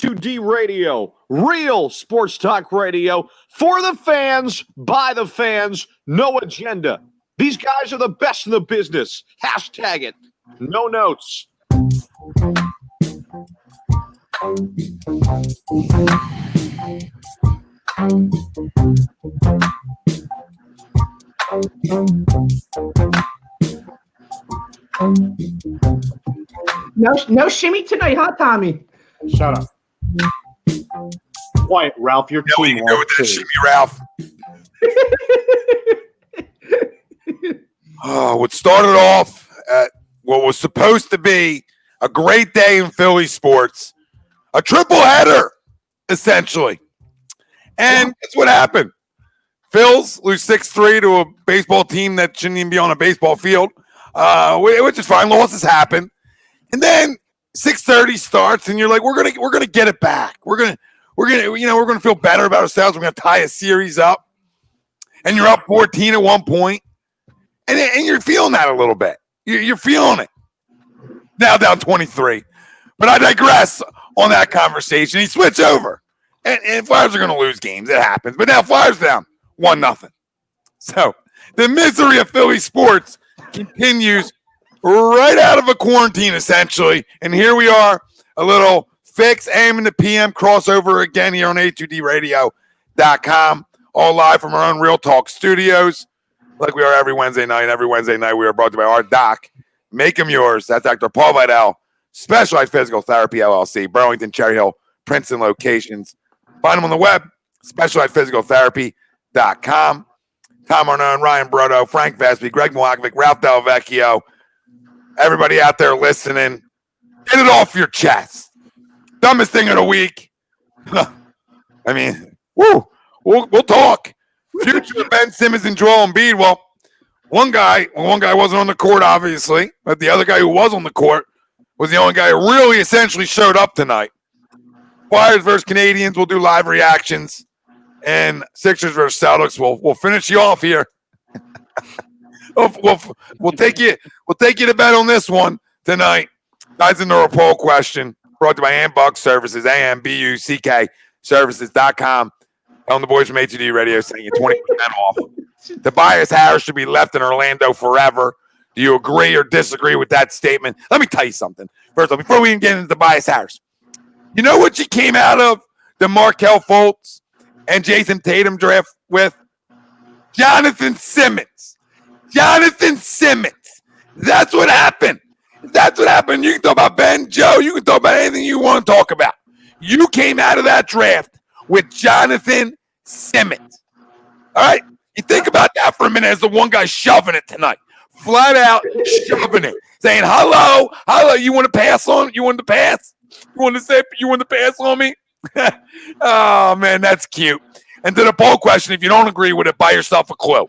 A2D Radio, real sports talk radio for the fans, by the fans, no agenda. These guys are the best in the business. Hashtag it. No notes. No shimmy tonight, huh, Tommy? Shut up. Quiet, Ralph. Your team you know with that shimmy, Ralph. What started off at what was supposed to be a great day in Philly sports, a triple header, essentially. And that's what happened. Phils lose 6-3 to a baseball team that shouldn't even be on a baseball field, which is fine. Losses happen. And then 6:30 starts, and you're like, we're gonna get it back. We're gonna feel better about ourselves. We're gonna tie a series up, and you're up 14 at one point, and you're feeling that a little bit. You're feeling it now, down 23. But I digress on that conversation. He switched over, and Flyers are gonna lose games. It happens. But now Flyers down 1-0. So the misery of Philly sports continues. Right out of a quarantine, essentially. And here we are, a little PHIX AM and the PM crossover again here on A2DRadio.com, all live from our own Real Talk studios, like we are every Wednesday night. Every Wednesday night, we are brought to you by our doc. Make them yours. That's Dr. Paul Vidal, Specialized Physical Therapy, LLC, Burlington, Cherry Hill, Princeton locations. Find them on the web, specializedphysicaltherapy.com. Tom Arnone, Ryan Brodo, Frank Vespi, Greg Milakovic, Ralph Delvecchio. Everybody out there listening, get it off your chest. Dumbest thing of the week. I mean, we'll talk. Future of Ben Simmons and Joel Embiid. Well, one guy wasn't on the court, obviously, but the other guy who was on the court was the only guy who really essentially showed up tonight. Flyers versus Canadiens. We'll do live reactions, and Sixers versus Celtics. We'll finish you off here. We'll take you to bed on this one tonight. Guys, into a poll question brought to you by Ambuck Services, AMBUCK Services.com. Telling the boys from A2D Radio saying you 20% off. Tobias Harris should be left in Orlando forever. Do you agree or disagree with that statement? Let me tell you something. First of all, before we even get into Tobias Harris, you know what you came out of the Markelle Fultz and Jayson Tatum draft with? Jonathan Simmons. Jonathan Simmons. That's what happened. That's what happened. You can talk about Ben, Joe. You can talk about anything you want to talk about. You came out of that draft with Jonathan Simmons. All right? You think about that for a minute as the one guy shoving it tonight. Flat out shoving it. Saying, hello, you want to pass on? You want to pass? You want to pass on me? Oh, man, that's cute. And to the poll question, if you don't agree with it, buy yourself a clue.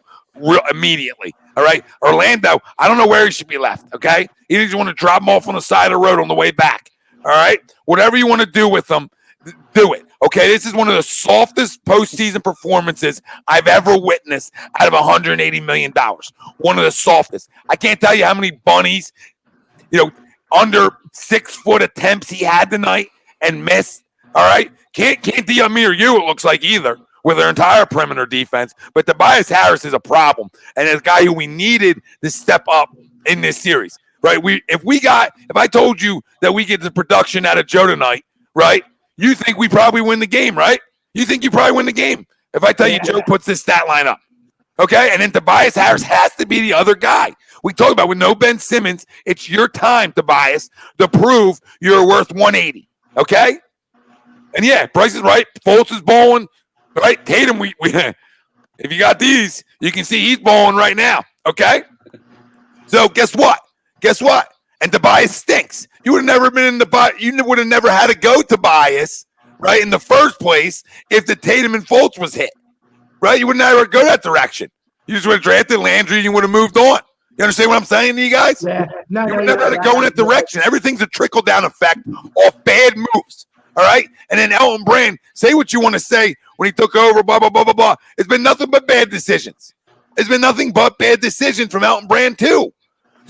Immediately. All right. Orlando, I don't know where he should be left. Okay. You just want to drop him off on the side of the road on the way back. All right. Whatever you want to do with them, do it. Okay. This is one of the softest postseason performances I've ever witnessed out of $180 million. One of the softest. I can't tell you how many bunnies, under 6 foot attempts he had tonight and missed. All right. Can't Diamir you, it looks like, either, with their entire perimeter defense. But Tobias Harris is a problem, and a guy who we needed to step up in this series, right? If I told you that we get the production out of Joe tonight, right? You think we probably win the game, right? You think you probably win the game if I tell you Joe puts this stat line up, okay? And then Tobias Harris has to be the other guy. We talked about with no Ben Simmons, it's your time, Tobias, to prove you're worth 180, okay? And yeah, Bryce is right. Fultz is balling. Right, Tatum, we if you got these, you can see he's balling right now, okay? So guess what? And Tobias stinks. You would have never been in the you would have never had to go Tobias, right, in the first place if the Tatum and Fultz was hit, right? You would never go that direction. You just would have drafted Landry and you would have moved on. You understand what I'm saying to you guys? Yeah. No, you would never had to go in that direction. Everything's a trickle-down effect off bad moves, all right? And then Elton Brand, say what you want to say when he took over, blah, blah, blah, blah, blah. It's been nothing but bad decisions. It's been nothing but bad decisions from Elton Brand, too.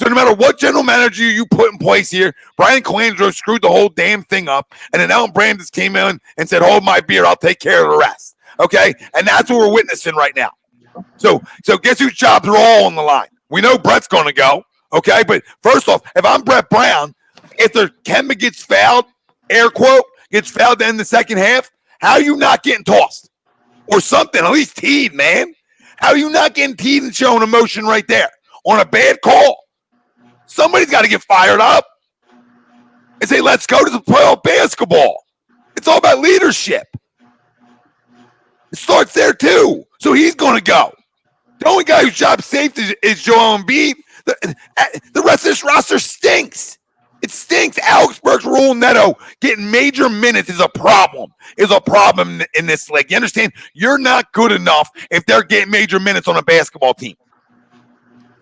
So no matter what general manager you put in place here, Brian Colangelo screwed the whole damn thing up, and then Alan Brandis came in and said, "Hold my beer, I'll take care of the rest." Okay, and that's what we're witnessing right now. So guess whose jobs are all on the line? We know Brett's going to go. Okay, but first off, if I'm Brett Brown, if the Kemba gets fouled, air quote, gets fouled to end the second half, how are you not getting tossed or something? At least teed, man. How are you not getting teed and showing emotion right there on a bad call? Somebody's got to get fired up and say, let's go to the playoff basketball. It's all about leadership. It starts there, too. So he's going to go. The only guy whose job safe is Joel Embiid. The rest of this roster stinks. It stinks. Alex Burks, Raul Neto getting major minutes is a problem. In this league. You understand? You're not good enough if they're getting major minutes on a basketball team.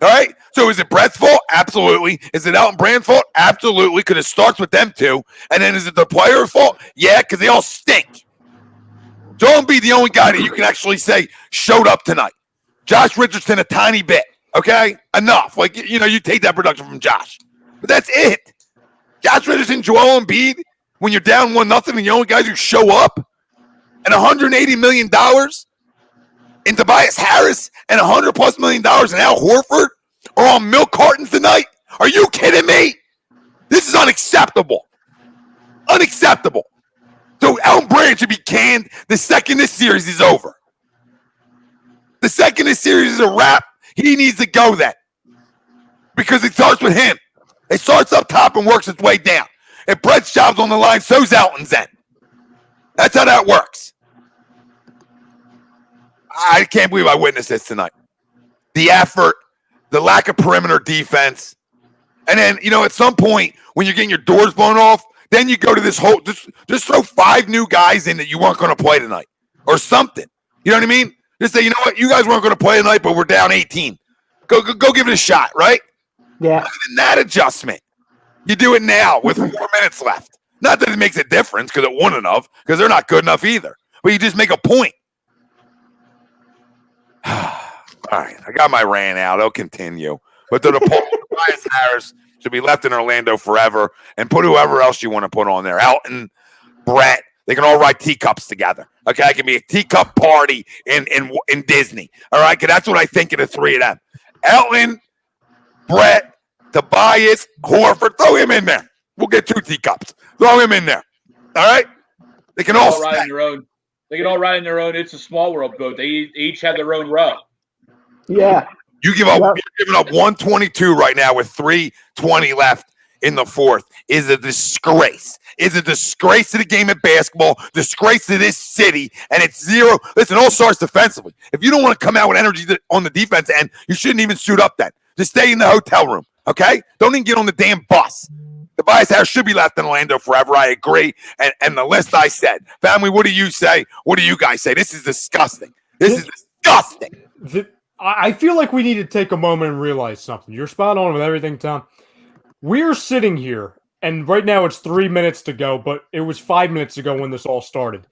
All right? So is it Brett's fault? Absolutely. Is it Elton Brand's fault? Absolutely, because it starts with them two. And then is it the player's fault? Yeah, because they all stink. Joel Embiid, the only guy that you can actually say showed up tonight. Josh Richardson, a tiny bit. Okay? Enough. Like, you take that production from Josh. But that's it. Josh Richardson, Joel Embiid, when you're down 1-0, and the only guys who show up, and $180 million in Tobias Harris and $100+ million in Al Horford are on milk cartons tonight? Are you kidding me? This is unacceptable. Unacceptable. So Elton Brand should be canned the second this series is over. The second this series is a wrap, he needs to go then. Because it starts with him. It starts up top and works its way down. If Brett's job's on the line, so's Elton's then. That's how that works. I can't believe I witnessed this tonight. The effort, the lack of perimeter defense. And then, at some point, when you're getting your doors blown off, then you go to this whole, just throw 5 new guys in that you weren't going to play tonight. Or something. You know what I mean? Just say, you know what, you guys weren't going to play tonight, but we're down 18. Go give it a shot, right? Yeah. Even that adjustment. You do it now with 4 minutes left. Not that it makes a difference because it wouldn't have, because they're not good enough either. But you just make a point. All right, I got my rant out. I'll continue. But the Tobias Harris should be left in Orlando forever, and put whoever else you want to put on there. Elton, Brett, they can all ride teacups together. Okay, it can be a teacup party in Disney. All right, because that's what I think of the 3 of them. Elton, Brett, Tobias, Horford, throw him in there. We'll get 2 teacups. Throw him in there. All right? They can all ride on their own. They can all ride in their own It's a Small World boat. They each have their own row. Yeah. You're giving up 122 right now with 3:20 left in the fourth. Is a disgrace. Is a disgrace to the game of basketball, disgrace to this city, and it's 0. Listen, it all starts defensively. If you don't want to come out with energy on the defense end, you shouldn't even suit up then. Just stay in the hotel room, okay? Don't even get on the damn bus. Tobias Harris should be left in Orlando forever. I agree. And the list I said. Family, what do you say? What do you guys say? This is disgusting. This is disgusting. I feel like we need to take a moment and realize something. You're spot on with everything, Tom. We're sitting here, and right now it's 3 minutes to go, but it was 5 minutes ago when this all started.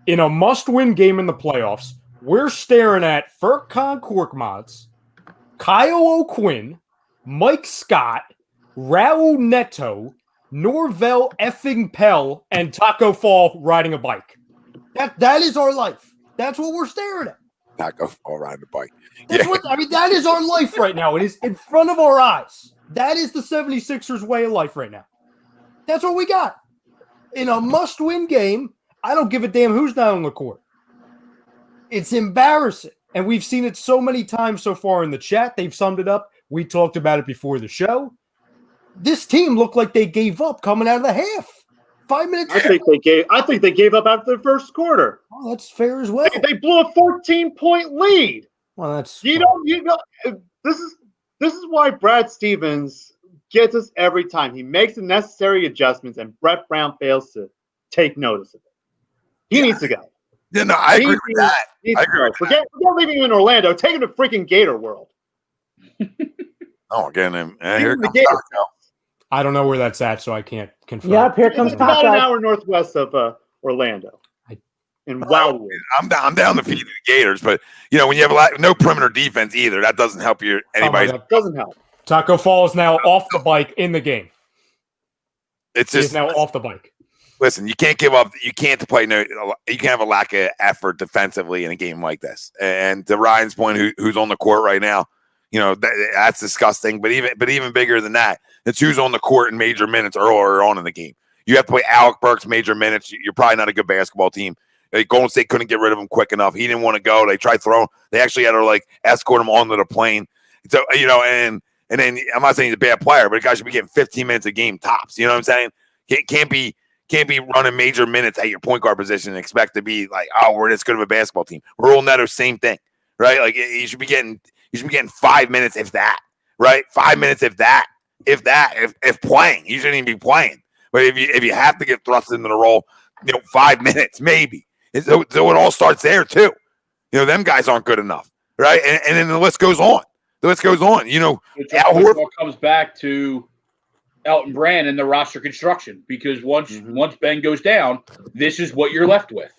In a must-win game in the playoffs, we're staring at Furkan Korkmaz, Kyle O'Quinn, Mike Scott, Raul Neto, Norvell effing Pell, and Taco Fall riding a bike. That is our life. That's what we're staring at. Taco Fall riding a bike. That's what that is our life right now. It is in front of our eyes. That is the 76ers way of life right now. That's what we got. In a must-win game, I don't give a damn who's not on the court. It's embarrassing. And we've seen it so many times so far in the chat. They've summed it up. We talked about it before the show. This team looked like they gave up coming out of the half. 5 minutes. I think they gave up after the first quarter. Oh, that's fair as well. They blew a 14-point lead. Well, that's This is why Brad Stevens gets us every time. He makes the necessary adjustments, and Brett Brown fails to take notice of it. He needs to go. Yeah, no, I agree with that. Forget leaving him in Orlando. Take him to freaking Gator World. Oh, again, Here comes Taco. I don't know where that's at, so I can't confirm. Yep, here comes It's about Taco. an hour northwest of Orlando. In Wildwood. I'm down to feed the Gators, but when you have no perimeter defense either, that doesn't help you. Anybody Doesn't help. Taco Fall is now off the bike in the game. It's He is just now off the bike. listen. You can't give up. You can't play. No, you can't have a lack of effort defensively in a game like this. And to Ryan's point, who's on the court right now, that's disgusting. But even bigger than that, it's who's on the court in major minutes earlier on in the game. You have to play Alec Burks major minutes. You're probably not a good basketball team. Golden State couldn't get rid of him quick enough. He didn't want to go. They tried throwing. They actually had to escort him onto the plane. So and then I'm not saying he's a bad player, but a guy should be getting 15 minutes a game tops. You know what I'm saying? Can't be running major minutes at your point guard position and expect to be like, oh, we're this good of a basketball team. Raul Neto, same thing, right? Like you should be getting 5 minutes if that, right? 5 minutes if that, if playing, you shouldn't even be playing. But if you have to get thrust into the role, 5 minutes maybe. So it all starts there too. Them guys aren't good enough, right? And then the list goes on. Al Horford comes back to Elton Brand and the roster construction because once Ben goes down, this is what you're left with.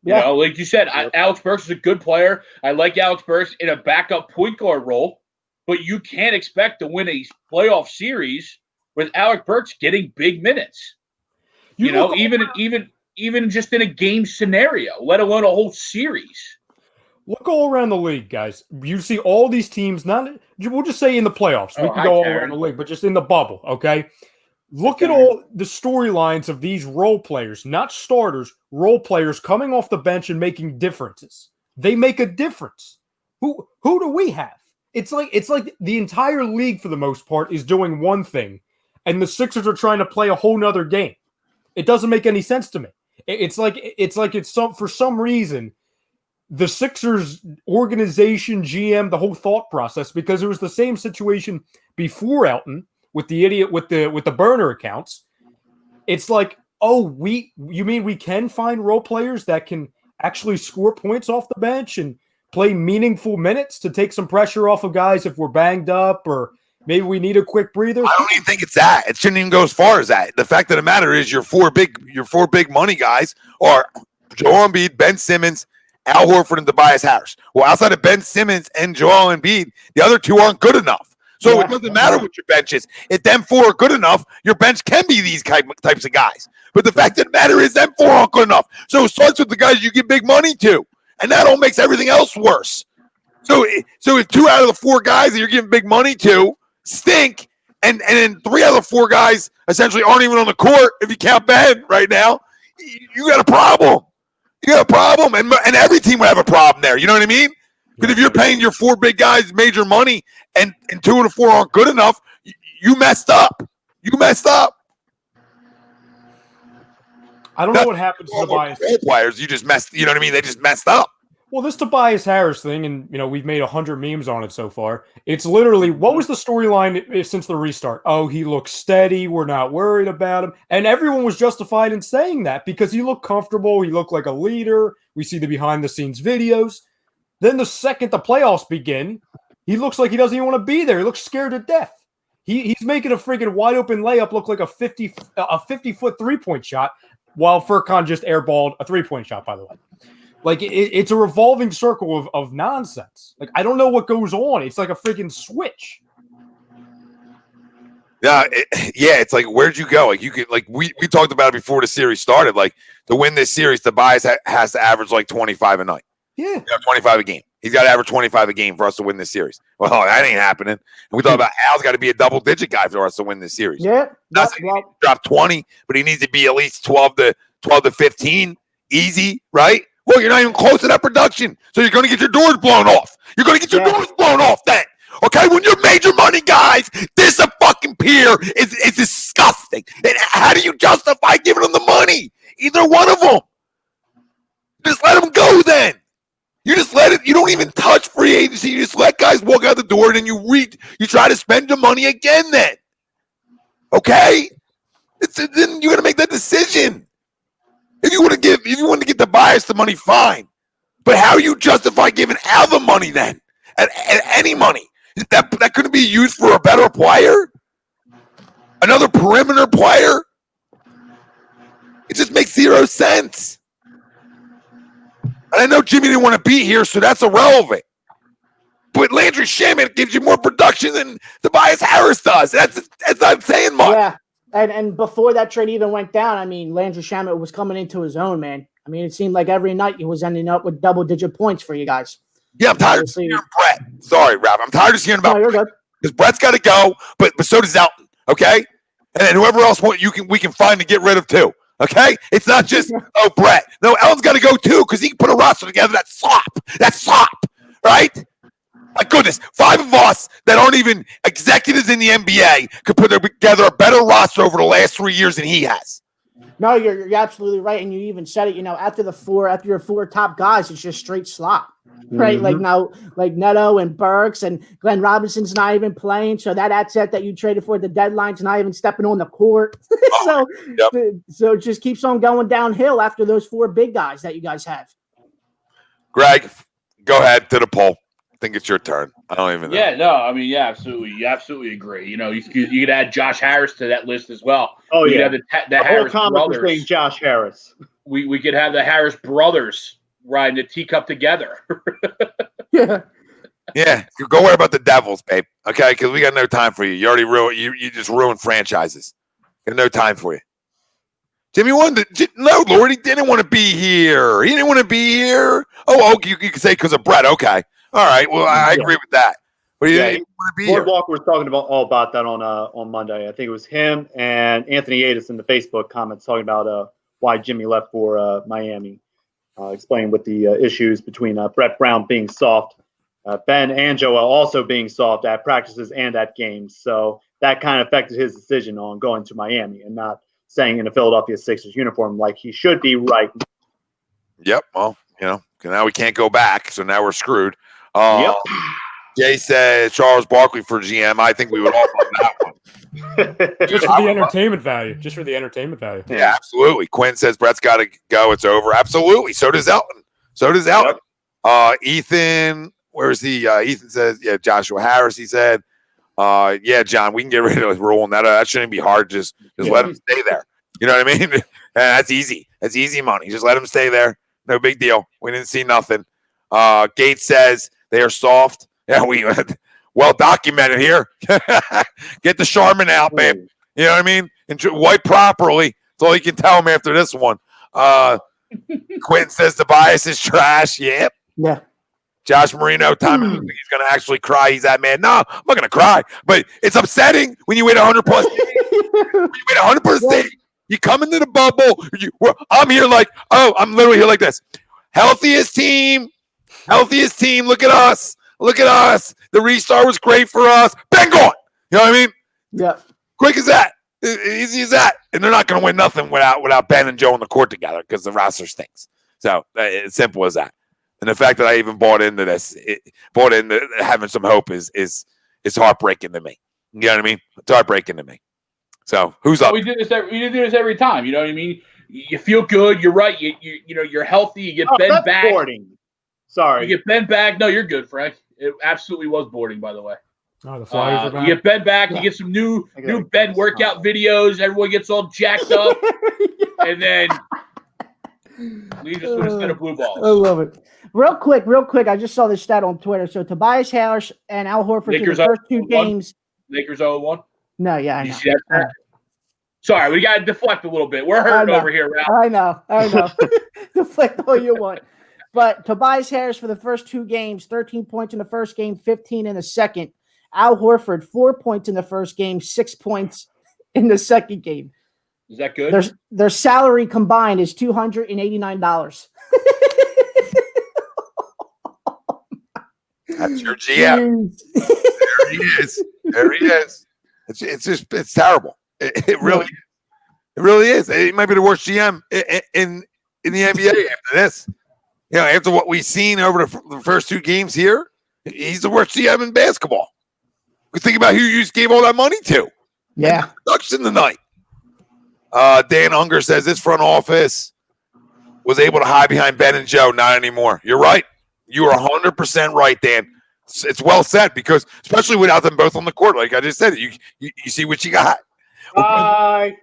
Yeah. Like you said, Alex Burks is a good player. I like Alex Burks in a backup point guard role, but you can't expect to win a playoff series with Alex Burks getting big minutes. Even just in a game scenario, let alone a whole series. Look all around the league, guys. You see all these teams, we'll just say in the playoffs. We can go all around the league, but just in the bubble, okay? Look at all the storylines of these role players, not starters, role players coming off the bench and making differences. They make a difference. Who do we have? It's like the entire league, for the most part, is doing one thing, and the Sixers are trying to play a whole nother game. It doesn't make any sense to me. For some reason, the Sixers organization, GM, the whole thought process, because it was the same situation before Elton with the idiot with the burner accounts. It's like, you mean we can find role players that can actually score points off the bench and play meaningful minutes to take some pressure off of guys if we're banged up or maybe we need a quick breather? I don't even think it's that. It shouldn't even go as far as that. The fact of the matter is your four big money guys are Joel Embiid, Ben Simmons, Al Horford, and Tobias Harris. Well, outside of Ben Simmons and Joel Embiid, the other two aren't good enough. So it doesn't matter what your bench is. If them four are good enough, your bench can be these types of guys. But the fact of the matter is them four aren't good enough. So it starts with the guys you give big money to. And that all makes everything else worse. So if 2 out of the 4 guys that you're giving big money to stink, and then 3 out of the 4 guys essentially aren't even on the court, if you count Ben right now, you got a problem. You got a problem. And every team would have a problem there. You know what I mean? Because if you're paying your 4 big guys major money and 2 of the 4 aren't good enough, you messed up. You messed up. I don't know what happens to Tobias. Players, you just messed. You know what I mean? They just messed up. Well, this Tobias Harris thing, and we've made 100 memes on it so far. It's literally, what was the storyline since the restart? Oh, he looks steady. We're not worried about him, and everyone was justified in saying that because he looked comfortable. He looked like a leader. We see the behind-the-scenes videos. Then the second the playoffs begin, he looks like he doesn't even want to be there. He looks scared to death. He's making a freaking wide open layup look like a 50-foot 3-point shot, while Furkan just airballed a 3-point shot, by the way. Like, it's a revolving circle of nonsense. Like, I don't know what goes on. It's like a freaking switch. Yeah, it's like, where'd you go? Like, you could, like, we talked about it before the series started. Like, to win this series, Tobias has to average like 25 a night. Yeah. 25 a game. He's got to average 25 a game for us to win this series. Well, that ain't happening. And we thought about Al's got to be a double-digit guy for us to win this series. Yeah. Not saying he needs to drop 20, but he needs to be at least 12 to 15. Easy, right? Well, you're not even close to that production. So you're going to get your doors blown off. You're going to get your doors blown off then. Okay? When you're major money guys, this a fucking peer is disgusting. And how do you justify giving them the money? Either one of them. Just let them go then. You just let it. You don't even touch free agency. You just let guys walk out the door, and then you try to spend your money again. Then, okay? Then you got to make that decision. If you want to get the bias the money, fine. But how you justify giving Al the money then? At any money that couldn't be used for a better player, another perimeter player. It just makes 0 sense. And I know Jimmy didn't want to be here, so that's irrelevant. But Landry Shamet gives you more production than Tobias Harris does. That's not saying much. Yeah. And before that trade even went down, I mean, Landry Shamet was coming into his own, man. I mean, it seemed like every night he was ending up with double-digit points for you guys. Yeah, I'm tired of hearing Brett. Sorry, Rav. I'm tired of hearing about you're good. because Brett's got to go, but so does Elton. Okay, and then whoever else we can find to get rid of too. Okay, it's not just Brett. No, Elton's got to go too because he can put a roster together. That's slop, right? My goodness, 5 of us that aren't even executives in the NBA could put together a better roster over the last 3 years than he has. No, you're absolutely right, and you even said it. After your 4 top guys, it's just straight slop, right? Mm-hmm. Like now, like Neto and Burks and Glenn Robinson's not even playing, so that asset that you traded for at the deadline's not even stepping on the court. So it just keeps on going downhill after those 4 big guys that you guys have. Greg, go ahead to the poll. I think it's your turn. I don't even know. Yeah, no, I mean, yeah, absolutely. You absolutely agree. You could add Josh Harris to that list as well. Oh, We yeah. could have the The whole Harris comic was brothers. saying Josh Harris. We could have the Harris brothers riding the teacup together. Yeah. Yeah, you go worry about the Devils, babe. Okay, because we got no time for you. You already ruined. You just ruined franchises. Got no time for you. Jimmy wanted to. No, Lord, he didn't want to be here. He didn't want to be here. Oh, you can say because of Brett. Okay, all right. Well, I agree with that. But he didn't want to be here. Boardwalk was talking about that on Monday. I think it was him and Anthony Adis in the Facebook comments talking about why Jimmy left for Miami, explaining what the issues between Brett Brown being soft, Ben and Joel also being soft at practices and at games. So that kind of affected his decision on going to Miami and not staying in a Philadelphia Sixers uniform like he should be right now. Yep. Well, now we can't go back, so now we're screwed. Yep. Jay says Charles Barkley for GM. I think we would all love that one. Just for the entertainment value. Just for the entertainment value. Yeah, absolutely. Quinn says Brett's got to go. It's over. Absolutely. So does Elton. Ethan, where's he? Ethan says, yeah, Joshua Harris. He said, yeah, John, we can get rid of the rule, and that shouldn't be hard. Just let him stay there. You know what I mean? That's easy. That's easy money. Just let him stay there. No big deal. We didn't see nothing. Gates says they are soft. Yeah, we well documented here. Get the Charmin out, babe. You know what I mean? And wipe properly. That's all you can tell him after this one. Quentin says Tobias is trash. Yep. Yeah. Josh Marino, Tommy, he's going to actually cry. He's that man. No, I'm not going to cry. But it's upsetting when you win 100 plus days. When you win 100 plus days, you come into the bubble. I'm here like, I'm literally here like this. Healthiest team. Look at us. The restart was great for us. Bang gone. You know what I mean? Yeah. Quick as that. Easy as that. And they're not going to win nothing without Ben and Joe on the court together because the roster stinks. So it's simple as that. And the fact that I even bought into this, having some hope is heartbreaking to me. You know what I mean? It's heartbreaking to me. So who's up? We do this every time. You know what I mean? You feel good. You're right. You're healthy. You get Ben back. Boarding. Sorry. You get Ben back. No, you're good, Frank. It absolutely was boarding, by the way. Oh, the Flyers are back. You get Ben back. You get some new Ben workout videos. Everyone gets all jacked up, and then leaves us with a set of blue balls. I love it. Real quick. I just saw this stat on Twitter. So Tobias Harris and Al Horford Lakers through the first 2 games. Lakers 0-1. No, yeah, I You know. see that? Sorry, we got to deflect a little bit. We're hurting over here, Ralph. I know. Deflect all you want. But Tobias Harris for the first 2 games, 13 points in the first game, 15 in the second. Al Horford, 4 points in the first game, 6 points in the second game. Is that good? Their salary combined is $289. That's your GM. There he is. It's terrible. It really is. It might be the worst GM in the NBA after this. After what we've seen over the first 2 games here, he's the worst GM in basketball. Think about who you just gave all that money to. Yeah. Production tonight. Dan Unger says this front office was able to hide behind Ben and Joe. Not anymore. You're right. You are 100% right, Dan. It's well said because, especially without them both on the court, like I just said, you see what you got. Bye.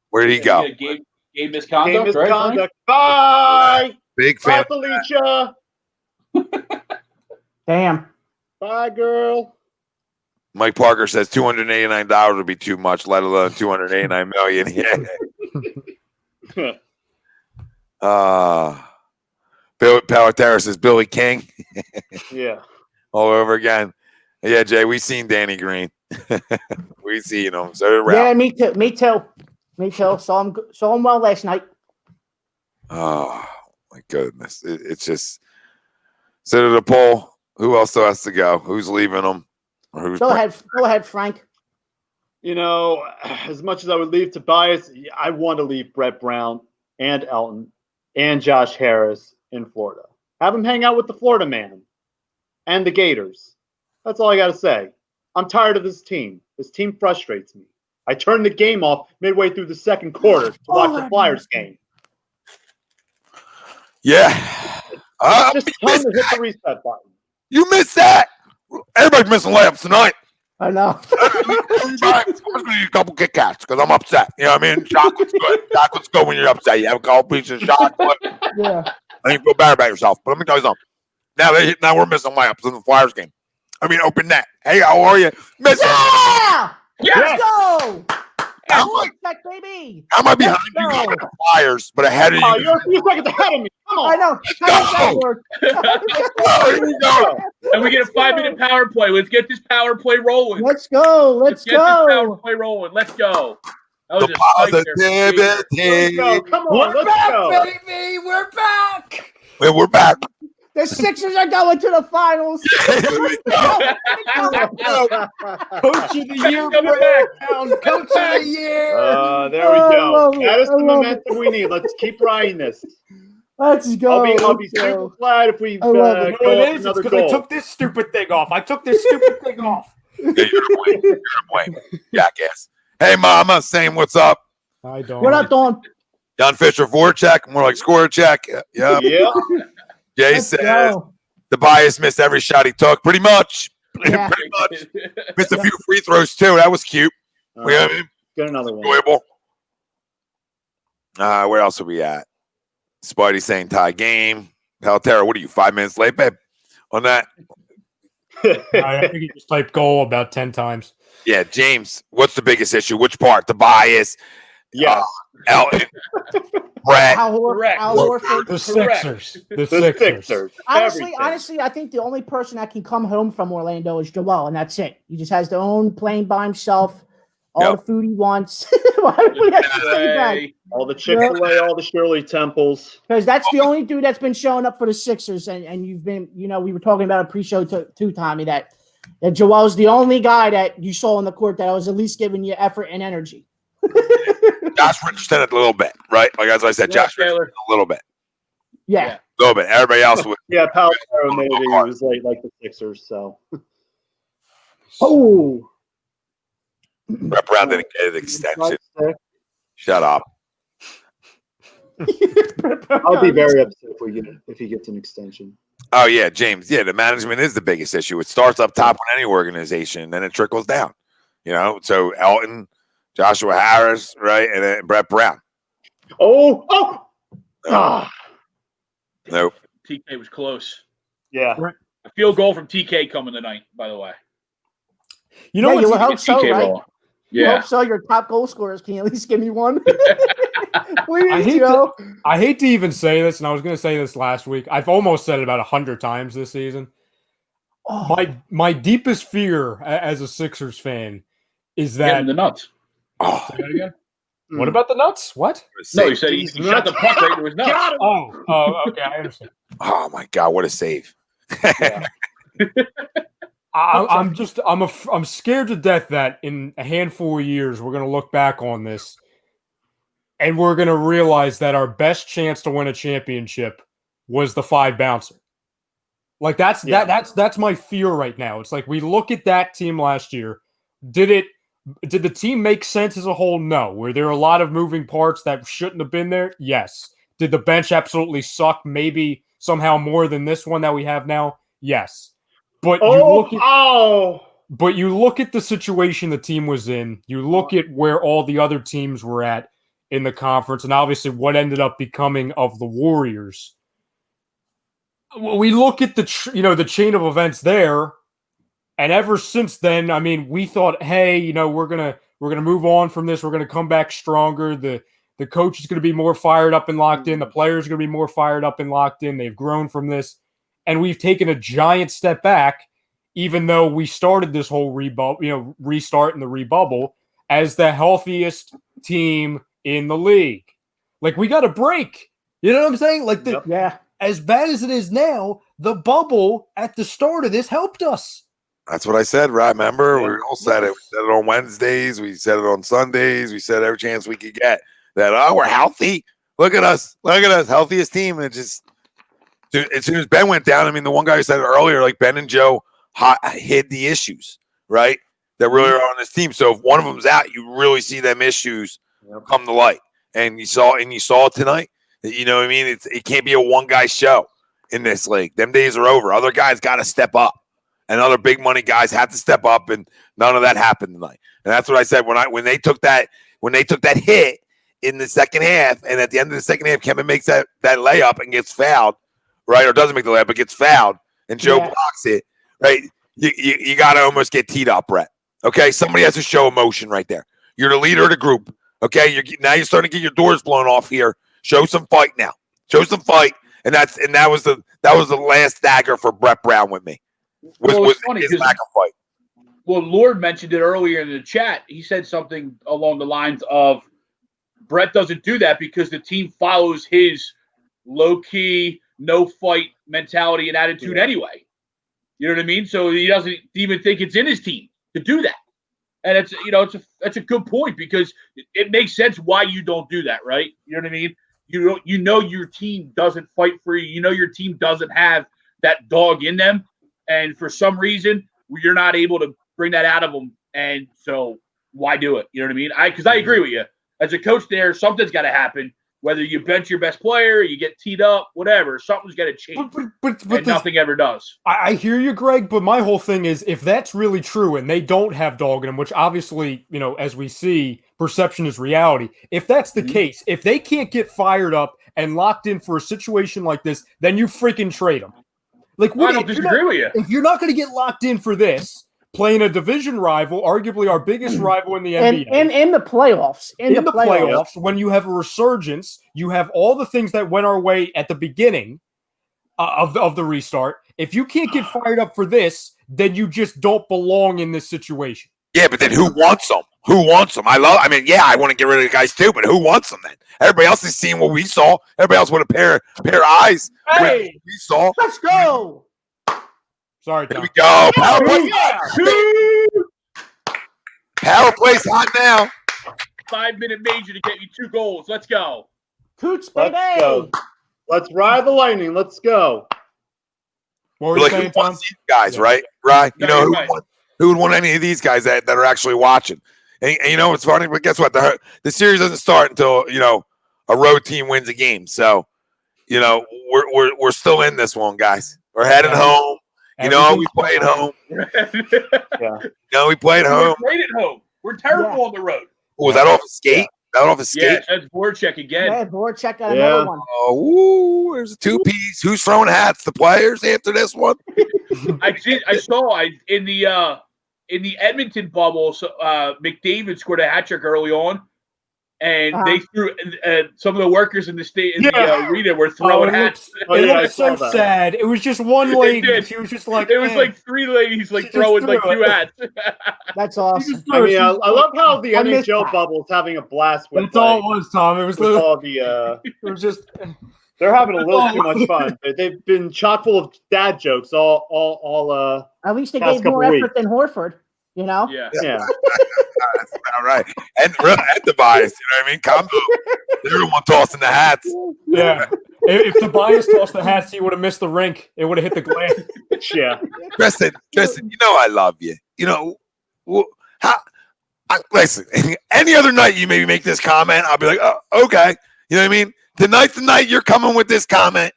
Where did he go? Game misconduct, right? Bye. Big fan. Bye, Felicia. Damn. Bye, girl. Mike Parker says $289 would be too much, let alone $289 million. Yeah. Bill Power Terrace says Billy King Yeah. all over again. Yeah, Jay, we seen Danny Green. We seen him. So did Yeah, Ralph. me too. Me too. Me too. Saw him well last night. Oh my goodness. It's just so to the poll. Who else still has to go? Who's leaving them? Or who's Go ahead, Frank. You know, as much as I would leave Tobias, I want to leave Brett Brown and Elton and Josh Harris in Florida. Have them hang out with the Florida man and the Gators. That's all I got to say. I'm tired of this team. This team frustrates me. I turned the game off midway through the second quarter to watch the Flyers game. Yeah. Just time to hit the reset button. You missed that. Everybody's missing layups tonight. I know. I'm just gonna eat a couple Kit Kats because I'm upset. You know what I mean? Chocolate's good. Chocolate's good when you're upset. You have a couple pieces of chocolate. Yeah. I think you feel bad about yourself. But let me tell you something. Now we're missing layups in the Flyers game. I mean, open net. Hey, how are you? Missing. Yeah! Yes! Let's go! How am Check, baby. I behind Let's you go. guys, the Flyers, but ahead of Oh, you? you're a few seconds ahead of me. Come on. I know. How does that go. work? Oh, here we go. And we get a 5-minute power play. Let's get this power play rolling. Let's go. Let's get this power go. play rolling. Let's go. That was The a spike there. Let's positivity. go. Come on. We're Let's back, go. baby. We're back. Well, we're back. The Sixers are going to the finals. Here we go. Coach of the year, Coming back. Brown. Coach of the year. There we I go. love it. That is the I love momentum we need. Let's keep riding this. Let's go. I'll be Let's go. super glad if we I love it. You know what go it up is? It's another because I goal. took this stupid thing off. I took this stupid thing off. Yeah, you're to blame. You're to blame. Jackass. Hey, Mama, saying what's up. I don't. What up, Dawn? Jan Fisher, forecheck, more like score check. Yeah. Yeah. Jay Let's says go. the bias missed every shot he took. Pretty much. Yeah. Pretty much. Missed a few free throws, too. That was cute. You know what I mean? Get another one. Enjoyable. Where else are we at? Spidey saying tie game. Tara, what are you, 5 minutes late, babe? On that? I think you just typed goal about 10 times. Yeah, James, what's the biggest issue? Which part? The bias? Yes. Elton? Brett? Al Correct. Horford. The Correct. Sixers. The The Sixers. Sixers. Honestly, Everything. I think the only person that can come home from Orlando is Joel, and that's it. He just has to own playing by himself, all Yep. the food he wants. Why would we have to say that? Hey, All the Chick-fil-A, all the Shirley Temples. Because that's the only dude that's been showing up for the Sixers, and you've been, we were talking about a pre-show too, Tommy, that Joel's the only guy that you saw on the court that was at least giving you effort and energy. Josh Richardson a little bit, right? Like as I said, Yeah, Josh Richardson Taylor. a little bit. Yeah. Yeah. A little bit. Everybody else was Yeah, Palmero maybe was like the Sixers. So. Oh. Brett Brown didn't get an extension. Shut up. I'll be very upset if he gets an extension. Oh yeah, James. Yeah, the management is the biggest issue. It starts up top in any organization, then it trickles down. So Elton, Joshua Harris, right, and then Brett Brown. Oh. Ah. Nope. TK was close. Yeah. A field goal from TK coming tonight, by the way. You know Yeah, you what's would hope so, TK right? rolling. You Yeah. hope so. Your top goal scorers, can you at least give me one? I Please, hate Joe. I hate to even say this, and I was going to say this last week. I've almost said it about 100 times this season. Oh, My deepest fear as a Sixers fan is that. Getting the nuts. Oh, Say that again? What about the nuts? What? No, he said he shot the puck right into his nuts. Got him. Oh, okay, I understand. oh my God, what a save! I'm scared to death that in a handful of years we're going to look back on this and we're going to realize that our best chance to win a championship was the 5 bouncer. Like that's my fear right now. It's like we look at that team last year. Did the team make sense as a whole? No. Were there a lot of moving parts that shouldn't have been there? Yes. Did the bench absolutely suck? Maybe somehow more than this one that we have now? Yes. But you look at the situation the team was in. You look at where all the other teams were at in the conference, and obviously what ended up becoming of the Warriors. we look at the the chain of events there, and ever since then, I mean, we thought, hey, we're gonna move on from this. We're gonna come back stronger. The coach is gonna be more fired up and locked in. The players are gonna be more fired up and locked in. They've grown from this, and we've taken a giant step back, even though we started this whole restart in the rebubble as the healthiest team in the league. Like, we got a break. You know what I'm saying? Like, as bad as it is now, the bubble at the start of this helped us. That's what I said, right? Remember? We all said it. We said it on Wednesdays. We said it on Sundays. We said every chance we could get that, we're healthy. Look at us. Look at us. Healthiest team. And as soon as Ben went down, I mean, the one guy who said it earlier, like Ben and Joe hid the issues, right? That really are on this team. So if one of them's out, you really see them issues come to light. And you saw it tonight. You know what I mean? It can't be a one-guy show in this league. Them days are over. Other guys got to step up. And other big money guys had to step up, and none of that happened tonight. And that's what I said when they took that hit in the second half, and at the end of the second half, Kemba makes that layup and gets fouled, right? Or doesn't make the layup, but gets fouled, and Joe blocks it, right? You got to almost get teed up, Brett. Okay, somebody has to show emotion right there. You're the leader of the group. Okay, now you're starting to get your doors blown off here. Show some fight now. Show some fight, and that was the last dagger for Brett Brown with me. Was funny his lack of fight. Well, Lord mentioned it earlier in the chat. He said something along the lines of Brett doesn't do that because the team follows his low-key, no-fight mentality and attitude anyway. You know what I mean? So he doesn't even think it's in his team to do that. And that's a good point because it makes sense why you don't do that, right? You know what I mean? You know your team doesn't fight for you. You know your team doesn't have that dog in them. And for some reason, you're not able to bring that out of them. And so why do it? You know what I mean? Because I agree with you. As a coach there, something's got to happen. Whether you bench your best player, you get teed up, whatever, something's got to change. But nothing ever does. I hear you, Greg, but my whole thing is if that's really true and they don't have dog in them, which obviously, as we see, perception is reality. If that's the case, if they can't get fired up and locked in for a situation like this, then you freaking trade them. Like, I don't disagree with you. If you're not going to get locked in for this, playing a division rival, arguably our biggest rival in the NBA. And in the playoffs. In the playoffs. When you have a resurgence, you have all the things that went our way at the beginning of the restart. If you can't get fired up for this, then you just don't belong in this situation. Yeah, but then who wants them? Who wants them? I want to get rid of the guys too, but who wants them then? Everybody else is seeing what we saw. Everybody else with a pair of eyes. Hey, we saw. Let's go. Sorry, There Tom. we go. Power play's hot now. 5-minute major to get you 2 goals. Let's go. Coots, Let's baby. go. Let's ride the lightning. Let's go. What were you saying, who Tom? wants these guys, right? Right. Who would want any of these guys that are actually watching? And it's funny, but guess what? The series doesn't start until a road team wins a game. So we're still in this one, guys. We're heading home. We played home. We played home. We're great at home. We're terrible on the road. Was that off a skate? That off a skate? Yeah, that's board check again. Yeah, board check on another one. Oh, there's a 2-piece. Who's throwing hats? The players after this one? I saw in the Edmonton bubble, McDavid scored a hat trick early on, and they threw some of the workers in the arena were throwing hats. It looked so sad. It was just one lady. She was just like, it was like 3 ladies throwing like 2 hats. That's awesome. I mean, I love how the NHL bubble is having a blast with. That's all it was, Tom. It was with all the. It was just. They're having a little too much fun. They've been chock full of dad jokes all. At least they gave more effort than Horford. Yeah. That's about right. And Tobias, you know what I mean? Combo. They're the one tossing the hats. Yeah. If Tobias tossed the hats, he would have missed the rink. It would have hit the glass. Yeah. Tristan, I love you. Listen, any other night you maybe make this comment, I'll be like, oh, okay. You know what I mean? Tonight's the night you're coming with this comment.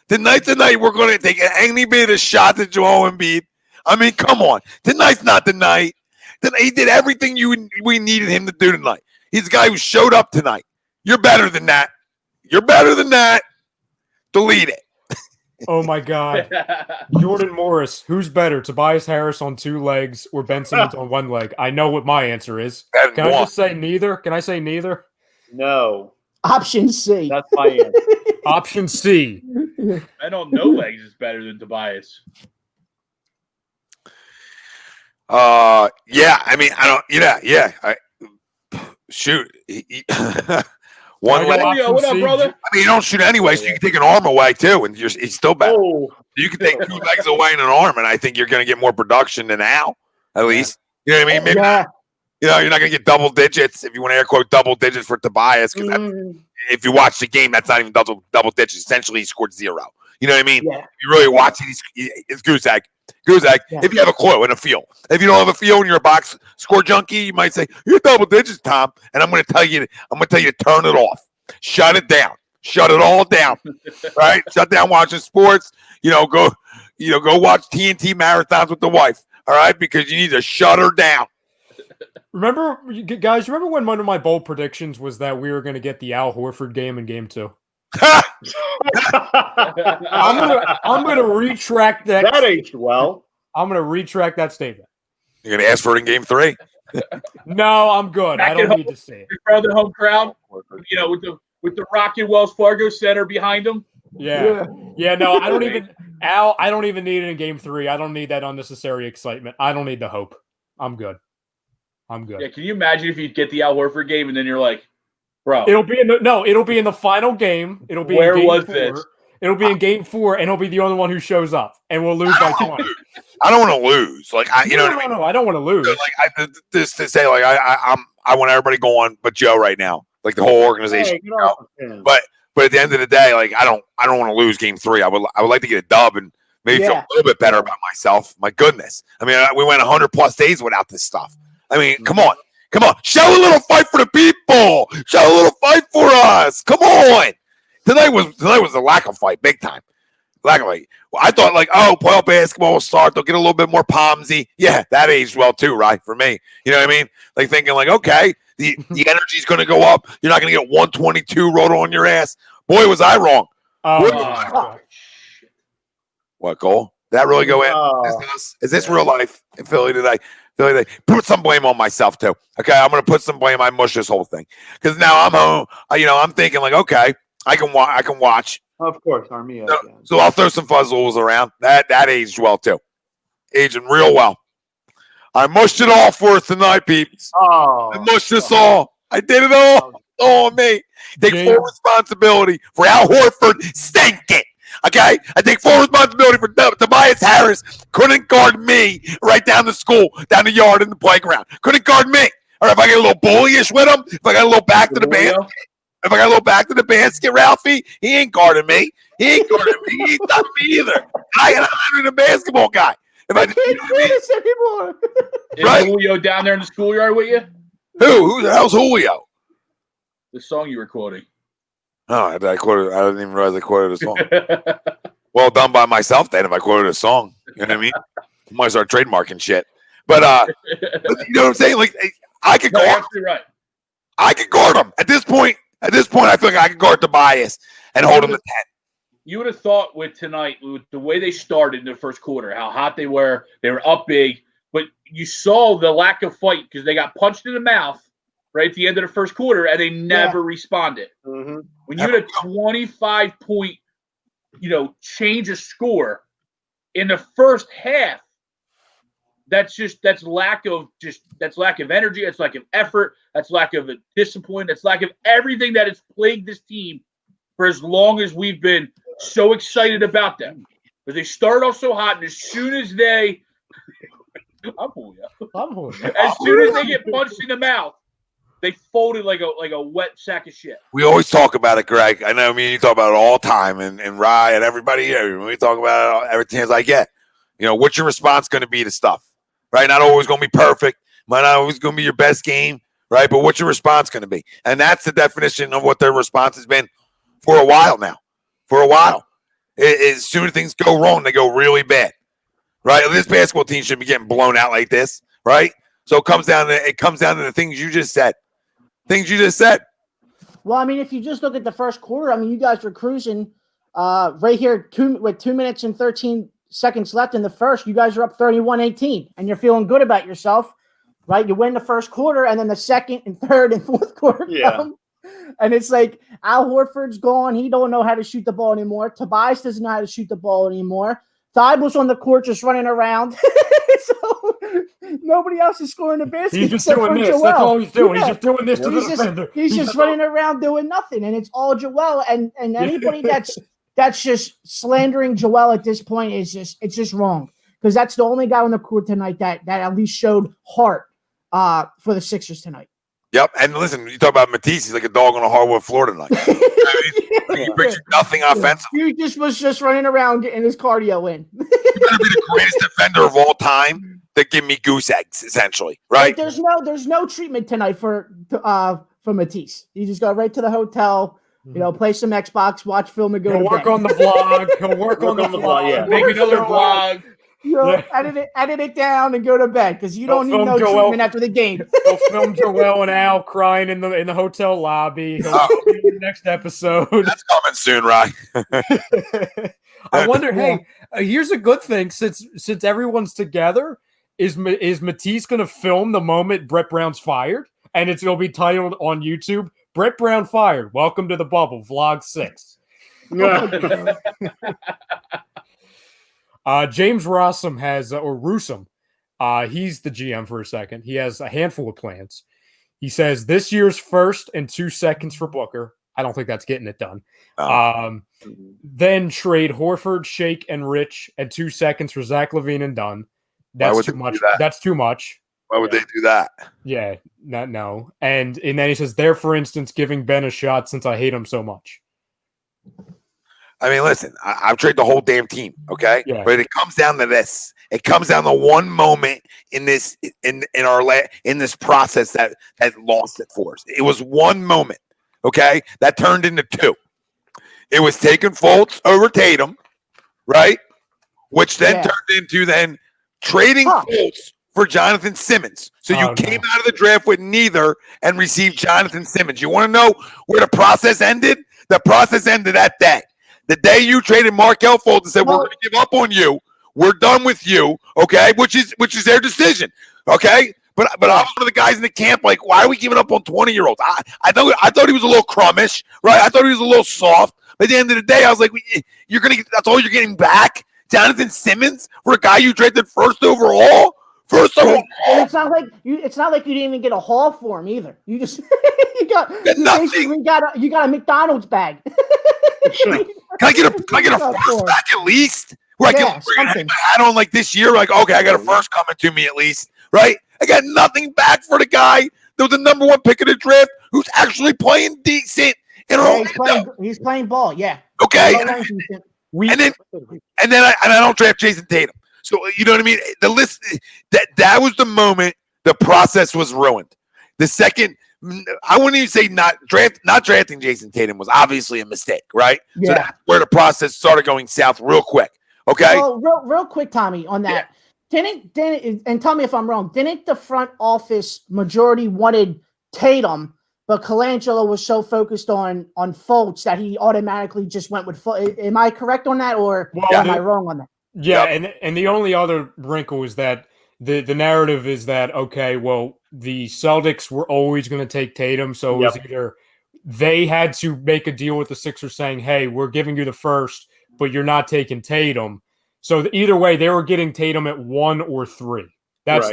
Tonight's the night we're going to take any bit of shot at Joel Embiid. I mean, come on. Tonight's not the night. He did everything we needed him to do tonight. He's the guy who showed up tonight. You're better than that. Delete it. Oh my God. Jordan Morris, who's better, Tobias Harris on 2 legs or Ben Simmons on 1 leg? I know what my answer is. And Can I one. just say neither? Can I say neither? No, Option C. that's my answer. Option C. I don't know legs is better than Tobias. Yeah. I mean, I don't. Yeah. Shoot. One Can I leg. go Julio, option what up, C? brother? I mean, you don't shoot anyway, so you can take an arm away too, and he's still better. Oh, You can take 2 legs away and an arm, and I think you're going to get more production than Al, at least. You know what I mean? Maybe Yeah. you're not going to get double digits if you want to air quote double digits for Tobias, because if you watch the game, that's not even double digits. Essentially, he scored 0. You know what I mean? Yeah. If you really watch it, it's goose egg. Goose egg. Yeah. If you have a clue in a feel, if you don't have a feel and you're a box score junkie, you might say you're double digits, Tom. And I'm going to tell you to turn it off, shut it down, shut it all down, right? Shut down watching sports. Go watch TNT marathons with the wife. All right, because you need to shut her down. Remember, guys, when one of my bold predictions was that we were going to get the Al Horford game in game 2? I'm gonna retract that. that aged well. I'm gonna retract that statement. You're going to ask for it in game 3. No, I'm good. Back I don't at need to see it. In front of the home crowd, with the rocking Wells Fargo Center behind him. Yeah. No, I don't even Al. I don't even need it in game 3. I don't need that unnecessary excitement. I don't need the hope. I'm good. Yeah, can you imagine if you get the Al Horford game and then you're like, bro, It'll be in the final game. It'll be Where in game was 4. this? It'll be in game 4, and he'll be the only one who shows up, and we'll lose by 20. I don't want to lose. Like I don't want to lose. This to say, like I want everybody going, but Joe right now, like the whole organization. Hey, get off of him. But at the end of the day, like I don't want to lose game 3. I would like to get a dub and maybe feel a little bit better about myself. My goodness, I mean, we went 100+ days without this stuff. I mean, come on, show a little fight for the people. Show a little fight for us. Come on. Tonight was a lack of fight, big time. Lack of fight. Well, I thought playoff basketball will start. They'll get a little bit more palmsy. Yeah, that aged well too, right? For me, you know what I mean? Like thinking okay, the energy's going to go up. You're not going to get 122 rolled on your ass. Boy, was I wrong. What goal? That really go in? Is this real life in Philly today? Put some blame on myself too. Okay, I'm going to put some blame. I mush this whole thing because now I'm home. I'm thinking okay, I can watch. Of course, Armia. So I'll throw some fuzzles around. That aged well too, aging real well. I mushed it all for us tonight, peeps. I mushed this all. I did it all. All on me. Take full responsibility for Al Horford stinking. Okay, I take full responsibility for Tobias Harris. Couldn't guard me right down the school, down the yard in the playground. Couldn't guard me. Or if I get a little bullyish with him, if I got a little back to the basket, Ralphie, he ain't guarding me. He ain't stopping me either. I'm a basketball guy. If I can't do this anymore. Is Julio down there in the schoolyard with you? Who the hell's Julio? The song you were quoting. Oh, I quoted. I didn't even realize I quoted a song. Well done by myself then. If I quoted a song, you know what I mean. I might start trademarking shit. But you know what I'm saying? Like I could guard. Right. I could guard him at this point. I feel like I could guard Tobias and hold him to 10. You would have thought with tonight, with the way they started in the first quarter, how hot they were up big, but you saw the lack of fight because they got punched in the mouth right at the end of the first quarter, and they never responded. Mm-hmm. When you had a 25-point, change of score in the first half, that's lack of energy, that's lack of effort, that's lack of discipline, that's lack of everything that has plagued this team for as long as we've been so excited about them. But they started off so hot, and as soon as they as soon as they get punched in the mouth, they folded like a wet sack of shit. We always talk about it, Greg. I know. I mean, you talk about it all the time, and Rye and everybody here. We talk about it every chance I get. What's your response going to be to stuff? Right? Not always going to be perfect. Might not always going to be your best game. Right? But what's your response going to be? And that's the definition of what their response has been for a while now. For a while, as soon as things go wrong, they go really bad. Right? This basketball team shouldn't be getting blown out like this. Right? So it comes down to the things you just said. Things you just said. Well, I mean, if you just look at the first quarter, I mean, you guys were cruising right here, with 2 minutes and 13 seconds left in the first, you guys are up 31-18, and you're feeling good about yourself, right? You win the first quarter, and then the second and third and fourth quarter come. And it's like Al Horford's gone. He don't know how to shoot the ball anymore. Tobias doesn't know how to shoot the ball anymore. Thibel's on the court just running around. So nobody else is scoring the basket. He's just doing this. Joel. That's all he's doing. Yeah. He's just doing this to the defender. He's just running around doing nothing, and it's all Joel. And anybody that's just slandering Joel at this point it's just wrong, because that's the only guy on the court tonight that at least showed heart for the Sixers tonight. Yep, and listen, you talk about Matisse, he's like a dog on a hardwood floor tonight. He brings you nothing offensively. He was just running around getting his cardio in. You better be the greatest defender of all time to give me goose eggs, essentially, right? Like there's no treatment tonight for Matisse. You just go right to the hotel, play some Xbox, watch film, and go. He'll work on the vlog. He'll work on the vlog. Yeah. Make another vlog. Edit it down and go to bed, because you don't need no treatment after the game. He'll film Joel and Al crying in the hotel lobby. He'll be in the next episode. That's coming soon, right? I wonder. Hey, here's a good thing. Since everyone's together, is Matisse going to film the moment Brett Brown's fired, and it'll be titled on YouTube, "Brett Brown fired. Welcome to the bubble. Vlog 6." James Rossum he's the GM for a second. He has a handful of plans. He says this year's first and 2 seconds for Booker. I don't think that's getting it done. Then trade Horford, Shake, and Rich, and 2 seconds for Zach LaVine and Dunn. That's too much. That's too much. Why would they do that? Yeah, no. And then he says, for instance, giving Ben a shot since I hate him so much. I mean, listen, I've traded the whole damn team, okay? Yeah. But it comes down to this. It comes down to one moment in this process that lost it for us. It was one moment, okay, that turned into two. It was taking Fultz over Tatum, right? Which then turned into trading Fultz for Jonathan Simmons. So you came out of the draft with neither and received Jonathan Simmons. You want to know where the process ended? The process ended that day. The day you traded Markelle Fultz and said, we're going to give up on you. We're done with you, okay? Which is their decision, okay? But I'm one of the guys in the camp, like, why are we giving up on 20-year-olds? I thought he was a little crummish, right? I thought he was a little soft. But at the end of the day, I was like, that's all you're getting back? Jonathan Simmons for a guy you traded first overall? And it's not like you didn't even get a haul for him either. You just you got a McDonald's bag. Can I get a first back at least? Where I can hang my hat on like this year? Like, okay, I got a first coming to me at least, right? I got nothing back for the guy that was the number one pick of the draft who's actually playing decent. He's playing ball, yeah. Okay. And then I don't draft Jayson Tatum. So you know what I mean? The list that was the moment the process was ruined. The second, I wouldn't even say not drafting Jayson Tatum was obviously a mistake, right? Yeah. So that's where the process started going south real quick. Okay. Well, real quick, Tommy, on that. Yeah. Didn't and tell me if I'm wrong. Didn't the front office majority wanted Tatum, but Colangelo was so focused on Fultz that he automatically just went with Fultz? Am I correct on that, or am I wrong on that? Yeah, and the only other wrinkle is that the narrative is that, okay, well, the Celtics were always going to take Tatum, so it was either they had to make a deal with the Sixers saying, hey, we're giving you the first, but you're not taking Tatum. So either way, they were getting Tatum at 1 or 3. That's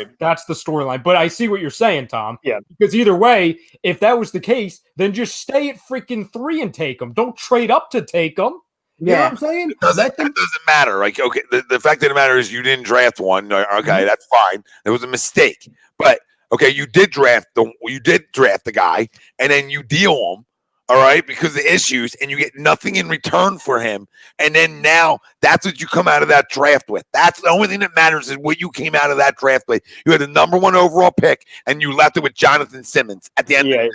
the storyline. But I see what you're saying, Tom. Yeah. Because either way, if that was the case, then just stay at freaking 3 and take them. Don't trade up to take them. You know what I'm saying? It doesn't matter. Like, okay, the fact of the matter is you didn't draft one. Okay, that's fine. It was a mistake. But okay, you did draft the guy, and then you deal him, all right, because of the issues, and you get nothing in return for him. And then now that's what you come out of that draft with. That's the only thing that matters is what you came out of that draft with. You had the number 1 overall pick, and you left it with Jonathan Simmons at the end.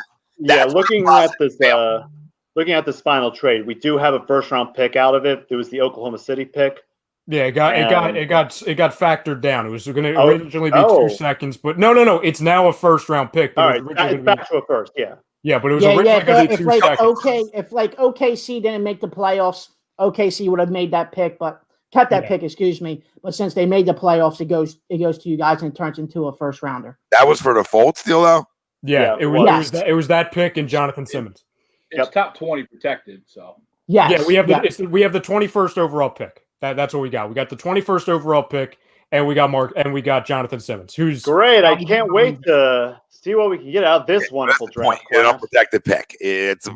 Looking at this final trade, we do have a first-round pick out of it. It was the Oklahoma City pick. Yeah, it got factored down. It was going to originally be 2 seconds, but no. It's now a first-round pick. All right, it's back to a first. Yeah. Yeah, but it was originally going to be 2 seconds. If OKC didn't make the playoffs, OKC would have made that pick, but kept that pick, excuse me. But since they made the playoffs, it goes to you guys and turns into a first rounder. That was for the Fultz deal, though? Yeah, Yeah, it was that pick and Jonathan Simmons. It's top 20 protected, so. Yes. Yeah, we have the 21st overall pick. That's what we got. We got the 21st overall pick, and we got Jonathan Simmons, who's Great. I can't wait to see what we can get out of this wonderful draft. An unprotected pick. It's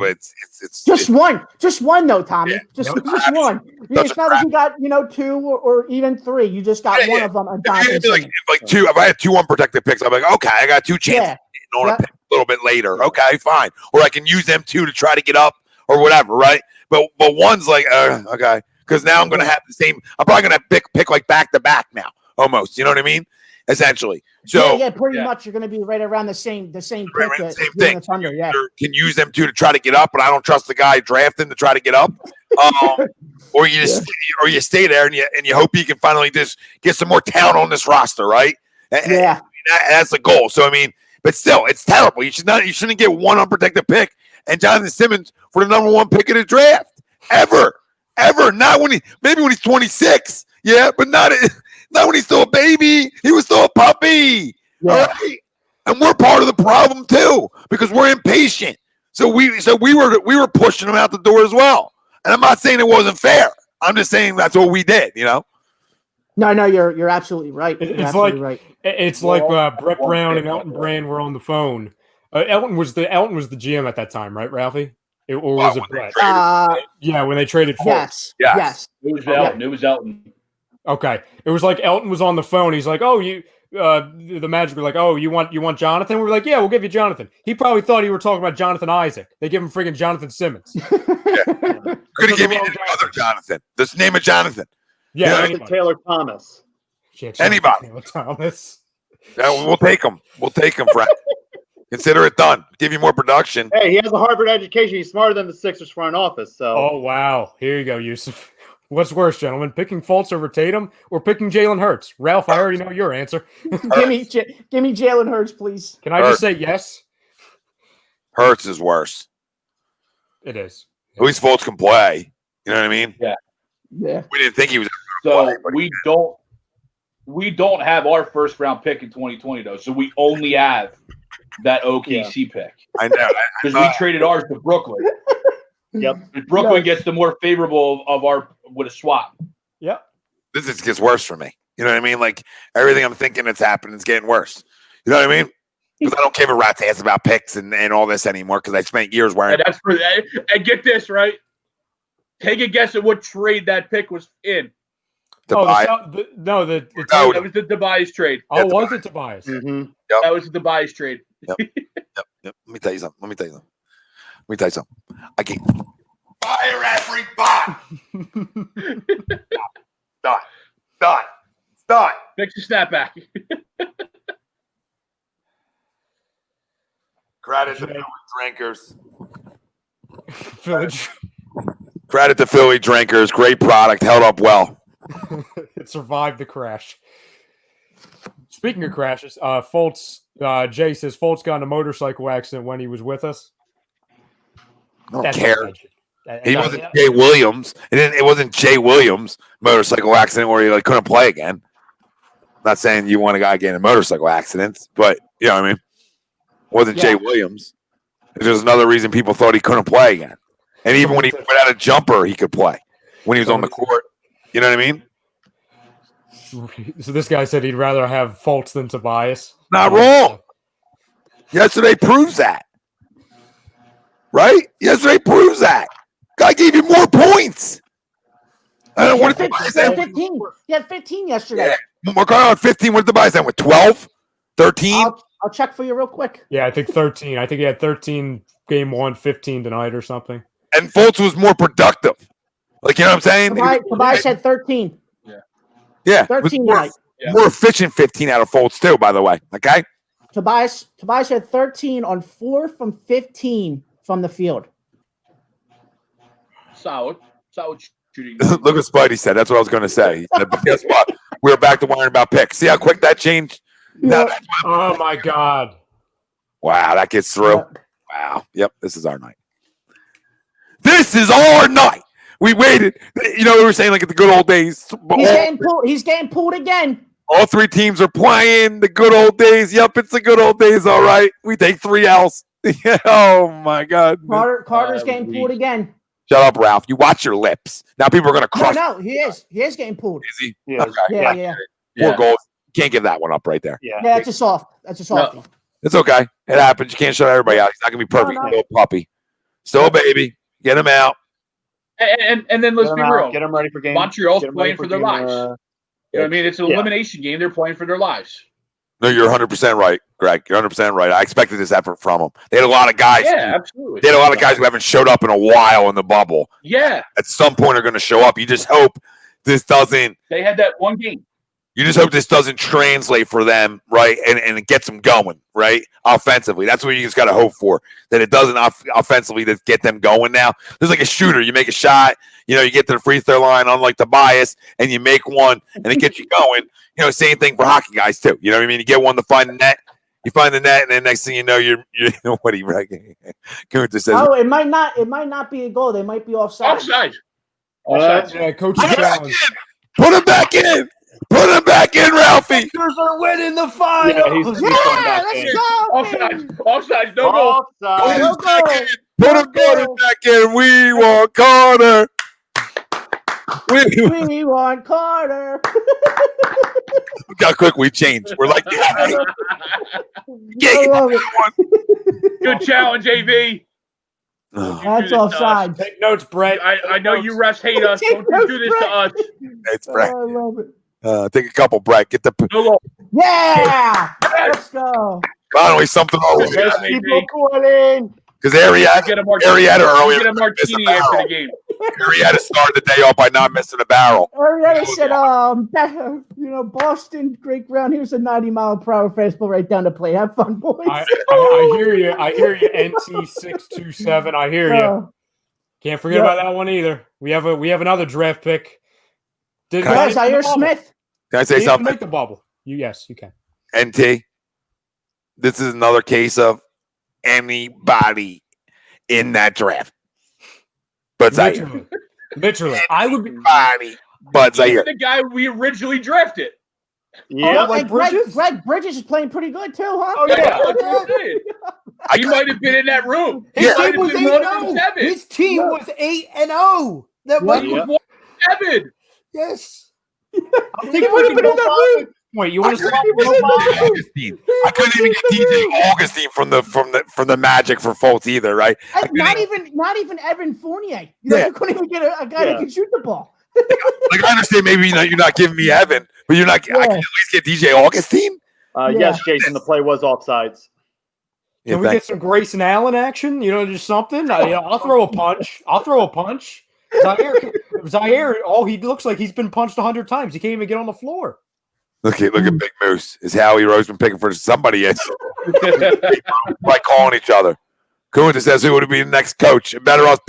just one though, Tommy. Yeah. Just one. It's not like you got 2 or even 3. You just got one of them. On Jonathan Simmons. like 2. If I had 2 unprotected picks, I'm like, okay, I got 2 chances on a pick a little bit later. Okay, fine. Or I can use them 2 to try to get up or whatever, right? But one's like, okay, because now I'm going to have the same. I'm probably going to pick like back to back now, almost. You know what I mean? Essentially. So pretty much. You're going to be right around the same pick. Same thing. Thunder, can use them 2 to try to get up, but I don't trust the guy drafting to try to get up. Or you just or you stay there and you hope you can finally just get some more talent on this roster, right? And that's the goal. So I mean, but still, it's terrible. You shouldn't get one unprotected pick and Jonathan Simmons for the number 1 pick of the draft ever. Not maybe when he's 26, but not when he's still a baby. He was still a puppy. Yeah. All right? And we're part of the problem too because we're impatient. So we were pushing him out the door as well. And I'm not saying it wasn't fair. I'm just saying that's what we did. No, you're absolutely right. It's like Brett Brown and Elton Brand were on the phone. Elton was the GM at that time, right, Ralphie? Or was it Brett? When they traded for yes. It was Elton. It was Elton. Okay, it was like Elton was on the phone. He's like, "Oh, the Magic were like, oh, you want Jonathan?" We're like, "Yeah, we'll give you Jonathan." He probably thought he were talking about Jonathan Isaac. They give him freaking Jonathan Simmons. Could have given me another Jonathan. Just name a Jonathan. Yeah, Taylor Thomas. Anybody. Taylor Thomas. Yeah, we'll take him. Frank. Consider it done. Give you more production. Hey, he has a Harvard education. He's smarter than the Sixers front office. So. Oh wow! Here you go, Yusuf. What's worse, gentlemen? Picking Fultz over Tatum or picking Jalen Hurts? Ralph, I already know your answer. give me Jalen Hurts, please. Can I just say yes? Hurts is worse. It is. At least Fultz can play. You know what I mean? Yeah. We didn't think he was. So we don't have our first round pick in 2020 though. So we only have that OKC pick. I know because we traded ours to Brooklyn. Yep. Brooklyn gets the more favorable of our with a swap. Yep. This just gets worse for me. You know what I mean? Like everything I'm thinking that's happening is getting worse. You know what I mean? Because I don't give a rat's ass about picks and all this anymore because I spent years wearing. And that's for that. And get this right. Take a guess at what trade that pick was in. That was the Tobias trade. Oh, was it Tobias? Mm-hmm. Yep. That was the Tobias trade. Yep. Let me tell you something. I can't fire everybody. Done. Fix the snapback. Credit to Philly drinkers. Philly. Credit to Philly drinkers. Great product. Held up well. It survived the crash. Speaking of crashes, Fultz, Jay says Fultz got in a motorcycle accident when he was with us. I don't care. He wasn't Jay Williams. It wasn't Jay Williams' motorcycle accident where he couldn't play again. I'm not saying you want a guy getting in motorcycle accidents, but you know what I mean? It wasn't Jay Williams. There's another reason people thought he couldn't play again. And even when he put out a jumper, he could play when he was on the court. You know what I mean? So this guy said he'd rather have Fultz than Tobias. Not wrong. Yesterday proves that. Right? Yesterday proves that. Guy gave you more points. I don't want to 15. He had 15 yesterday. Yeah. We're going on 15. What did Tobias have with 12? 13? I'll check for you real quick. Yeah, I think 13. I think he had 13 game 1, 15 tonight or something. And Fultz was more productive. You know what I'm saying? Tobias had 13. Yeah. 13 tonight. More efficient 15 out of Fultz too, by the way. Okay? Tobias had 13 on 4 from 15 from the field. Solid shooting. Look what Spidey said. That's what I was going to say. He said, but guess what? We're back to worrying about picks. See how quick that changed? Yeah. Oh, my God. Wow, that gets through. Wow. Yep, this is our night. This is our night. We waited. You know, we were saying like at the good old days. He's getting pulled again. All three teams are playing the good old days. Yep, it's the good old days. All right. We take 3 L's. Oh, my God. Carter's getting pulled again. Shut up, Ralph. You watch your lips. Now people are going to crush. No, he is. He is getting pulled. Is he? Yeah. Okay. Yeah. 4 goals. Can't give that one up right there. Yeah. Yeah, that's a softie. It's okay. It happens. You can't shut everybody out. He's not going to be perfect. No. Still a puppy. Still a baby. Get him out. And then let's be real. Get them ready for games. Montreal's playing for their lives. You know what I mean? It's an Yeah. elimination game. They're playing for their lives. No, you're 100% right, Greg. You're 100% right. I expected this effort from them. They had a lot of guys. Yeah, absolutely. They had a lot of guys who haven't showed up in a while in the bubble. Yeah. At some point are going to show up. You just hope this doesn't. They had that one game. You just hope this doesn't translate for them, right? And it gets them going, right? Offensively. That's what you just got to hope for. That it doesn't offensively to get them going now. There's like a shooter. You make a shot, you get to the free throw line, unlike Tobias, and you make one, and it gets you going. Same thing for hockey guys, too. You know what I mean? You get one to find the net. You find the net, and then next thing you know, you're what do you reckon? Gunther says, Oh, it might not be a goal. They might be offside. Offside. Yeah, coach challenge. put him back in. Put him back in, Ralphie. Lakers are winning the final. Yeah, he's going back in. Let's go. Offside. No goal. Offside. No goal. Put him back in. We want Carter. We want Carter. Look how quick we changed. We're like, I love it. Good challenge, AV. That's offside. Take notes, Brett. I know you refs hate us. Don't you do this to us. It's Brett. I love it. Take a couple, Brett. Get the. No goal. Yeah. Let's go. Finally, something over here. Yes, Keep AV. recording. Because Arietta Get a martini earlier. Get a martini after the game. Arietta started the day off by not missing a barrel. Arietta said, Boston, Great Ground. Here's a 90-mile-per-hour fastball right down the plate. Have fun, boys. I hear you. I hear you. NT627. I hear you. Can't forget about that one either. We have another draft pick. Zaire Smith. Can I say Didn't something? make the bubble. Yes, you can. NT, this is another case of anybody in that draft. But Zaire. Literally. I would be. Anybody but Zaire. The guy we originally drafted. Yeah. Like Greg Bridges is playing pretty good too, huh? Oh, Yeah, that's what I'm saying. He might have been in that room. His He might team was have been 8-0. 1-7. His team was 8-0. That Yeah. He was was 1-7. yes. He would have been in that room. Wait, you want to Augustine. I couldn't even get DJ Augustine from the Magic for Fultz either, right? And not even Evan Fournier. You couldn't even get a guy that can shoot the ball. Like I understand maybe you're not giving me Evan, but you're not. Yeah. I can at least get DJ Augustine. Yes, Jason. The play was offsides. Can we get some Grayson Allen action? Just something. I'll throw a punch. Zaire. He looks like he's been punched 100 times. He can't even get on the floor. Look at Big Moose. Is Howie Roseman picking for somebody? Is like calling each other. Kunta says who would be the next coach? We're better off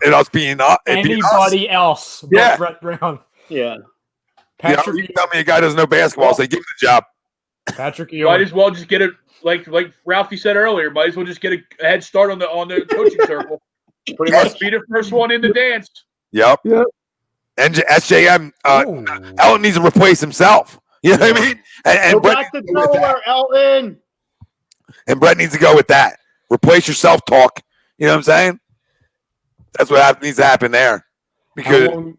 in us being Anybody else but Yeah. Brett Brown. Yeah. Patrick, you tell me a guy doesn't know basketball, say give him the job. Patrick Might Ewing. as well just get it like Ralphie said earlier. Might as well just get a head start on the coaching circle. Pretty much. Be the first one in the dance. Yep. Yep. SJM Ooh. Elton needs to replace himself. You know what I mean? And Go Brett back to Delaware, Elton. And Brett needs to go with that. Replace your self-talk. You know what I'm saying? That's what needs to happen there. Because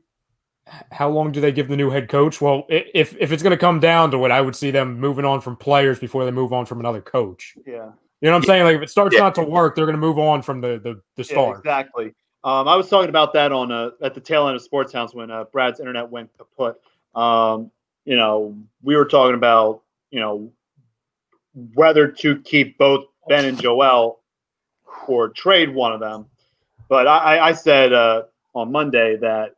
How long do they give the new head coach? Well, if it's going to come down to it, I would see them moving on from players before they move on from another coach. Yeah. You know what I'm saying? Like if it starts not to work, they're going to move on from the Yeah, star. exactly. I was talking about that on at the tail end of Sports House when Brad's internet went kaput. We were talking about whether to keep both Ben and Joel or trade one of them. But I said on Monday that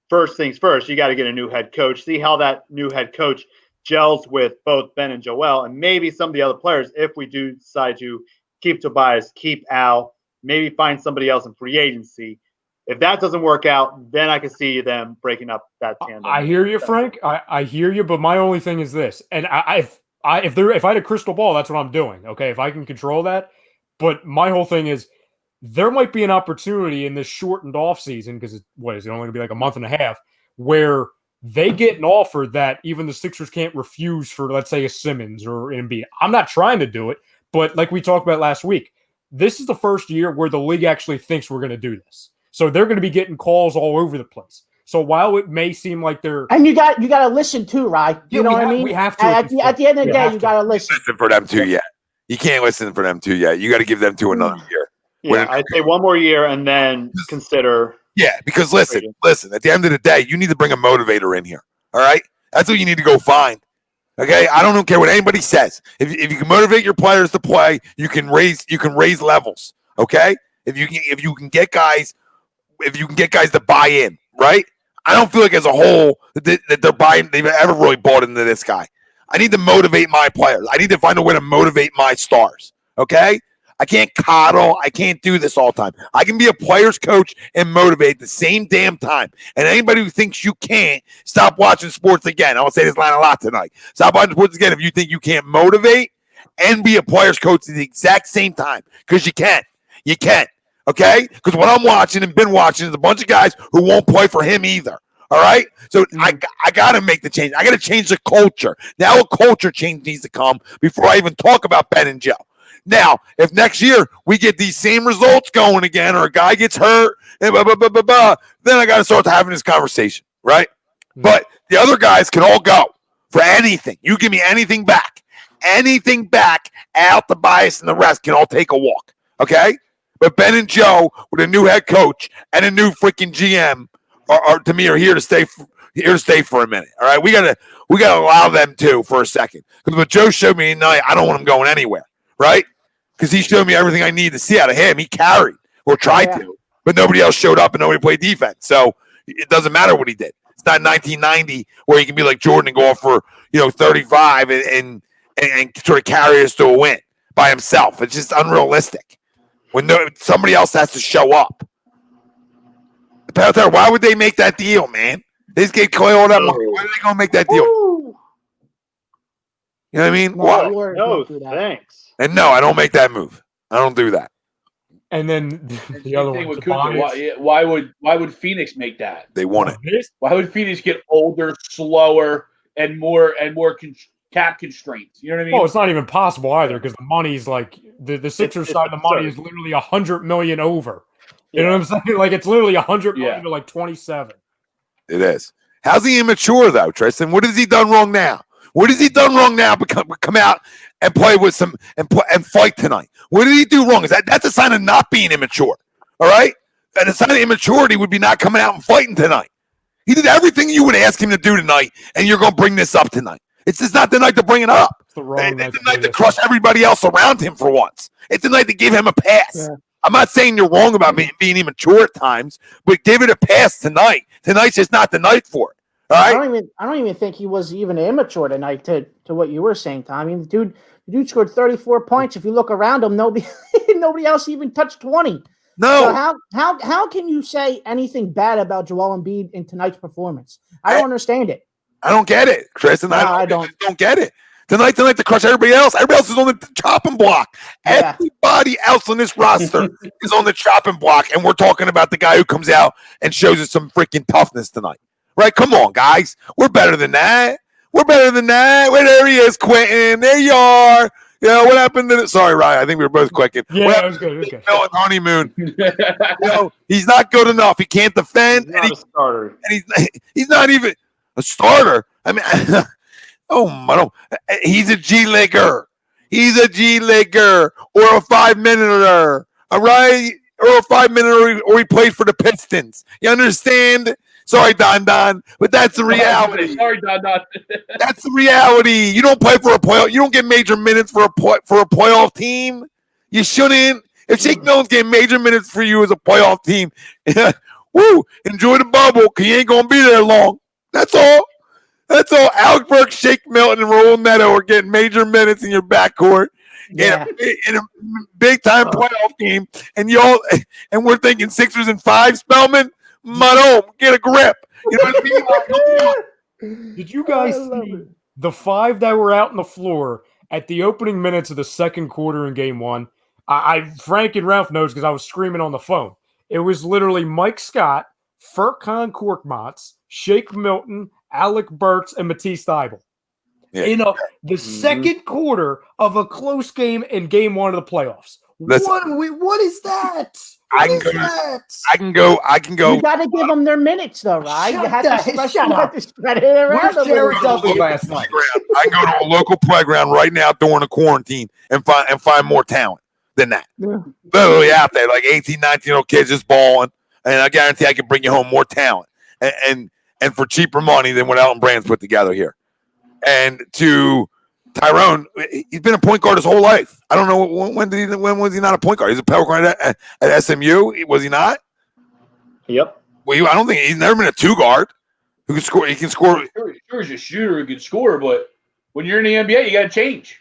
first things first, you got to get a new head coach. See how that new head coach gels with both Ben and Joel, and maybe some of the other players. If we do decide to keep Tobias, keep Al. Maybe find somebody else in free agency. If that doesn't work out, then I can see them breaking up that tandem. I hear you, Frank. I hear you, but my only thing is this, and if I had a crystal ball, that's what I'm doing. Okay, if I can control that. But my whole thing is, there might be an opportunity in this shortened offseason, because it's only going to be like a month and a half, where they get an offer that even the Sixers can't refuse for, let's say, a Simmons or Embiid. I'm not trying to do it, but like we talked about last week, this is the first year where the league actually thinks we're going to do this. So they're going to be getting calls all over the place. So while it may seem like they're and you got to listen too, right? You know what I mean? We have to. At the end of the day, you got to listen. Listen for them too yet. You can't listen for them too yet. You got to give them to another year. Yeah, I'd say one more year and then consider. Yeah, because listen. At the end of the day, you need to bring a motivator in here. All right, that's what you need to go find. Okay, I don't care what anybody says. If you can motivate your players to play, you can raise levels. Okay, if you can get guys to buy in, right? I don't feel like as a whole that they've ever really bought into this guy. I need to motivate my players. I need to find a way to motivate my stars. Okay? I can't coddle. I can't do this all the time. I can be a player's coach and motivate at the same damn time. And anybody who thinks you can't, stop watching sports again. I will say this line a lot tonight. Stop watching sports again if you think you can't motivate and be a player's coach at the exact same time. Because you can. You can. Okay? Because what I'm watching and been watching is a bunch of guys who won't play for him either. All right? So I got to make the change. I got to change the culture. Now a culture change needs to come before I even talk about Ben and Joe. Now, if next year we get these same results going again or a guy gets hurt, and then I got to start having this conversation, right? But the other guys can all go for anything. You give me anything back. Anything back, out the bias and the rest can all take a walk, okay? But Ben and Joe, with a new head coach and a new freaking GM, are to me are here to stay for a minute. All right, we gotta allow them to for a second. Because what Joe showed me tonight, I don't want him going anywhere, right? Because he showed me everything I need to see out of him. He carried or tried to, but nobody else showed up and nobody played defense. So it doesn't matter what he did. It's not 1990 where he can be like Jordan and go off for 35 and sort of carry us to a win by himself. It's just unrealistic. When somebody else has to show up. Why would they make that deal, man? They just gave Clay all that money. Why are they going to make that deal? You know what I mean? Why? No, thanks. And no, I don't make that move. I don't do that. And then the other one. Why would Phoenix make that? They want it. Why would Phoenix get older, slower, and more cap constraints? You know what I mean? Well, it's not even possible either because the money's like the Sixers side of the money is literally $100 million over. You know what I'm saying? Like it's literally $100 million to like 27. It is. How's he immature though, Tristan? What has he done wrong now? What has he done wrong now? Come out and play with some and fight tonight. What did he do wrong? That's a sign of not being immature. All right, and a sign of immaturity would be not coming out and fighting tonight. He did everything you would ask him to do tonight, and you're going to bring this up tonight. It's just not the night to bring it up. It's the night to crush everybody else around him for once. It's the night to give him a pass. Yeah. I'm not saying you're wrong about being immature at times, but give it a pass tonight. Tonight's just not the night for it. All right? I don't even think he was even immature tonight to what you were saying, Tom. I mean, the dude scored 34 points. If you look around him, nobody else even touched 20. No. So how can you say anything bad about Joel Embiid in tonight's performance? I don't understand it. I don't get it, Chris. And I don't get it. Tonight to crush everybody else. Everybody else is on the chopping block. Yeah. Everybody else on this roster is on the chopping block, and we're talking about the guy who comes out and shows us some freaking toughness tonight. Right? Come on, guys. We're better than that. Well, there he is, Quentin. There you are. What happened to sorry, Ryan. I think we were both clicking. Yeah, it was good. Honeymoon. He's not good enough. He can't defend. He's not a starter. And he's not even a starter. I mean, he's a G-Leaguer. He's a G-Leaguer or a 5-minuter. All right? Or a 5-minuter, or he played for the Pistons. You understand? Sorry, Don, but that's the reality. Sorry, Don. That's the reality. You don't play for a playoff. You don't get major minutes for a playoff team. You shouldn't. If Shake Milton's getting major minutes for you as a playoff team, woo, enjoy the bubble because you ain't going to be there long. That's all. Alex Burke, Shake Milton, and Raul Neto are getting major minutes in your backcourt in a big-time playoff game, and we're thinking Sixers and 5, Spellman. Madome, get a grip. You know what I mean? Did you guys see the 5 that were out on the floor at the opening minutes of the second quarter in game 1? Frank and Ralph knows because I was screaming on the phone. It was literally Mike Scott, Furkan Korkmaz, Shake Milton, Alec Burks, and Matisse Thybulle. Yeah. In the second quarter of a close game in game one of the playoffs. Listen, what is that? I can go. You got to give them their minutes, though, right? You have to spread it around. Where's Jared Dudley last night? I can go to a local playground right now during the quarantine and find more talent than that. Yeah. Literally out there, like 18, 19-year-old kids just balling, and I guarantee I can bring you home more talent and for cheaper money than what Elton Brand's put together here. And to Tyrone, he's been a point guard his whole life. I don't know when was he not a point guard? He's a point guard at SMU. Was he not? Yep. Well, I don't think he's never been a two guard who can score. He can score. Sure, he's a shooter who can score, but when you're in the NBA, you got to change.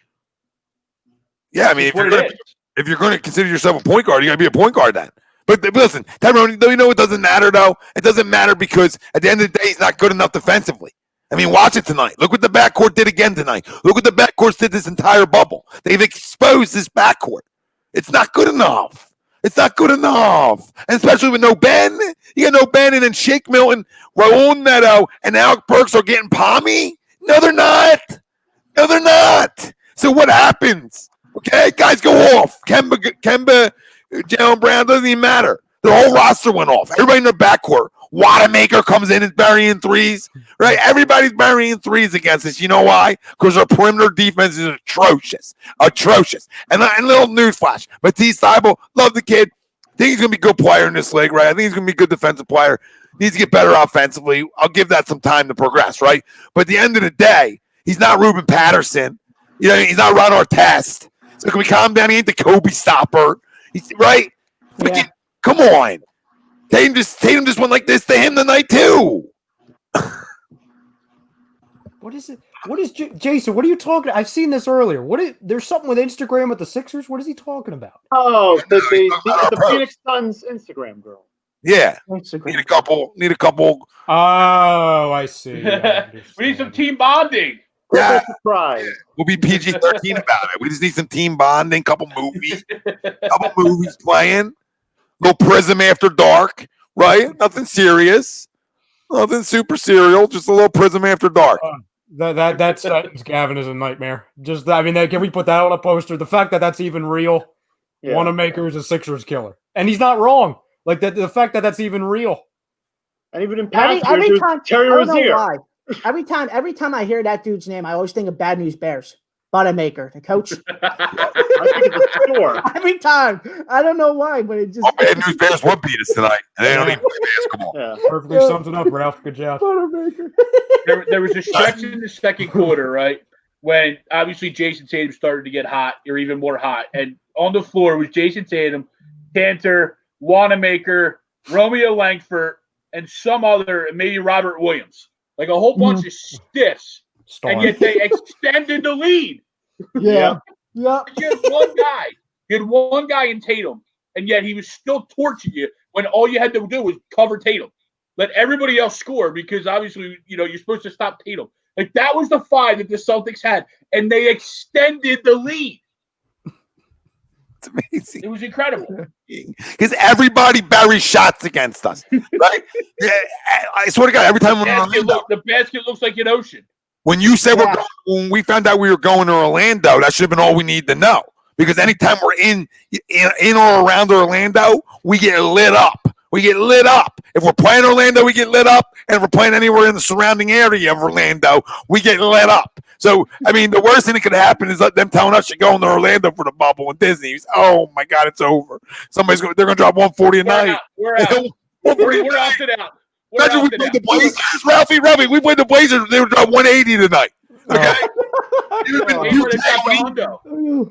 Yeah, I mean, if you're going to consider yourself a point guard, you got to be a point guard then. But listen, Tyrone, you know it doesn't matter though. It doesn't matter because at the end of the day, he's not good enough defensively. I mean, watch it tonight. Look what the backcourt did again tonight. Look what the backcourt did this entire bubble. They've exposed this backcourt. It's not good enough. It's not good enough. And especially with no Ben. You got no Ben, and then Shake Milton, Raul Neto, and Alec Burks are getting palmy? No, they're not. No, they're not. So what happens? Okay, guys go off. Kemba, Jaylen Brown, doesn't even matter. The whole roster went off. Everybody in their backcourt. Wanamaker comes in and burying threes, right? Everybody's burying threes against us. You know why? Because our perimeter defense is atrocious. And a little newsflash, Matisse Thybulle, love the kid. Think he's going to be a good player in this league, right? I think he's going to be a good defensive player. Needs to get better offensively. I'll give that some time to progress, right? But at the end of the day, he's not Ruben Patterson. You know, he's not Ron Artest. So can we calm down? He ain't the Kobe stopper. He's right. Yeah. Come on. Tatum just went like this to him tonight too. What is it? What is Jayson? What are you talking? I've seen this earlier. There's something with Instagram with the Sixers. What is he talking about? Oh, the Phoenix Suns Instagram girl. Yeah, Instagram. Need a couple. Oh, I see. Yeah, We need some team bonding. Yeah, Surprise. we'll be PG-13 about it. We just need some team bonding, couple movies playing. Little Prism After Dark, right? Nothing serious, nothing super serial. Just a little Prism After Dark. That sentence, Gavin, is a nightmare. Can we put that on a poster? The fact that that's even real. Yeah. Wanamaker is a Sixers killer, and he's not wrong. Like that, the fact that that's even real. And even in Every past time, Terry I don't know Rozier. why. Every time I hear that dude's name, I always think of Bad News Bears. Wanamaker, the coach. I think it's a store. Every time. I don't know why, but it just. Bad News Bears would beat us tonight, and they don't even play basketball. Yeah. Perfectly sums it up, Ralph. Good job. Wanamaker. There was a stretch in the second quarter, right, when obviously Jayson Tatum started to get hot, or even more hot, and on the floor was Jayson Tatum, Cantor, Wanamaker, Romeo Langford, and some other, maybe Robert Williams, like a whole bunch of stiffs, and yet they extended the lead. Yeah. You had one guy in Tatum, and yet he was still torching you when all you had to do was cover Tatum. Let everybody else score because obviously, you're supposed to stop Tatum. Like that was the five that the Celtics had, and they extended the lead. It's amazing. It was incredible. Because everybody buries shots against us, right? Yeah, I swear to God, every time The basket looks like an ocean. when you said when we found out we were going to Orlando, that should have been all we need to know. Because anytime we're in or around Orlando, we get lit up. We get lit up. If we're playing Orlando, we get lit up. And if we're playing anywhere in the surrounding area of Orlando, we get lit up. So, I mean, the worst thing that could happen is them telling us you're going to Orlando for the bubble and Disney. Oh, my God, it's over. They're going to drop 140 a night. We're out. We're opted out. Imagine we played the Blazers, Ralphie, we played the Blazers. They would drop 180 tonight. Okay?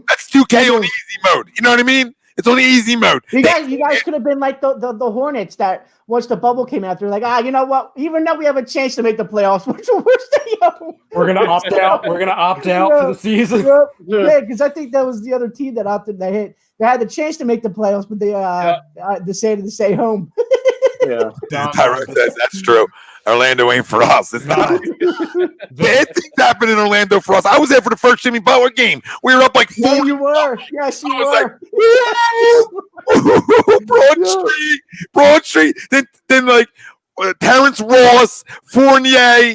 That's 2K on easy mode. You know what I mean? It's on easy mode. You guys could have been like the Hornets that once the bubble came out, they're like, you know what? Even though we have a chance to make the playoffs, we're staying. We're gonna opt out. We're gonna opt out for the season. Yeah, because I think that was the other team that opted. They had the chance to make the playoffs, but they decided to stay home. Yeah. Tyrone says that's true. Orlando ain't for us. It's not. Bad things happen in Orlando for us. I was there for the first Jimmy Butler game. We were up like 4. Yeah, you were. Yes, you were. Broad Street. Then like Terrence Ross, Fournier,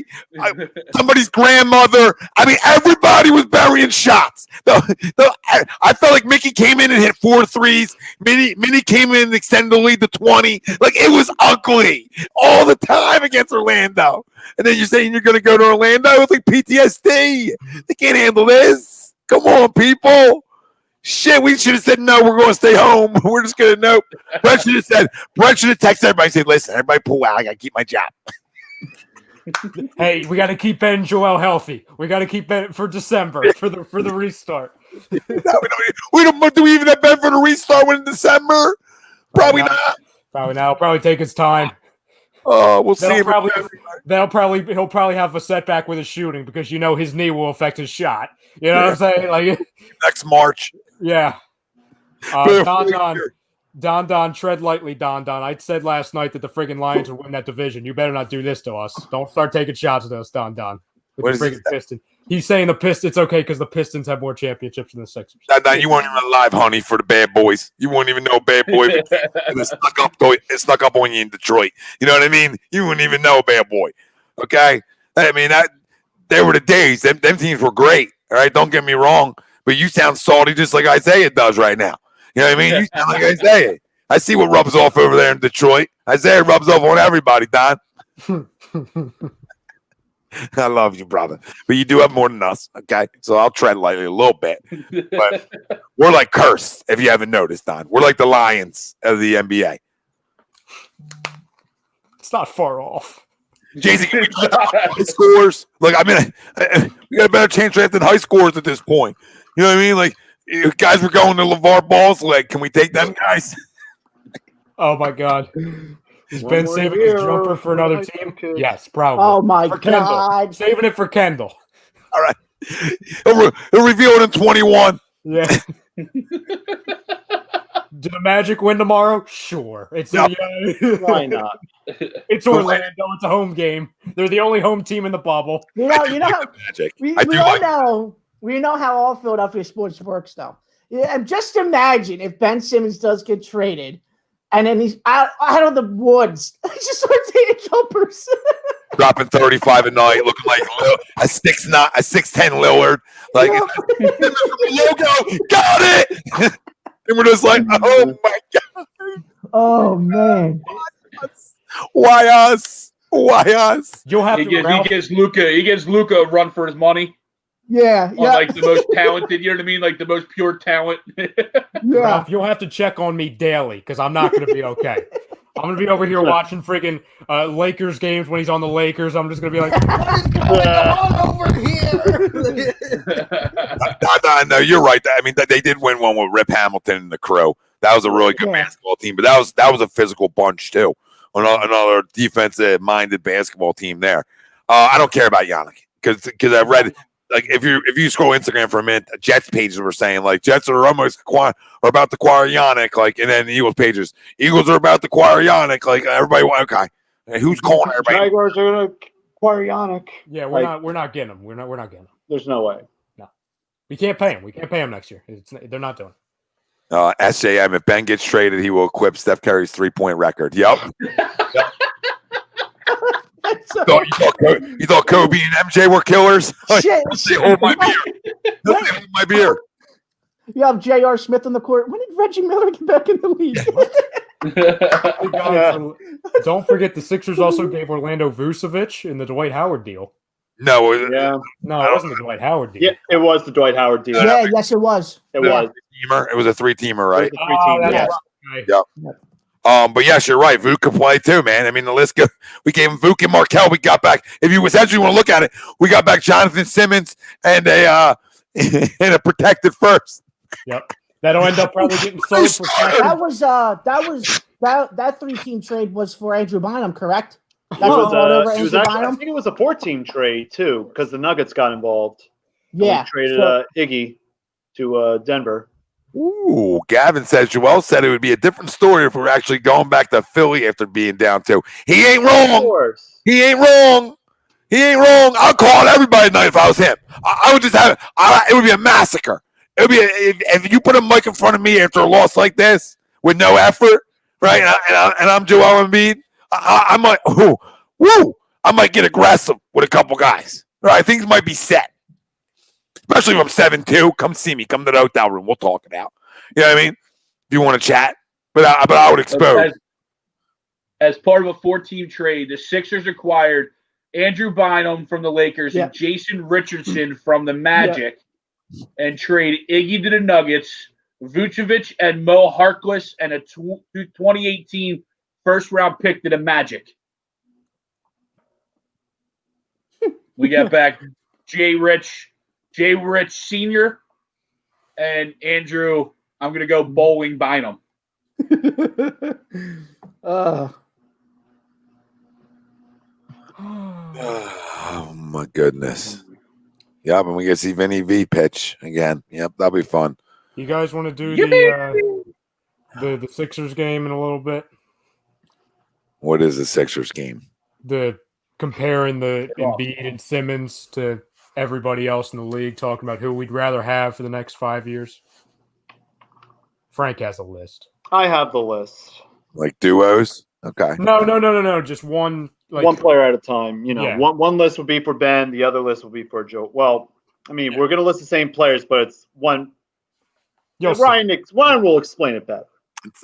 somebody's grandmother. I mean, everybody was burying shots. I felt like Mickey came in and hit 4 threes. Minnie came in and extended the lead to 20. Like, it was ugly all the time against Orlando. And then you're saying you're going to go to Orlando? It's like PTSD. They can't handle this. Come on, people. Shit, we should have said no. We're going to stay home. We're just going to nope. Brett should have texted everybody and said, listen, everybody pull out. I got to keep my job. Hey, we got to keep Ben and Joel healthy. We got to keep Ben for December for the restart. Do we even have Ben for the restart in December? Probably not. Probably not. It'll probably take his time. We'll see. He'll probably have a setback with his shooting because his knee will affect his shot. You know what I'm saying? Like next March. Yeah. Don, tread lightly, Don. I said last night that the friggin' Lions would win that division. You better not do this to us. Don't start taking shots at us, Don. With the friggin' Pistons. He's saying the Pistons, it's okay because the Pistons have more championships than the Sixers. Don, you weren't even alive, honey, for the bad boys. You wouldn't even know bad boy. It snuck up on you in Detroit. You know what I mean? You wouldn't even know a bad boy. Okay? I mean, they were the days. Them teams were great. All right? Don't get me wrong. But you sound salty just like Isaiah does right now. You know what I mean? You sound like Isaiah. I see what rubs off over there in Detroit. Isaiah rubs off on everybody, Don. I love you, brother. But you do have more than us, okay? So I'll tread lightly a little bit. But we're like cursed, if you haven't noticed, Don. We're like the Lions of the NBA. It's not far off. Jayson, can we talk about high scores? Like, I mean, we got a better chance than high scores at this point. You know what I mean? Like, guys were going to LeVar Ball's leg. Can we take them guys? Oh, my God. Is Ben saving his jumper for another team? Yes, probably. Oh, my for God. Kendall. Saving it for Kendall. All right. He'll reveal it in 21. Yeah. Do the Magic win tomorrow? Sure. Why not? It's Orlando. It's a home game. They're the only home team in the bubble. You know how we know how all Philadelphia sports works, though. Yeah, and just imagine if Ben Simmons does get traded, and then he's out of the woods. Just start taking jumpers. Dropping 35 a night, looking like a 6'10" Lillard. Like, logo, got it! And we're just like, oh, my God. Oh, man. Why us? You'll have he gives Luka a run for his money. Yeah. Like the most talented, you know what I mean? Like the most pure talent. Ralph, you'll have to check on me daily because I'm not going to be okay. I'm going to be over here watching freaking Lakers games when he's on the Lakers. I'm just going to be like, what is going on over here? No, you're right. I mean, they did win one with Rip Hamilton and the Crow. That was a really good basketball team, but that was a physical bunch too. Another defensive-minded basketball team there. I don't care about Yannick because I read like if you scroll Instagram for a minute, Jets pages were saying like Jets are about to acquire Yannick, like, and then Eagles pages, Eagles are about to acquire Yannick, like everybody. Okay, who's calling everybody? Jaguars are going to acquire Yannick. Yeah, we're not getting him. We're not getting him. There's no way. No, we can't pay him. We can't pay him next year. They're not doing. SJM, if Ben gets traded, he will equip Steph Curry's 3-point record. Yep. You thought Kobe and MJ were killers? Shit. Hold my beer. Hold my beer. You have J.R. Smith on the court. When did Reggie Miller get back in the league? Don't forget the Sixers also gave Orlando Vucevic in the Dwight Howard deal. No, it wasn't the Dwight Howard deal. Yeah, it was the Dwight Howard deal. Yeah, yes, it was. It was. It was a 3-teamer, right? Yes. Yeah. But yes, you're right. Vuk could play too, man. I mean, the list goes. We gave him Vuk and Markelle. We got back. If you essentially want to look at it, we got back Jonathan Simmons and a protected first. Yep. That'll end up probably getting sold for that 3-team trade was for Andrew Bynum, correct? I think it was a 4-team trade too, because the Nuggets got involved. Yeah, we traded Iggy to Denver. Ooh, Gavin says Joel said it would be a different story if we were actually going back to Philly after being down 2. He ain't Of wrong. course. He ain't wrong. He ain't wrong. I'll call everybody tonight if I was him. I would just have it would be a massacre. It would be if you put a mic in front of me after a loss like this with no effort, right? And I'm Joel Embiid. I might I might get aggressive with a couple guys. Right? Things might be set. Especially if I'm 7-2. Come see me. Come to the hotel room. We'll talk it out. You know what I mean? If you want to chat. But I would expose. As part of a 4-team trade, the Sixers acquired Andrew Bynum from the Lakers and Jayson Richardson from the Magic and trade Iggy to the Nuggets, Vucevic and Mo Harkless, and a 2018 first-round pick to the Magic. We got back Jay Rich Sr. and Andrew, I'm going to go Bowling Bynum. Oh my goodness. Yep, and we get to see Vinny V pitch again. Yep, that'll be fun. You guys want to do the Sixers game in a little bit? What is the Sixers game? The comparing the Embiid and Simmons to everybody else in the league, talking about who we'd rather have for the next 5 years. Frank has a list. I have the list. Like duos? Okay. No. Just one. One player at a time. Yeah. One list would be for Ben. The other list would be for Joe. Well, I mean, we're going to list the same players, but it's one. Ryan will explain it better.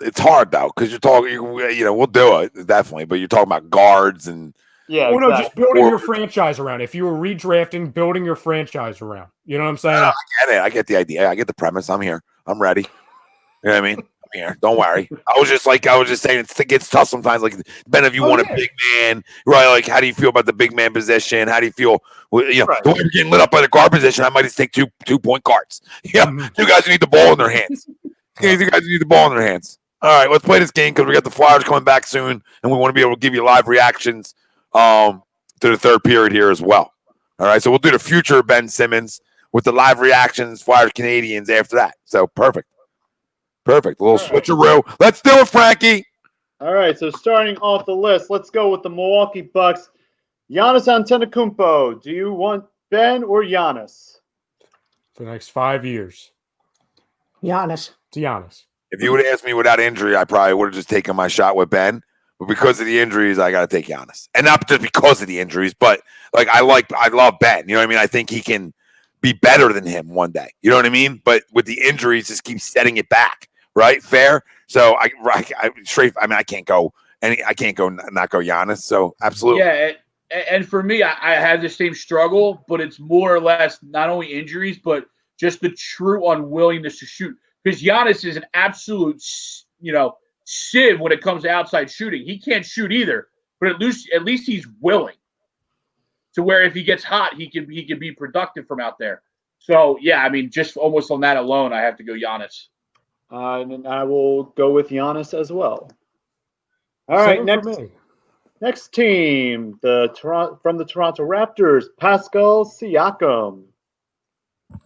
It's hard though because you're talking. We'll do it definitely, but you're talking about guards and. Yeah. Well, no, just building your franchise around. If you were redrafting, building your franchise around. You know what I'm saying? I get it. I get the idea. I get the premise. I'm here. I'm ready. You know what I mean? I'm here. Don't worry. I was just saying it gets tough sometimes. Like Ben, if you want a big man, right? Like, how do you feel about the big man position? How do you feel? The way we're getting lit up by the guard position, I might just take 2-point guards. Yeah, two guys who need the ball in their hands. Two guys who need the ball in their hands. All right, let's play this game because we got the Flyers coming back soon, and we want to be able to give you live reactions to the third period here as well. All right, so we'll do the future Ben Simmons with the live reactions, Flyers Canadiens after that. So perfect. A little switcheroo. Let's do it, Frankie. All right, so starting off the list, let's go with the Milwaukee Bucks. Giannis Antetokounmpo. Do you want Ben or Giannis? For the next 5 years. Giannis. It's Giannis. If you would have asked me without injury, I probably would have just taken my shot with Ben. But because of the injuries, I got to take Giannis. And not just because of the injuries, but like I love Ben. You know what I mean? I think he can be better than him one day. You know what I mean? But with the injuries, just keep setting it back. Right? Fair. So I can't go not go Giannis. So absolutely. Yeah. And for me, I have the same struggle, but it's more or less not only injuries, but just the true unwillingness to shoot. Because Giannis is an absolute, sieve when it comes to outside shooting. He can't shoot either, but at least he's willing to where if he gets hot, he can be productive from out there. So yeah, I mean, just almost on that alone, I have to go Giannis. And I will go with Giannis as well. All right, next team, from the Toronto Raptors, Pascal Siakam.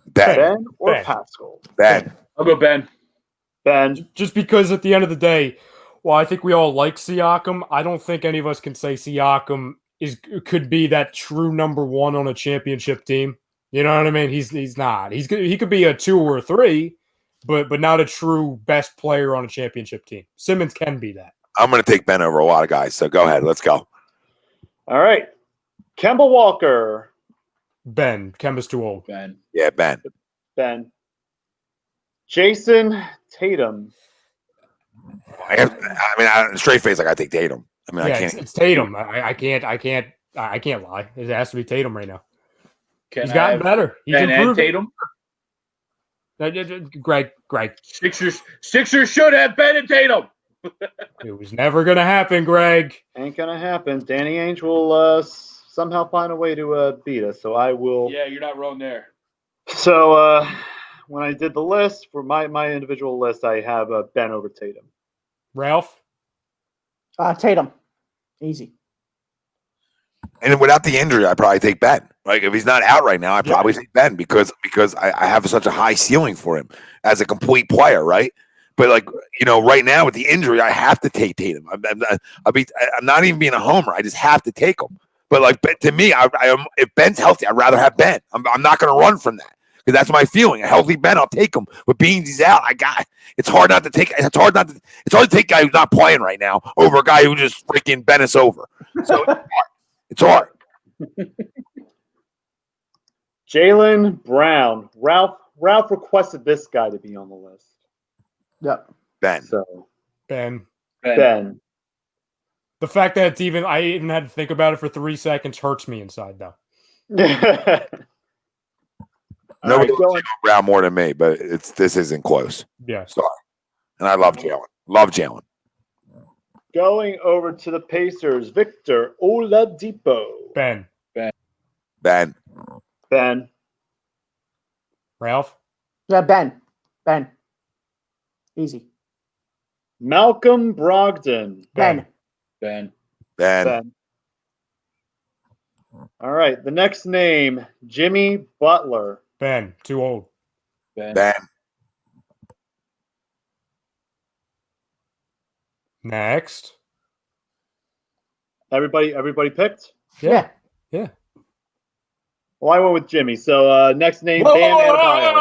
Ben or Pascal? Ben. I'll go Ben. Ben. Just because at the end of the day, while I think we all like Siakam, I don't think any of us can say Siakam could be that true number one on a championship team. You know what I mean? He's not. He could be a 2 or a 3. But not a true best player on a championship team. Simmons can be that. I'm going to take Ben over a lot of guys. So go ahead. Let's go. All right. Kemba Walker. Ben. Kemba's too old. Ben. Yeah, Ben. Jayson Tatum. Straight face, I got to take Tatum. I mean, I can't. It's Tatum. I can't lie. It has to be Tatum right now. He's gotten better. He's improved. Tatum. Greg. Sixers should have Ben and Tatum. It was never going to happen, Greg. Ain't going to happen. Danny Ainge will somehow find a way to beat us. So I will. Yeah, you're not wrong there. So when I did the list, for my individual list, I have Ben over Tatum. Ralph? Tatum. Easy. And without the injury, I'd probably take Ben. Like if he's not out right now, I'd probably take Ben because I have such a high ceiling for him as a complete player, right? But like right now with the injury, I have to take Tatum. I'm not even being a homer. I just have to take him. But like to me, if Ben's healthy, I'd rather have Ben. I'm not going to run from that because that's my feeling. A healthy Ben, I'll take him. But Beansy's out, it's hard not to take. It's hard to take a guy who's not playing right now over a guy who just freaking bent us over. So it's hard. Jaylen Brown. Ralph requested this guy to be on the list. Yep. Ben. So Ben. Ben. The fact that I even had to think about it for 3 seconds hurts me inside, though. Nobody loves Brown more than me, but this isn't close. Yeah. Sorry. And I love Jaylen. Love Jaylen. Going over to the Pacers, Victor Oladipo. Ben. Ben. Ralph? Yeah, Ben. Easy. Malcolm Brogdon. Ben. All right. The next name, Jimmy Butler. Ben. Too old. Ben. Next. Everybody picked? Yeah. Well, I went with Jimmy. So next name, Bam Adebayo.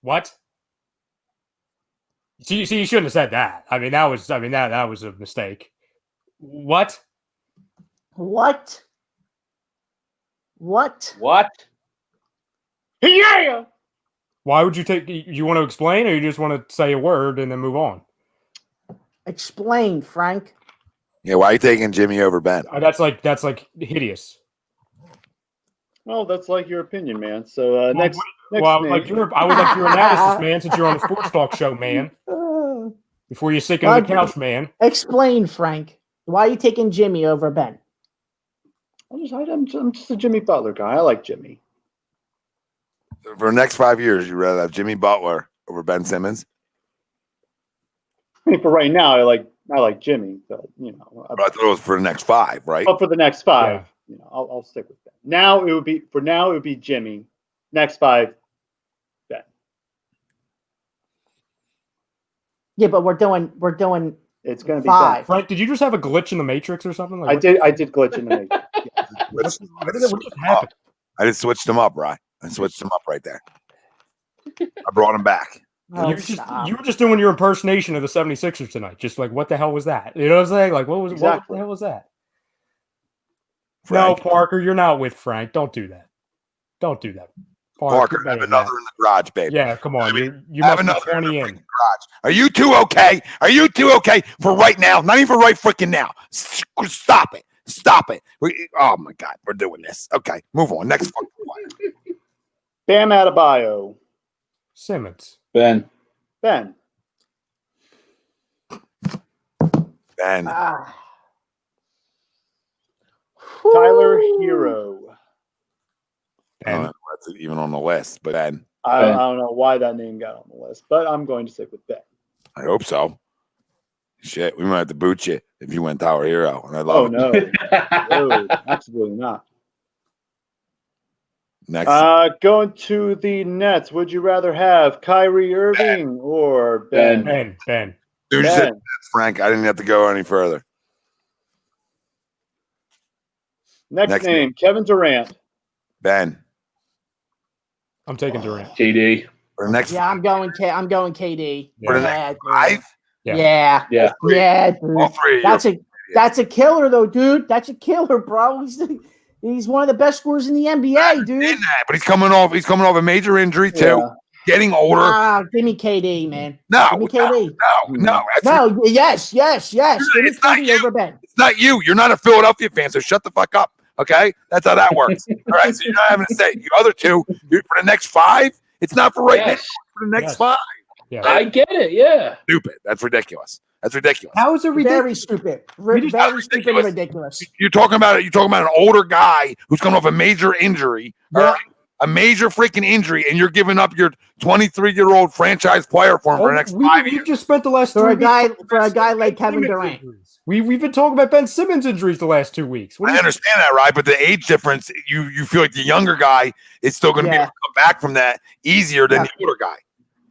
What? See, you shouldn't have said that. That was a mistake. What? Yeah. Why would you take? You want to explain, or you just want to say a word and then move on? Explain, Frank. Yeah, why are you taking Jimmy over Ben? That's like hideous. Well, that's like your opinion, man. So next I would name. like your analysis, man, since you're on a sports talk show, man. Before you sick on the couch, man. Explain, Frank. Why are you taking Jimmy over Ben? I'm just a Jimmy Butler guy. I like Jimmy. For the next 5 years, you'd rather have Jimmy Butler over Ben Simmons? I mean, for right now, I like Jimmy, but But I thought it was for the next 5, right? But for the next 5, I'll stick with that. Now it would be Jimmy. Next 5, Ben. Yeah, but we're doing It's going to be 5. Ben. Frank, did you just have a glitch in the Matrix or something? I did glitch in the matrix. What just happened? I just switched him up, right? I switched him up right there. I brought him back. Oh, You were just doing your impersonation of the 76ers tonight. Just like, what the hell was that? You know what I'm saying? Like, what Exactly. the hell was that? Frank. No, Parker, you're not with Frank. Don't do that. Parker, I have another in the garage, baby. Yeah, come on. You I have must be another in 20 the in. freaking garage. Are you two okay? Are you two okay for right now? Not even for right freaking now. Stop it. Oh my God, we're doing this. Okay, move on. Next fucking player. Bam Adebayo. Simmons. Ben. Ben. Tyler Hero. I don't know if that's even on the list, but Ben. I don't know why that name got on the list, but I'm going to stick with Ben. I hope so. Shit, we might have to boot you if you went Tyler Hero, and I love Oh it. no, no, absolutely not. Next, Going to the Nets. Would you rather have Kyrie Irving or Ben? Ben. dude, you said Frank. I didn't have to go any further. Next name, Kevin Durant. Ben. I'm taking Durant. KD. For the next, I'm going KD. for the Yeah, next 5, Yeah. Yeah. Yeah, dude. all 3. That's a killer though, dude. That's a killer, bro. He's one of the best scorers in the NBA, dude. But he's coming off a major injury too. Yeah. Getting older. Give me KD, man. No, Give me KD. no. No, yes. Give me It's not KD you. over Ben. It's not you. You're not a Philadelphia fan, so shut the fuck up. Okay, that's how that works. All right, so you're not having to say you other two. For the next 5, it's not for right now. Yes. For the next Yes. 5, Yeah. I get it. Yeah. stupid. That's ridiculous. How is it ridiculous? Very stupid. Very stupid and ridiculous. You're talking about an older guy who's coming off a major injury, all Yeah. right? A major freaking injury, and you're giving up your 23-year-old franchise player for him for the next 5 years. We've just spent the last For 3 a guy weeks for a guy like Kevin Durant. injuries. We've been talking about Ben Simmons injuries the last 2 weeks. I understand that, right? But the age difference, you feel like the younger guy is still going to be able to come back from that easier than the older guy.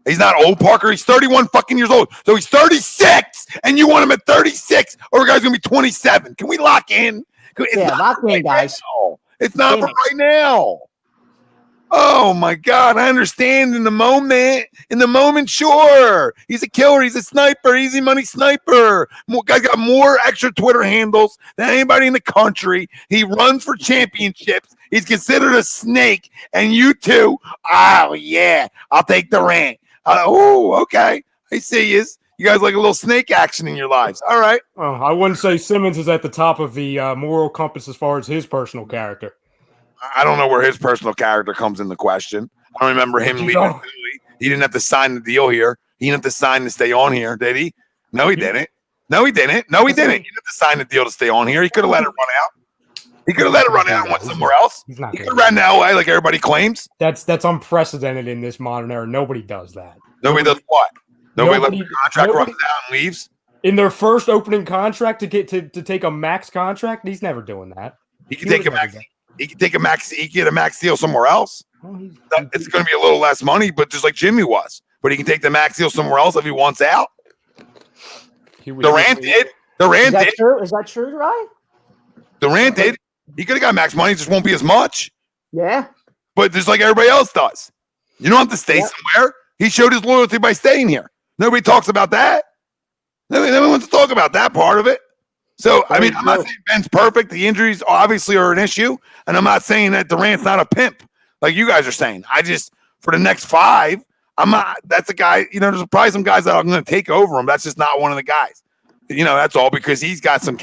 He's not old, Parker. He's 31 fucking years old. So he's 36, and you want him at 36, or the guy's going to be 27. Can we lock in? Lock in, guys. Now. It's not for right now. Oh, my God. I understand in the moment. In the moment, sure. He's a killer. He's a sniper. Easy money sniper. Guy's got more extra Twitter handles than anybody in the country. He runs for championships. He's considered a snake. And you two, oh, yeah, I'll take the rant. Oh, okay. I see you. You guys like a little snake action in your lives. All right. I wouldn't say Simmons is at the top of the moral compass as far as his personal character. I don't know where his personal character comes into question. I don't remember him leaving Philly. He didn't have to sign the deal here. He didn't have to sign to stay on here, did he? No, he didn't. No, he didn't. He didn't have to sign the deal to stay on here. He could have let it run out. He could have let it run out and went somewhere else. He could have ran to LA like everybody claims. That's unprecedented in this modern era. Nobody does that. Nobody does what? Nobody lets the contract runs out and leaves? In their first opening contract to get to take a max contract, he's never doing that. He can take a max. He can take a max. He can get a max deal somewhere else. It's going to be a little less money, but just like Jimmy was. But he can take the max deal somewhere else if he wants out. Durant did. Durant did. Is that true, Ryan? Durant did. He could have got max money. It just won't be as much. Yeah. But just like everybody else does. You don't have to stay somewhere. He showed his loyalty by staying here. Nobody talks about that. Nobody wants to talk about that part of it. So, I mean, I'm not saying Ben's perfect. The injuries obviously are an issue. And I'm not saying that Durant's not a pimp like you guys are saying. I just, for the next 5, I'm not, that's a guy, there's probably some guys that are going to take over him. That's just not one of the guys. That's all because he's got some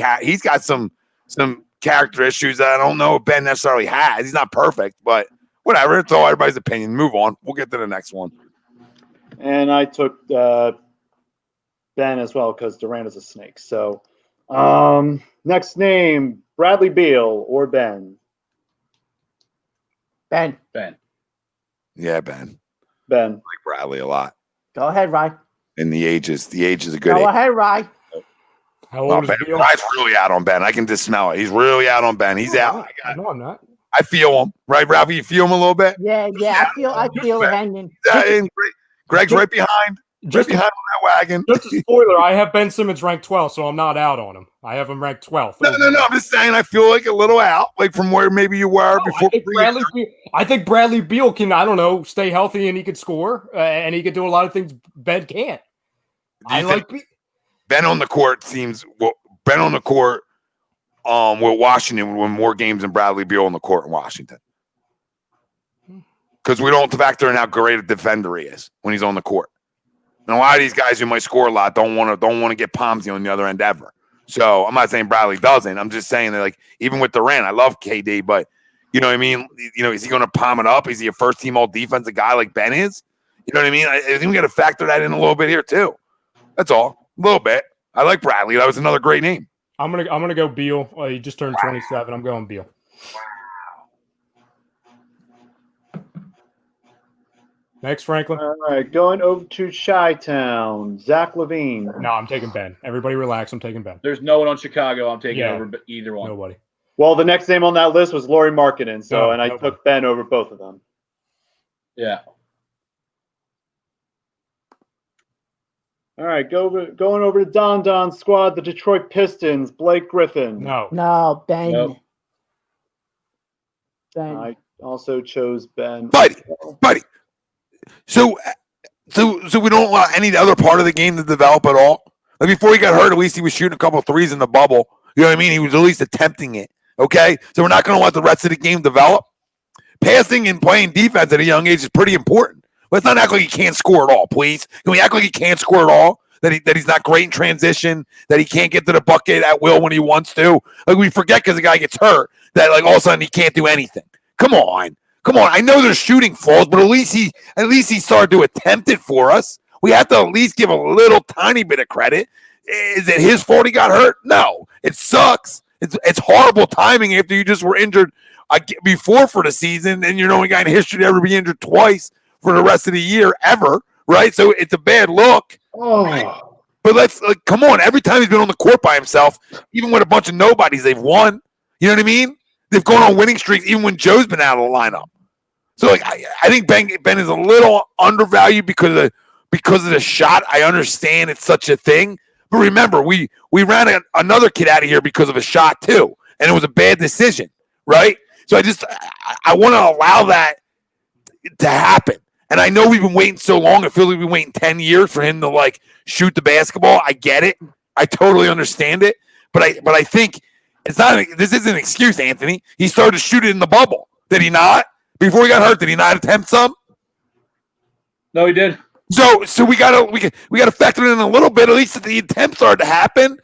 character issues that I don't know if Ben necessarily has. He's not perfect, but whatever. It's all everybody's opinion. Move on. We'll get to the next one. And I took Ben as well because Durant is a snake. So, next name, Bradley Beal or Ben? Ben. Yeah, Ben. Ben. I like Bradley a lot. Go ahead, Rye. And the age is a good Go age. ahead, Rye. How old is Beal? Rye's really out on Ben. I can just smell it. He's really out on Ben. He's out. No, I'm not. I feel him. Right, Ralphie? You feel him a little bit? Yeah. I feel it hanging. And Greg's right behind. Right behind on that wagon. Just a spoiler, I have Ben Simmons ranked 12th, so I'm not out on him. I have him ranked 12th. No. I'm just saying I feel like a little out, like from where maybe you were before. I think Bradley Beal can, I don't know, stay healthy and he could score, and he could do a lot of things Ben can't. Ben on the court with Washington would win more games than Bradley Beal on the court in Washington. Because we don't factor in how great a defender he is when he's on the court. And a lot of these guys who might score a lot don't want to get Pomsy on the other end ever. So I'm not saying Bradley doesn't. I'm just saying that, like, even with Durant, I love KD, but you know what I mean? Is he going to palm it up? Is he a first-team all-defensive guy like Ben is? You know what I mean? I think we got to factor that in a little bit here too. That's all, a little bit. I like Bradley. That was another great name. I'm gonna go Beal. He just turned 27. I'm going Beal. Next, Franklin. All right, going over to Chi-Town, Zach LaVine. No, I'm taking Ben. Everybody relax. I'm taking Ben. There's no one on Chicago. I'm taking over either one. Nobody. Well, the next name on that list was Lauri Markkanen, I took Ben over both of them. Yeah. All right, going over to Don squad, the Detroit Pistons, Blake Griffin. No, Ben. Nope. Ben. I also chose Ben. Buddy. So we don't allow any other part of the game to develop at all. Like before he got hurt, at least he was shooting a couple of threes in the bubble. You know what I mean? He was at least attempting it. Okay, so we're not going to let the rest of the game develop. Passing and playing defense at a young age is pretty important. Let's not act like he can't score at all, please. Can we act like he can't score at all? That he's not great in transition, that he can't get to the bucket at will when he wants to. Like we forget because the guy gets hurt that like all of a sudden he can't do anything. Come on. I know there's shooting flaws, but at least he started to attempt it for us. We have to at least give a little tiny bit of credit. Is it his fault he got hurt? No. It sucks. It's horrible timing after you just were injured before for the season, and you're the only guy in history to ever be injured twice for the rest of the year ever, right? So it's a bad look. Oh. Right? But come on. Every time he's been on the court by himself, even with a bunch of nobodies, they've won. You know what I mean? They've gone on winning streaks even when Joe's been out of the lineup. So I think Ben is a little undervalued because of the shot. I understand it's such a thing. But remember, we ran another kid out of here because of a shot too. And it was a bad decision, right? So I want to allow that to happen. And I know we've been waiting so long. It feels like we've been waiting 10 years for him to shoot the basketball. I get it. I totally understand it. But I think this isn't an excuse, Anthony. He started to shoot it in the bubble. Did he not? Before he got hurt, did he not attempt some? No, he did. So we gotta factor in a little bit. At least that the attempts started to happen.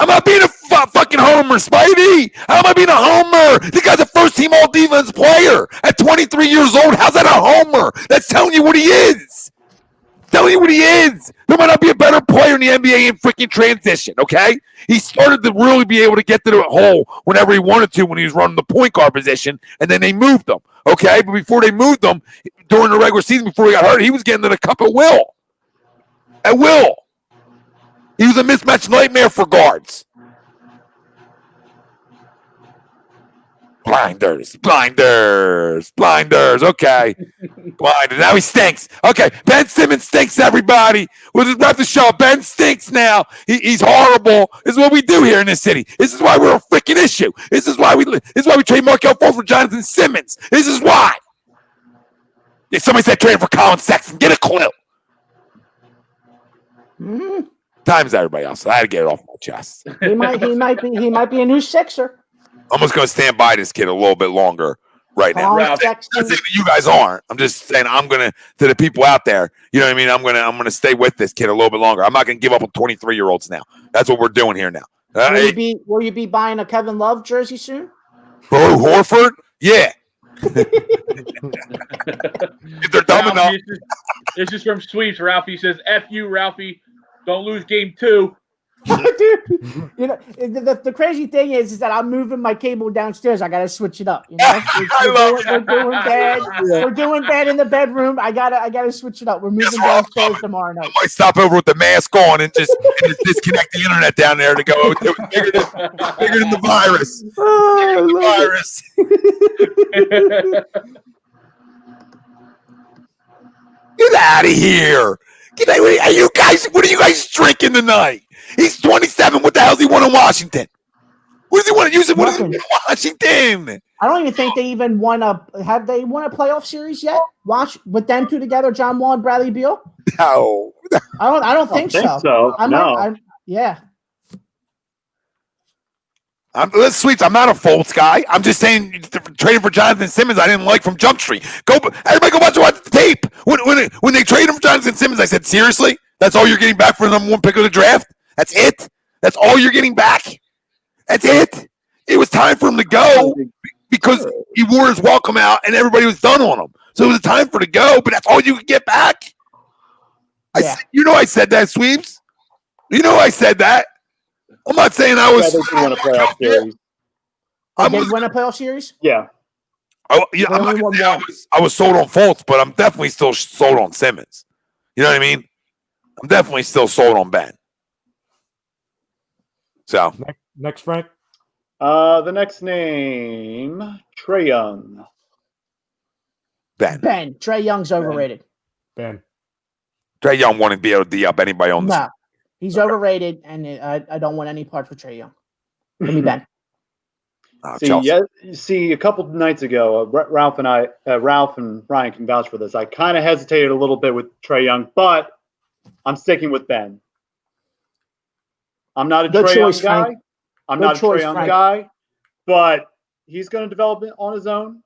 I'm not being a fucking homer, Spidey. How am I being a homer? The guy's a first-team all-defense player at 23 years old. How's that a homer? That's telling you what he is. Telling you what he is. There might not be a better player in the NBA in freaking transition, okay? He started to really be able to get to the hole whenever he wanted to when he was running the point guard position, and then they moved him, okay? But before they moved him, during the regular season, before he got hurt, he was getting to the cup at will. At will. He was a mismatch nightmare for guards. Blinders. Okay. Blinders. Now he stinks. Okay. Ben Simmons stinks, everybody. We'll just wrap the show. Ben stinks now. He's horrible. This is what we do here in this city. This is why we're a freaking issue. This is why we trade Markel Fultz for Jonathan Simmons. This is why. Yeah, somebody said trade for Colin Sexton. Get a clue. Time's everybody else. I had to get it off my chest. He might be a new Sixer. I'm just going to stand by this kid a little bit longer right now. Colin I'm Sexton. not saying that you guys aren't. I'm just saying I'm going to the people out there. You know what I mean? I'm going to stay with this kid a little bit longer. I'm not going to give up on 23-year-olds now. That's what we're doing here now. Will you be buying a Kevin Love jersey soon? Bro, Horford? Yeah. If they're dumb enough. This is from Sweeps. Ralphie says, F you, Ralphie. Don't lose game 2. Dude, you know the crazy thing is that I'm moving my cable downstairs. I gotta switch it up. You know, we're doing bad in the bedroom. I gotta switch it up. We're moving downstairs tomorrow night. I might stop over with the mask on and just disconnect the internet down there to go. It was bigger than the virus. Get out of here! Are you guys? What are you guys drinking tonight? He's 27. What the hell's he won in Washington? What does he want to use? What does he win in Washington? I don't even think they even have they won a playoff series yet? Watch with them two together, John Wall and Bradley Beal. No, I don't think so. Yeah. Let's Sweeps. I'm not a Fultz guy. I'm just saying trading for Jonathan Simmons I didn't like from Jump Street. Everybody go watch the tape. When they traded him for Jonathan Simmons, I said, seriously? That's all you're getting back for the number 1 pick of the draft? That's it? That's all you're getting back? That's it? It was time for him to go because he wore his welcome out and everybody was done on him. So it was time for him to go, but that's all you could get back? Yeah. I said that, Sweeps. You know I said that. I'm not saying I was. They won a playoff series. They win a playoff series? Yeah. I'm not gonna say I was sold on Fultz, but I'm definitely still sold on Simmons. You know what I mean? I'm definitely still sold on Ben. So next, Frank. The next name, Trae Young. Ben. Trae Young's overrated. Ben. Trae Young wouldn't be able to D up anybody on this. No, he's overrated, and I don't want any part for Trae Young. Give me Ben. See, a couple of nights ago, Ralph and Brian can vouch for this. I kind of hesitated a little bit with Trae Young, but I'm sticking with Ben. I'm not a Trae Young guy. I'm not a Trae Young guy, but he's going to develop it on his own.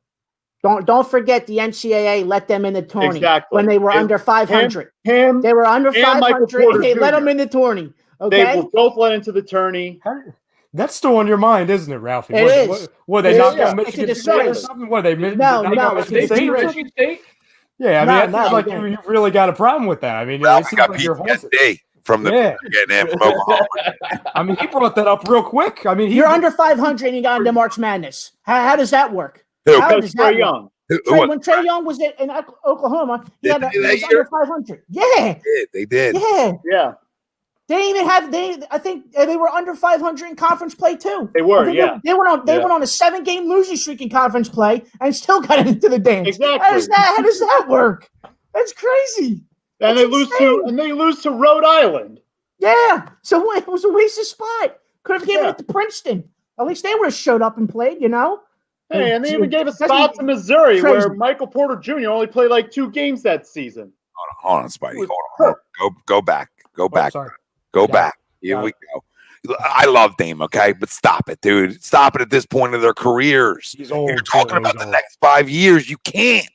Don't forget the NCAA let them in the tourney when they were under 500. They were under 500. They let them in the tourney. Okay, they were both let into the tourney. That's still on your mind, isn't it, Ralphie? It is. What they knocked out Michigan State or something? What they No. Michigan State? Yeah, I mean, it seems like you really got a problem with that. I mean, it seems like you're PTSD from getting in from Oklahoma. I mean, he brought that up real quick. I mean, you're under 500 and you got into March Madness. How does that work? How does Trae Young? When Trae Young was in Oklahoma, he was under 500. Yeah, they did. Yeah. They didn't even have I think they were under 500 in conference play too. They were, yeah. They went on a 7-game losing streak in conference play and still got into the dance. Exactly. How does that work? That's crazy. And they lose to Rhode Island. Yeah. So it was a waste of spot. Could have given it to Princeton. At least they would have showed up and played, you know? Hey, and they even gave a spot to Missouri where Michael Porter Jr. only played like 2 games that season. Hold on, Spidey. Hold on. Go back. Go back. Go back. Here we go. I love Dame, okay? But stop it, dude. Stop it at this point of their careers. He's old. You're talking about the next 5 years. You can't.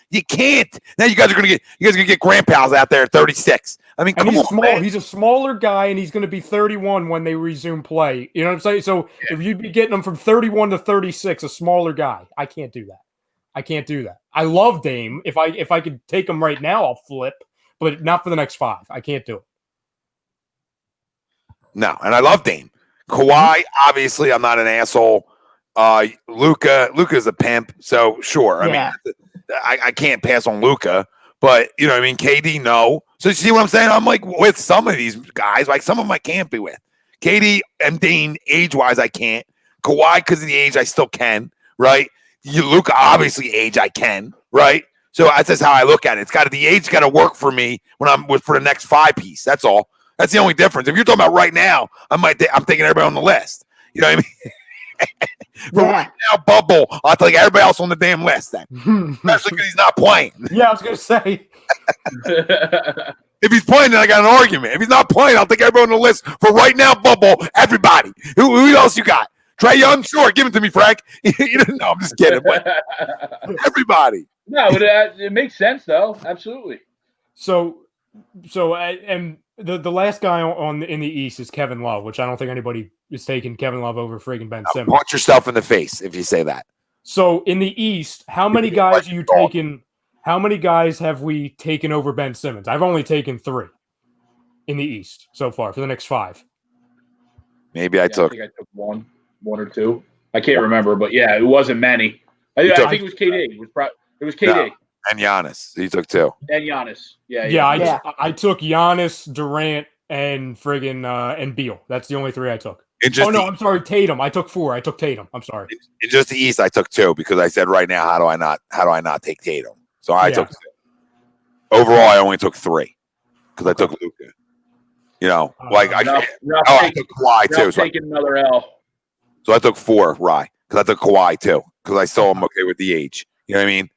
You can't. Now you guys are gonna get grandpas out there at 36. I mean, come on, man. He's a smaller guy, and he's going to be 31 when they resume play. You know what I'm saying? So if you'd be getting him from 31 to 36, a smaller guy, I can't do that. I love Dame. If I could take him right now, I'll flip, but not for the next 5. I can't do it. No, and I love Dame. Kawhi, obviously, I'm not an asshole. Luka's a pimp, so sure. I mean, I can't pass on Luka, but you know what I mean? KD, no. So you see what I'm saying? I'm like with some of these guys, like some of them I can't be with. KD and Dane, age-wise, I can't. Kawhi, because of the age, I still can, right? Luka, obviously, age, I can, right? So that's just how I look at it. The age got to work for me when I'm for the next 5 piece. That's all. That's the only difference. If you're talking about right now, I'm taking everybody on the list. You know what I mean? Right now, bubble. I'll take everybody else on the damn list then. Especially because he's not playing. Yeah, I was going to say. If he's playing, then I got an argument. If he's not playing, I'll take everybody on the list for right now, bubble. Everybody. Who else you got? Trae Young? Sure. Give it to me, Frank. No, I'm just kidding. But everybody. No, but it makes sense, though. Absolutely. So and the last guy in the East is Kevin Love, which I don't think anybody is taking Kevin Love over friggin' Ben Simmons. Punch yourself in the face if you say that. So in the East, how many guys are you taking? How many guys have we taken over Ben Simmons? I've only taken 3 in the East so far for the next 5. Maybe I took. I think I took one or 2. I can't remember, but yeah, it wasn't many. I think it was KD. It was KD. No. And Giannis. He took 2. And Giannis. I took Giannis, Durant, and friggin' and Beal. That's the only 3 I took. I'm sorry, Tatum. I took 4. I took Tatum. I'm sorry. In just the East, I took 2 because I said right now, how do I not take Tatum? So I took 2. Overall, I only took 3 because I took Luka. You know, I took Kawhi too. So taking another L. So I took 4, Rye, because I took Kawhi too because I saw him okay with the age. You know what I mean?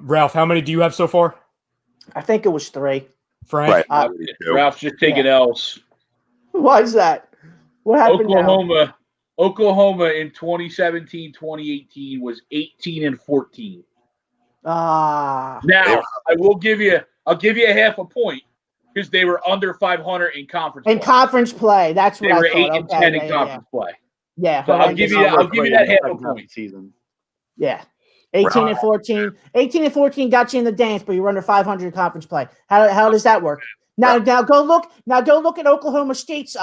Ralph, how many do you have so far? I think it was 3. Frank? Right. Ralph's just taking L's. Why is that? What happened Oklahoma in 2017-2018 was 18-14. Now I'll give you a half a point because they were under 500 in conference. In conference play, that's what they were I thought. 8-10 in conference play. Yeah, so I'll give you that half a point. Season. Yeah, 18-14. 18-14 got you in the dance, but you were under 500 in conference play. How does that work? Now go look at Oklahoma State's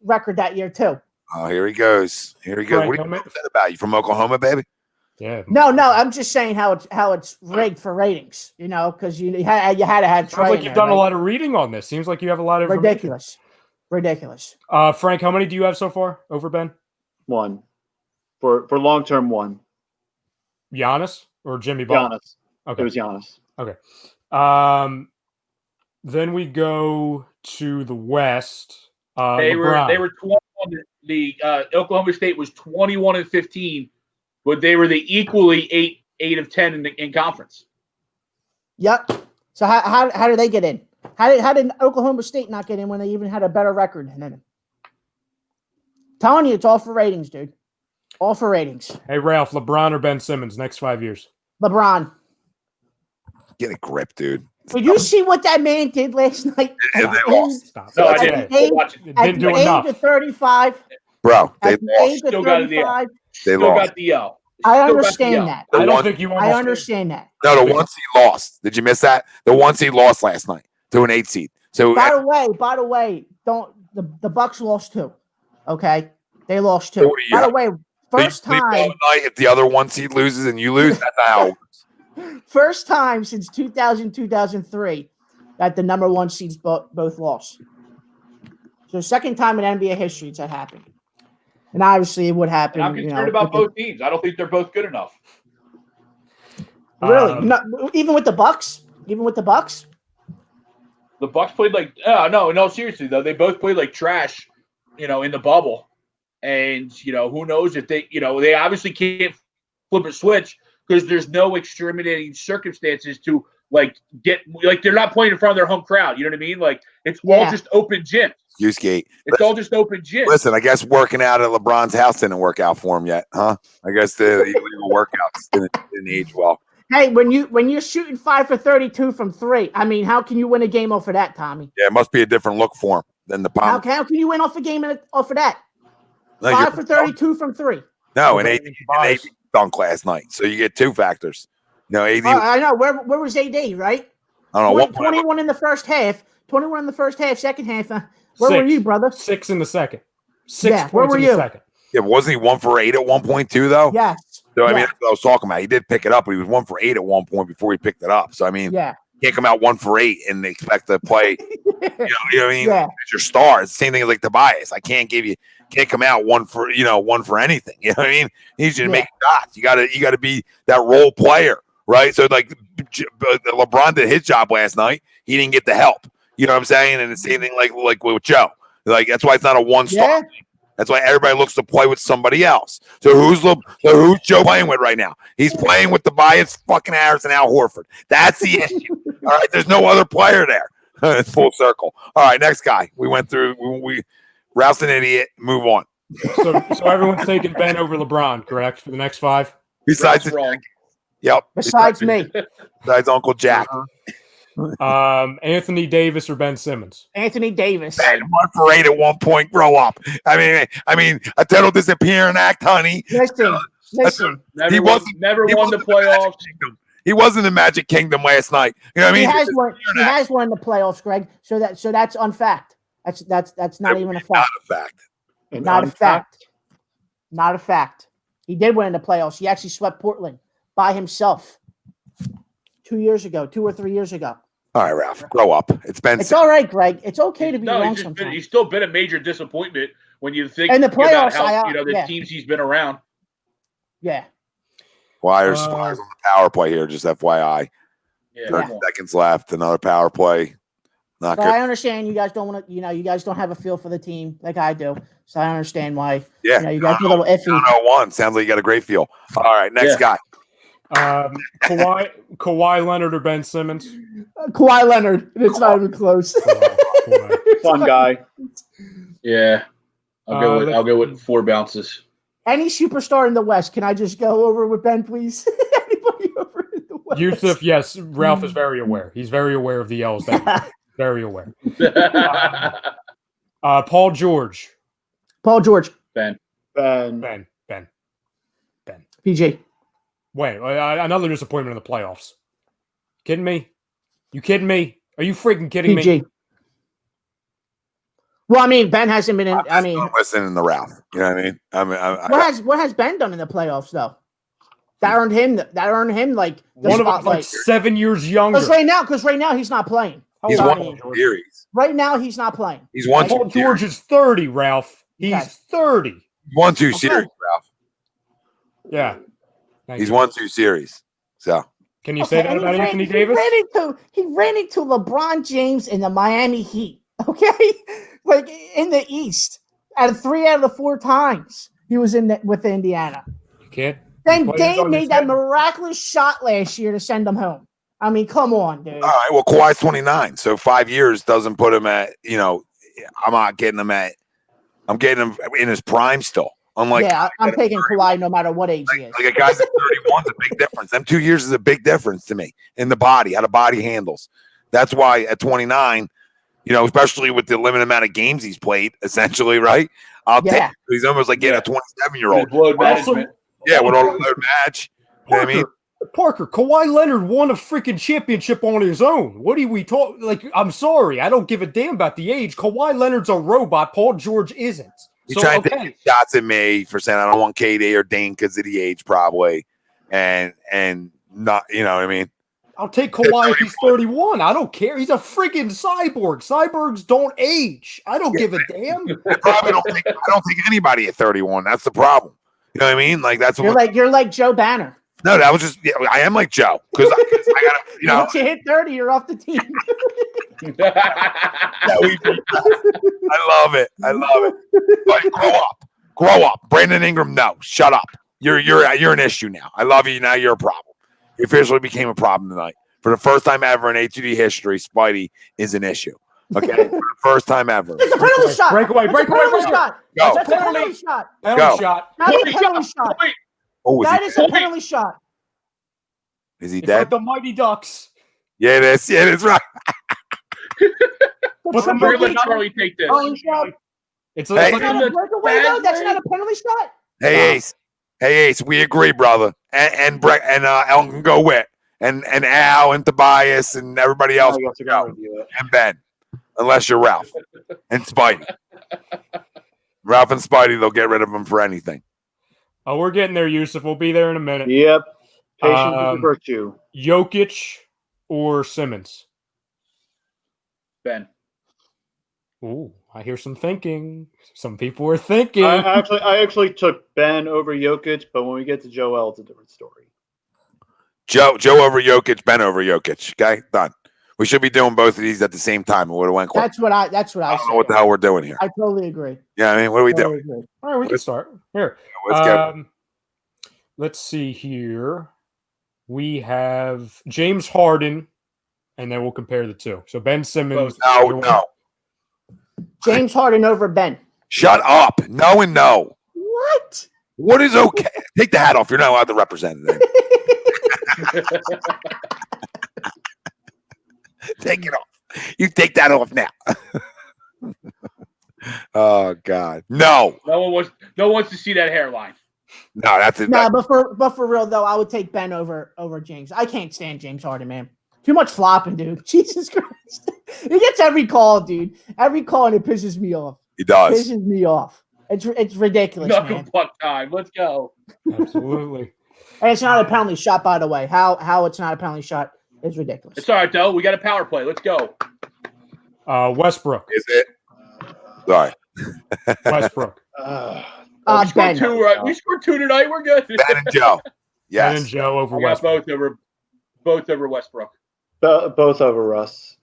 record that year too. Oh, here he goes. What are you talking about? You from Oklahoma, baby? Yeah. No, I'm just saying how it's rigged for ratings. You know, because you had to have. Sounds like you've done a lot of reading on this. Seems like you have a lot of ridiculous. Frank, how many do you have so far over Ben? 1 for long term 1. Giannis or Jimmy Butler? Giannis. Okay, it was Giannis. Okay. Then we go to the West. They were 21. The Oklahoma State was 21-15, but they were the equally 8 of 10 in conference. Yep. So how did they get in? How did Oklahoma State not get in when they even had a better record than them? Telling you, it's all for ratings, dude. All for ratings. Hey, Ralph, LeBron or Ben Simmons next 5 years? LeBron. Get a grip, dude. Did you see what that man did last night? They lost. Stop. No, I didn't. At the age of 35. Bro, they at the lost. age of Still got 35. They Still lost. got the L. I understand that. I don't think you I understand that. No, the 1 seed lost. Did you miss that? The 1 seed lost last night to an 8 seed. So by the way, don't the Bucks lost too. Okay, they lost too. By the way, first time night if the other 1 seed loses and you lose, that's how it works. First time since 2000, 2003 that the number 1 seeds both lost. So second time in NBA history it's happened. And obviously it would happen. And I'm concerned about both teams. I don't think they're both good enough. Really? Even with the Bucks? Even with the Bucks? The Bucks played like no, seriously though. They both played like trash, in the bubble. And, who knows if they obviously can't flip a switch because there's no exterminating circumstances to they're not playing in front of their home crowd. You know what I mean? Like it's all just open gym. Usegate. It's all just open gym. Listen, I guess working out at LeBron's house didn't work out for him yet, huh? I guess the illegal workouts didn't age well. Hey, when you're shooting 5 for 32 from 3, I mean, how can you win a game off of that, Tommy? Yeah, it must be a different look for him than the Palm. How can you win off a game off of that? 5 for 32 from 3. No, and AD dunk last night, so you get 2 factors. AD. I know. Where was AD? Right? I don't know. 21 in the first half. 21 in the first half. Second half. Where were you, brother? 6 in the second. 6 points where were in you? the second. Yeah, wasn't he 1 for 8 at one point too, though? Yes. So I mean, that's what I was talking about. He did pick it up, but he was 1 for 8 at one point before he picked it up. So I mean, can't come out 1 for 8 and expect to play. You know what I mean? Yeah. It's your star. It's the same thing as like Tobias. I can't come out 1 for anything. You know what I mean? He needs you to make shots. You gotta be that role player, right? So like LeBron did his job last night. He didn't get the help. You know what I'm saying? And the same thing like with Joe. Like that's why it's not a 1-star. Yeah. That's why everybody looks to play with somebody else. So who's Joe playing with right now? He's playing with Tobias fucking Harris and Al Horford. That's the issue. All right, there's no other player there. It's full circle. All right, next guy. We went through. We Rouse an idiot. Move on. So everyone's taking Ben over LeBron, correct? For the next 5. Besides Yep. Besides me. Besides Uncle Jack. Anthony Davis or Ben Simmons? Anthony Davis. Ben, 1 for 8 at one point. Grow up. I mean, a total disappearing act, honey. Listen. Never won the playoffs. He was in the Magic Kingdom last night. You know what I mean? He has won the playoffs, Greg. So that's unfact. That's not even a fact. Not a fact. Not a fact. He did win in the playoffs. He actually swept Portland by himself 2 years ago, 2 or 3 years ago. All right, Ralph, grow up. It's all right, Greg. It's okay to be wrong sometimes. He's still been a major disappointment when you think in the playoffs, about how, the teams he's been around. Yeah. Flyers on the power play here, just FYI. Yeah. 30 seconds left. Another power play. Not but good. I understand you guys don't want to, you guys don't have a feel for the team like I do. So I understand why. Yeah. You guys are a little iffy. 101. Sounds like you got a great feel. All right, next guy. Kawhi Leonard or Ben Simmons? Kawhi Leonard. It's not even close. Fun guy. Yeah. I'll go with 4 bounces. Any superstar in the West, can I just go over with Ben, please? Anybody over in the West? Yusuf, yes. Ralph is very aware. He's very aware of the L's. Very aware. Paul George. Paul George. Ben. PG. Wait, another disappointment in the playoffs. Kidding me? You kidding me? Are you freaking kidding me? Well, I mean, Ben hasn't been in. Listening to Ralph. You know what I mean? What has Ben done in the playoffs though? That earned him like the one of them like 7 years younger. Because right now he's not playing. He's won series. Right now he's not playing. He's won. Paul George is 30, Ralph. He's 30. Won 2 series, Ralph. Yeah. He's won 2 series. So can you say that about Anthony Davis? He ran into LeBron James in the Miami Heat. Okay, like in the East, 3 out of the 4 times he was with Indiana. You can't. Then Dame made that miraculous shot last year to send them home. I mean, come on, dude. All right. Well, Kawhi's 29, so 5 years doesn't put him at. I'm not getting him at. I'm getting him in his prime still. I'm taking Kawhi no matter what age he is. Like a guy's at 31 is a big difference. Them 2 years is a big difference to me in the body, how the body handles. That's why at 29, especially with the limited amount of games he's played, essentially, right? I'll take it. He's almost like getting a 27-year-old. Load management. Yeah, with all the load match. You know what I mean? Parker, Kawhi Leonard won a freaking championship on his own. What are we talking? Like, I'm sorry. I don't give a damn about the age. Kawhi Leonard's a robot. Paul George isn't. He's trying to take shots at me for saying I don't want KD or Dane because of the age, probably. And not, you know what I mean? I'll take Kawhi if he's 31. I don't care. He's a freaking cyborg. Cyborgs don't age. I don't give a damn. I probably don't think anybody at 31. That's the problem. You know what I mean? Like that's what You're like Joe Banner. No, that was just I am like Joe because I gotta Once you hit 30, you're off the team. I love it. But grow up. Brandon Ingram, no, shut up. You're an issue now. I love you. Now you're a problem. You officially became a problem tonight. For the first time ever in A2D history, Spidey is an issue. Okay, for the first time ever. It's a penalty shot. Breakaway. Shot. Go. That's a penalty shot. Penalty shot. Not a penalty shot. Oh, That is a penalty shot. Is he It's dead? like the Mighty Ducks. Yeah, it is. Yeah, it's right. We're gonna let Charlie take this. It's Hey. like Not a breakaway, though? That's not a penalty shot? Hey Ace, we agree, brother. And Brett and Elton can go with, and Al and Tobias and everybody else I guess I gotta review it. and Ben, unless you're Ralph and Spidey. Ralph and Spidey, they'll get rid of him for anything. oh, we're getting there, Yusuf. We'll be there in a minute. Yep. Patience is a Um, virtue. Jokic or Simmons? Ben. Ooh, I hear some thinking. Some people are thinking. I actually took Ben over Jokic, but when we get to Joel, it's a different story. Joe over Jokic, Ben over Jokic. Okay, done. We should be doing both of these at the same time. It would have went quick. That's what I I don't know said. what the hell we're doing here. I totally agree. Yeah, I mean, what are we Totally doing? agree. All right, we can start. Here. Let's go. Let's see here. We have James Harden, and then we'll compare the two. So Ben Simmons. No. James Harden over Ben. Shut up. No and no. What? What is okay? Take the hat off. You're not allowed to represent it. Take it off. You take that off now. Oh God. No, No one wants to see that hairline. that's it. Nah, but for real though, I would take Ben over James. I can't stand James Harden, man. Too much flopping, dude. Jesus Christ. He gets every call, dude. Every call, and it pisses me off. He does. Pisses me off. It's ridiculous, Knuckle man. puck time. Let's go. Absolutely. And it's not a penalty shot, by the way. How it's not a penalty shot is ridiculous. It's all right, though. We got a power play. Let's go. Westbrook. Is it? Sorry. Westbrook. We scored Ben. two, right? We scored two tonight. We're good. Ben and Joe. Ben Yes. and Joe over I got Westbrook. both over Westbrook. Both over Russ.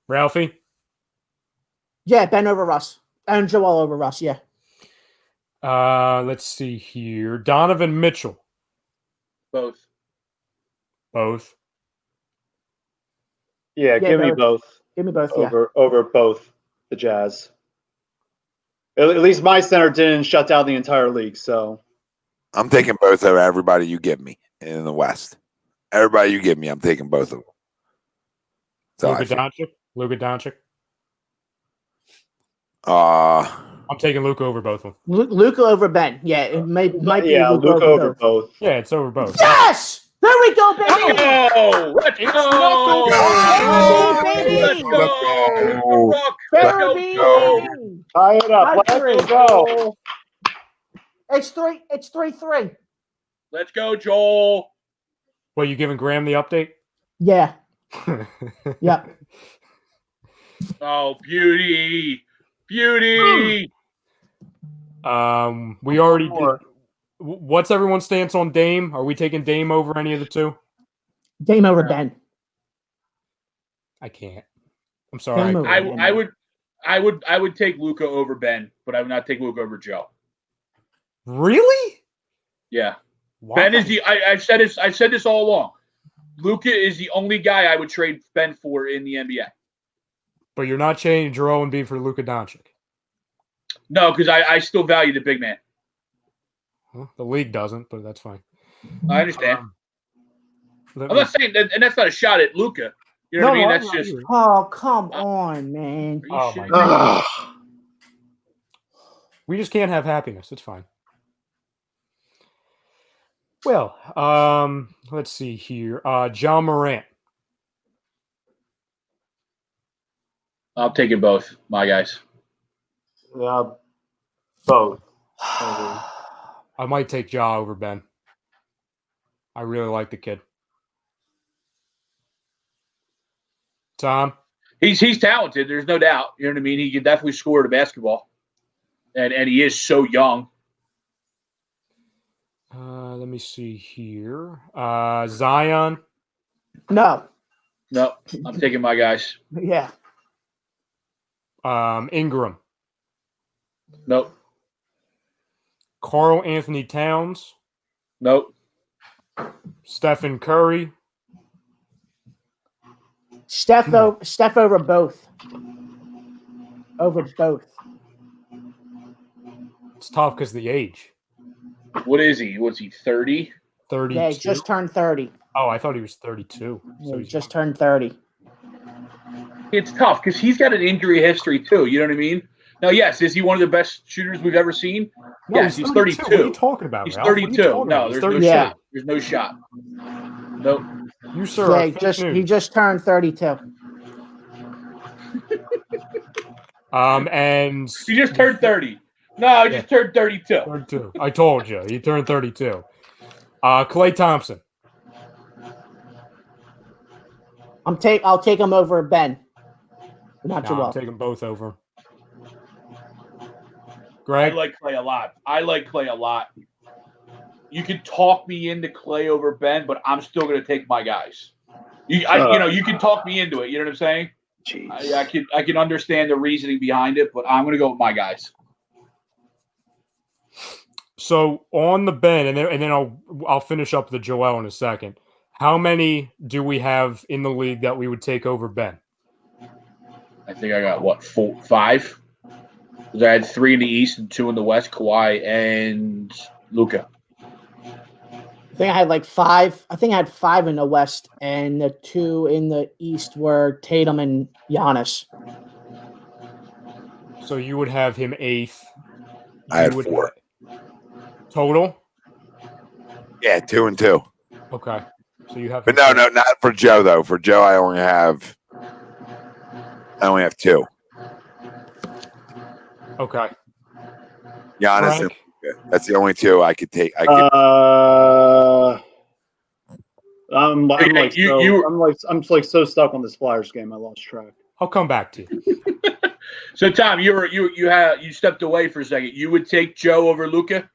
Ralphie. Yeah, Ben over Russ. And Joel over Russ, yeah. Let's see here. Donovan Mitchell. Both. Both. Yeah, give me both. Give me both, yeah. Over both the Jazz. At least my center didn't shut down the entire league, so I'm taking both over everybody you give me in the West. Everybody you give me, I'm taking both of them. So Luka Doncic. I'm taking Luka over both of them. Luka over Ben. Yeah, it might be Luka over both. Yeah, it's over both. Yes! There we go, baby! Oh, let's It's go! knuckle baby! Let's go! Rook. Baby! Tie it up. Let's go. It's 3-3. Let's go, Joel. Well, you giving Graham the update? Yeah. Yeah. Oh, beauty. Beauty. We already did. What's everyone's stance on Dame? Are we taking Dame over any of the two? Dame over Ben. I can't. I'm sorry. Dame over Ben. I would take Luka over Ben, but I would not take Luka over Joe. Really? Yeah. Why? Ben is I've said this all along. Luka is the only guy I would trade Ben for in the NBA. But you're not changing Joel Embiid for Luka Doncic. No, because I still value the big man. Well, the league doesn't, but that's fine. I understand. Let I'm me- not saying that, and that's not a shot at Luka. You know what I mean? That's just. Oh, come on, man. Are you Oh, shitting my me? We just can't have happiness. It's fine. Well, let's see here. John Morant. I'm taking both, my guys. Both. I might take Ja over Ben. I really like the kid. Tom? He's talented. There's no doubt. You know what I mean? He can definitely score the basketball, and he is so young. Let me see here. Zion. No, I'm taking my guys. Yeah. Ingram. Nope. Karl Anthony Towns. Nope. Stephen Curry. Steph over both. Over both. It's tough because of the age. What is he? What's he, 30? 32. Yeah, he just turned 30. Oh, I thought he was 32. Yeah, So he he's just turned 30. It's tough because he's got an injury history too. You know what I mean? Now, yes, is he one of the best shooters we've ever seen? No, yes, he's 32. What are you talking about? He's Ralph? What are you 32. talking No, about? He's there's no 32. shot. There's no shot. Nope. You, sir. Yeah, are he fake just news. he just turned 32. And He just turned 30. No, he just turned 32. 32. I told you, he turned 32. Klay Thompson. I'll take him over Ben. Not I'm Joel. taking both over. I Greg. like Klay a lot. You can talk me into Klay over Ben, but I'm still going to take my guys. You can talk me into it. You know what I'm saying? Jeez. I can understand the reasoning behind it, but I'm going to go with my guys. So on the Ben, and then I'll finish up the Joel in a second. How many do we have in the league that we would take over Ben? I think I got 5? Because I had 3 in the East and 2 in the West. Kawhi and Luka. I think I had like 5. I think I had 5 in the West, and the 2 in the East were Tatum and Giannis. So you would have him 8th. I had 4. Total? Yeah, 2 and 2. Okay. So you have. But no, not for Joe though. For Joe, I only have 2. Okay. Giannis and Frank? Luka. That's the only 2 I could take. I'm so stuck on this Flyers game. I lost track. I'll come back to you. So Tom, you stepped away for a second. You would take Joe over Luka?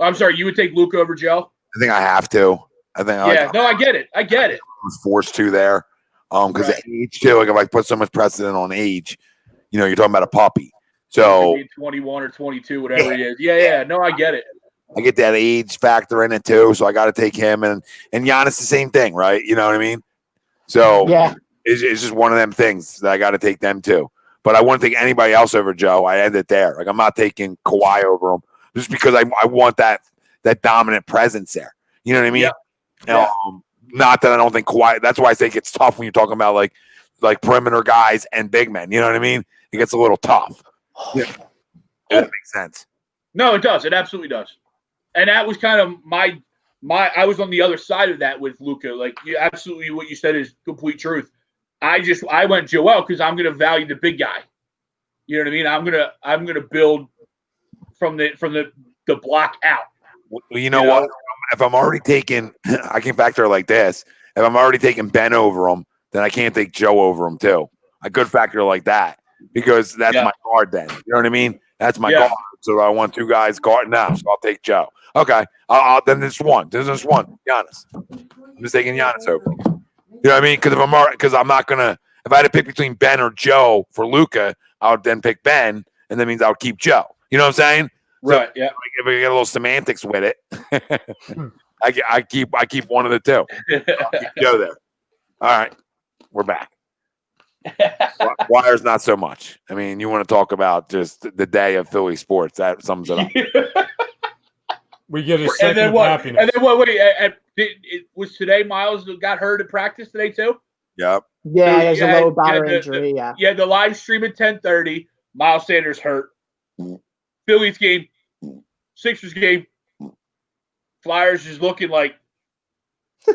I'm sorry, you would take Luka over Joe? I think I have to. I get it. I get it. was forced to there. Because Right. age too, like if I put so much precedent on age, you're talking about a puppy. So 21 or 22, whatever it is. Yeah. No, I get it. I get that age factor in it too. So I got to take him and Giannis the same thing, right? You know what I mean? So Yeah. it's just one of them things that I got to take them too. But I wouldn't take anybody else over Joe. I end it there. Like I'm not taking Kawhi over him just because I want that dominant presence there. You know what I mean? Yeah. Not that I don't think Kawhi. That's why I think it's tough when you're talking about like perimeter guys and big men. You know what I mean? It gets a little tough. Yeah. That makes sense. No, it does. It absolutely does. And that was kind of my I was on the other side of that with Luka. Like absolutely what you said is complete truth. I went Joel because I'm gonna value the big guy. You know what I mean? I'm gonna build from the block out. Well, you know what? If I'm already taking, I can factor it like this. If I'm already taking Ben over him, then I can't take Joe over him too. I could factor like that because that's my guard then. You know what I mean? That's my guard. So I want 2 guys guarding now. So I'll take Joe. Okay. Then there's one. There's just one. Giannis. I'm just taking Giannis over. You know what I mean? Because I'm not gonna. If I had to pick between Ben or Joe for Luka, I would then pick Ben, and that means I would keep Joe. You know what I'm saying? Right. So, if we get a little semantics with it, I keep one of the 2. I'll keep Joe there. All right, we're back. Wires not so much. I mean, you want to talk about just the day of Philly sports? That sums it up. We get a second of happiness. And then what? Wait, was today Miles got hurt in practice today too? Yep. Yeah, there's a low body injury. Yeah, the live stream at 10:30. Miles Sanders hurt. Phillies game, Sixers game. Flyers is looking like we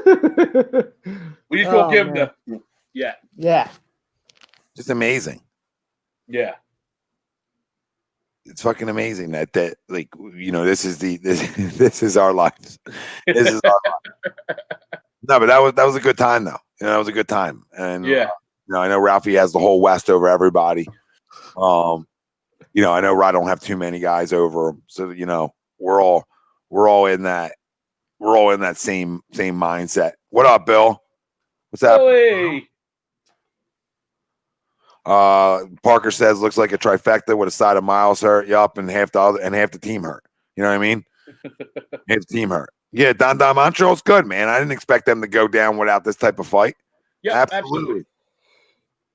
just won't give them the Yeah. Just amazing. Yeah. It's fucking amazing that like this is our lives. This is our life. No, but that was a good time though. That was a good time. And I know Ralphie has the whole West over everybody. I know I don't have too many guys over him, so we're all in that same mindset. What up, Bill? What's up? Hey. Parker says looks like a trifecta with a side of Miles hurt, yup, and half the team hurt. You know what I mean? Half the team hurt. Yeah, Don Montreal's good, man. I didn't expect them to go down without this type of fight. Yeah, absolutely.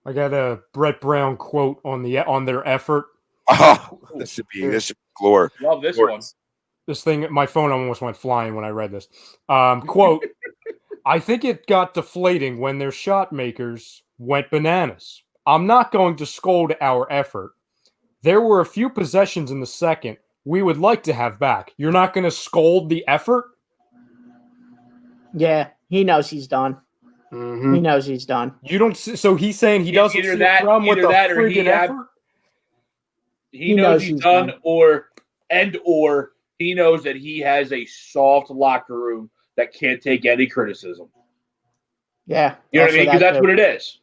I got a Brett Brown quote on their effort. Oh, this should be glory. Love this one. This thing, my phone almost went flying when I read this. Quote, I think it got deflating when their shot makers went bananas. I'm not going to scold our effort. There were a few possessions in the second we would like to have back. You're not going to scold the effort? Yeah, he knows he's done. Mhm. He knows he's done. You don't. So he's saying he doesn't Either see that- a problem with either the that or freaking effort? He knows he's done, or he knows that he has a soft locker room that can't take any criticism. Yeah, You know what I also mean? Because that that's too. what it is.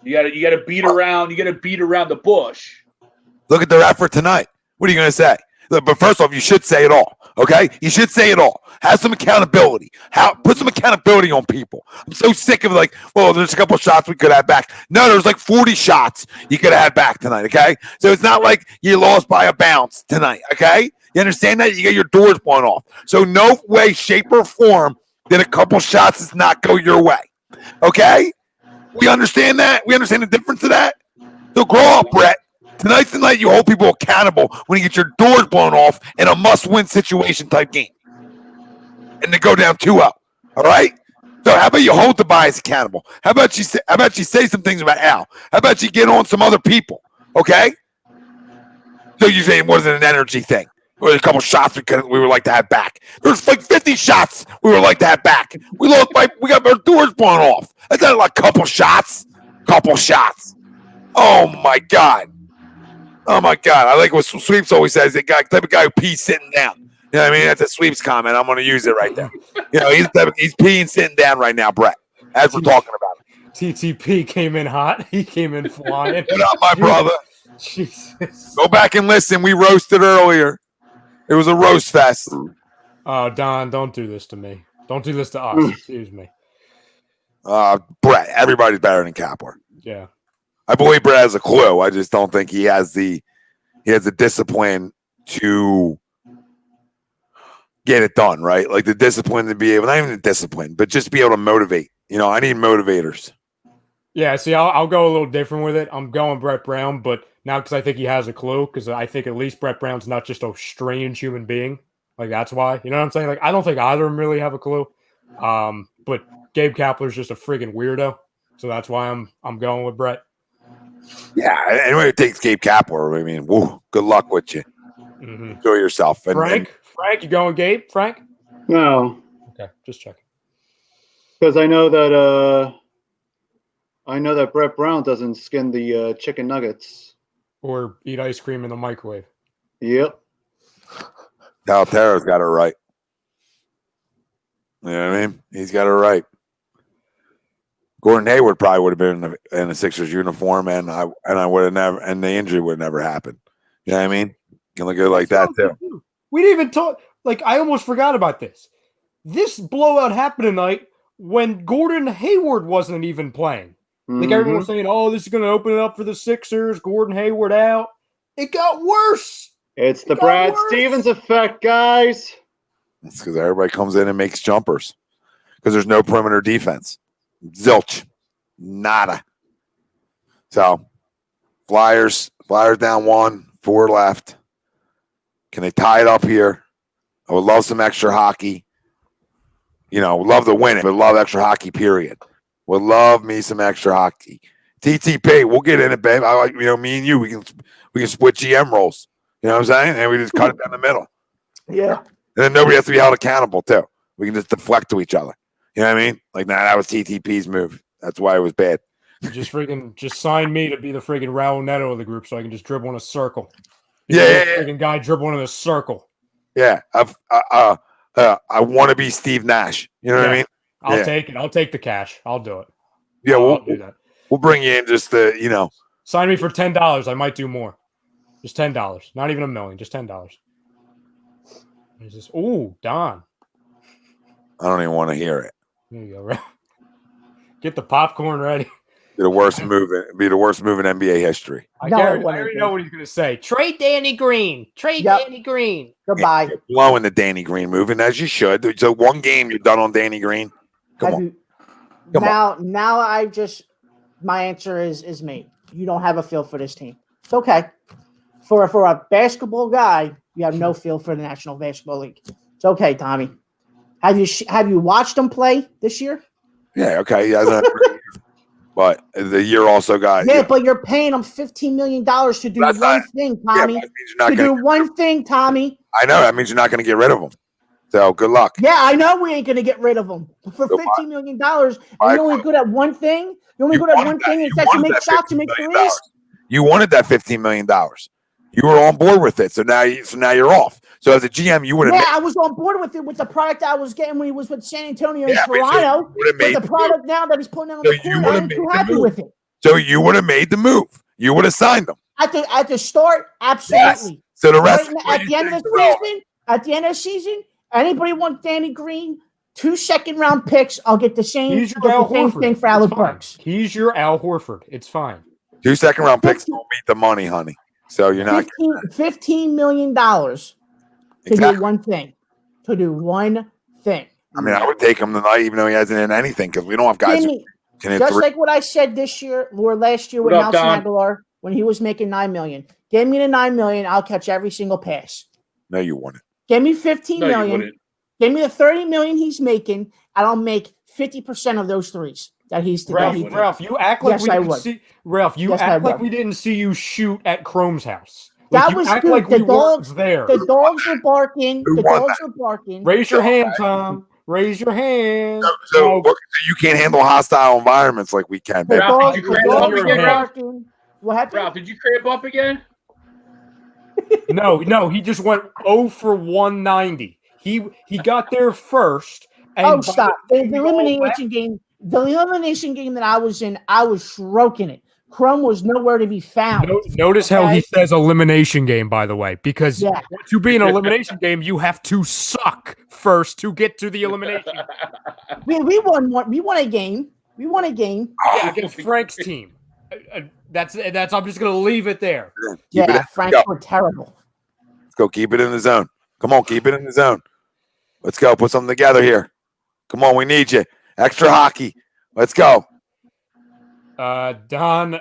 You got to beat around. You got to beat around the bush. Look at their effort tonight. What are you going to say? Look, but first off, you should say it all. Okay, you should say it all. Have some accountability. Put some accountability on people. I'm so sick of there's a couple shots we could have back. No, there's like 40 shots you could have had back tonight. Okay, so it's not like you lost by a bounce tonight. Okay, you understand that? You get your doors blown off. So no way, shape, or form did a couple shots does not go your way. Okay, we understand that. We understand the difference of that. So grow up, Brett. Tonight's the night you hold people accountable when you get your doors blown off in a must-win situation type game. And to go down 2-0. All right? So how about you hold Tobias accountable? How about you say some things about Al? How about you get on some other people? Okay? So you say it wasn't an energy thing. There was a couple shots we would like to have back. There's like 50 shots we would like to have back. We got our doors blown off. That's not like a couple shots. Couple shots. Oh my God. Oh my God. I like what Sweeps always says, the type of guy who pees sitting down. You know what I mean? That's a Sweeps comment. I'm going to use it right there. He's peeing sitting down right now, Brett, as we're talking about it. TTP came in hot. He came in flying. What up, my brother? Jesus. Go back and listen. We roasted earlier. It was a roast fest. Oh, Don, don't do this to me. Don't do this to us. Excuse me. Brett, everybody's better than Kapler. Yeah. I believe Brett has a clue. I just don't think he has the discipline to get it done, right? Like the discipline to be able, not even the discipline, but just be able to motivate. I need motivators. Yeah, see, I'll go a little different with it. I'm going Brett Brown, but now because I think he has a clue, because I think at least Brett Brown's not just a strange human being. Like, that's why. You know what I'm saying? Like, I don't think either of them really have a clue. But Gabe Kapler's just a friggin' weirdo. So that's why I'm going with Brett. Yeah, anybody who takes Gabe Kapler, I mean, woo, good luck with you. Mm-hmm. Enjoy yourself. Frank, you going Gabe? Frank? No, Okay, just checking. because I know that Brett Brown doesn't skin the chicken nuggets. Or eat ice cream in the microwave. Yep. Altera's got it right. You know what I mean? He's got it right. Gordon Hayward probably would have been in the Sixers uniform, and I would have never, and the injury would have never happened. You know what I mean? You can look at it like that too. We didn't even talk. Like, I almost forgot about this. This blowout happened tonight when Gordon Hayward wasn't even playing. Like, everyone was saying, "Oh, this is going to open it up for the Sixers." Gordon Hayward out. It got worse. It's the Brad Stevens effect, guys. It's because everybody comes in and makes jumpers because there's no perimeter defense. Zilch. Nada. So, Flyers down 1, 4 left. Can they tie it up here? I would love some extra hockey. Would love to win it, but love extra hockey, period. Would love me some extra hockey. TTP, we'll get in it, babe. I like, me and you, we can split GM roles. You know what I'm saying? And we just cut it down the middle. Yeah. And then nobody has to be held accountable, too. We can just deflect to each other. You know what I mean? Like, that was TTP's move. That's why it was bad. Just sign me to be the friggin' Raul Neto of the group so I can just dribble in a circle. Yeah. Friggin' guy dribbling in a circle. Yeah. I want to be Steve Nash. You know what I mean? I'll take it. I'll take the cash. I'll do it. Yeah, I'll do that. We'll bring you in just to, Sign me for $10. I might do more. Just $10. Not even $1 million. Just $10. Ooh, Don. I don't even want to hear it. There you go, Ralph. Get the popcorn ready. Be the worst move in NBA history. I No, it already wouldn't be. know what he's going to say. Trade Danny Green. Trade Yep. Danny Green. Goodbye. You're blowing the Danny Green move, and as you should. So one game you're done on Danny Green. Come on. Now my answer is made. You don't have a feel for this team. It's okay. For a basketball guy, you have no feel for the National Basketball League. It's okay, Tommy. Have you watched them play this year? Yeah, okay. Yeah, but the year also got But you're paying them $15 million to do one thing, Tommy. Yeah, that means you're not do one thing, Tommy. I know that means you're not going to get rid of them. So good luck. Yeah, I know we ain't gonna get rid of them for $15 million. And you're only good at one thing. You're only good at one thing. Is that you make shots, you make threes. You wanted that $15 million. You were on board with it. So now you're off. So as a GM, you would have. Yeah, I was on board with it with the product I was getting when he was with San Antonio and Toronto. But the product now that he's putting out on the court, I'm too happy with it. So you would have made the move. You would have signed them. At the start, absolutely. Yes. So the rest at the end of the season, anybody want Danny Green? 2 second-round picks. I'll get the same thing for Alec Burks. He's your Al Horford. It's fine. 2 second-round picks don't beat the money, honey. So you're not $15 million to do one thing. To do one thing. I mean, I would take him tonight, even though he hasn't in anything, because we don't have guys who can hit just three. like what I said this year or last year with Nelson Aguilar when he was making $9 million. Give me the $9 million, I'll catch every single pass. No, you wouldn't. Give me $15 million. Give me the $30 million he's making, and I'll make 50% of those threes that he's. Ralph, you act like we didn't see. Ralph, you act like we didn't see you shoot at Chrome's house. That was good. Like the dogs there. The dogs were barking. The dogs were barking. Raise your hand, Tom. Raise your hand. So you can't handle hostile environments like we can. Ralph, did you cramp up again, Ralph? What happened? Ralph, did you cramp up again? No, he just went 0 for 190. He got there first. And stop. The elimination game. The elimination game that I was in, I was stroking it. Chrome was nowhere to be found. Notice how he says elimination game, by the way, because to be an elimination game, you have to suck first to get to the elimination. We won one. We won a game. Yeah, against Frank's team. That's. I'm just gonna leave it there. Franks were terrible. Let's go. Keep it in the zone. Come on, keep it in the zone. Let's go. Put something together here. Come on, we need you. Extra hockey. Let's go. Don,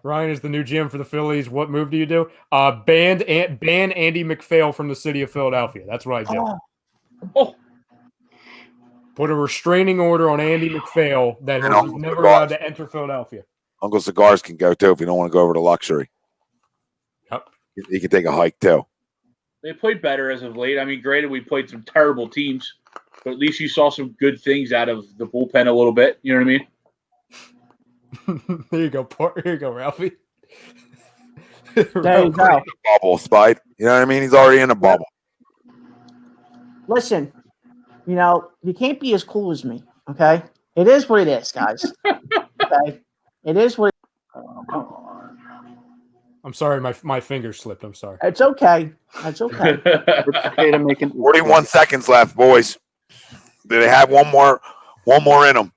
Ryan is the new GM for the Phillies. What move do you do? Ban Andy McPhail from the city of Philadelphia. That's what I do. Oh. Put a restraining order on Andy McPhail that he's never allowed to enter Philadelphia. Uncle Cigars can go too if you don't want to go over to luxury. Yep. He can take a hike too. They played better as of late. I mean, granted, we played some terrible teams, but at least you saw some good things out of the bullpen a little bit. You know what I mean? There you go, Ralphie. There you go. Bubble, Spide. You know what I mean? He's already in a bubble. Listen, you can't be as cool as me, okay? It is what it is, guys. Okay? It is what I'm sorry, my finger slipped. I'm sorry. It's okay. It's okay. 41 seconds left, boys. Do they have one more in them?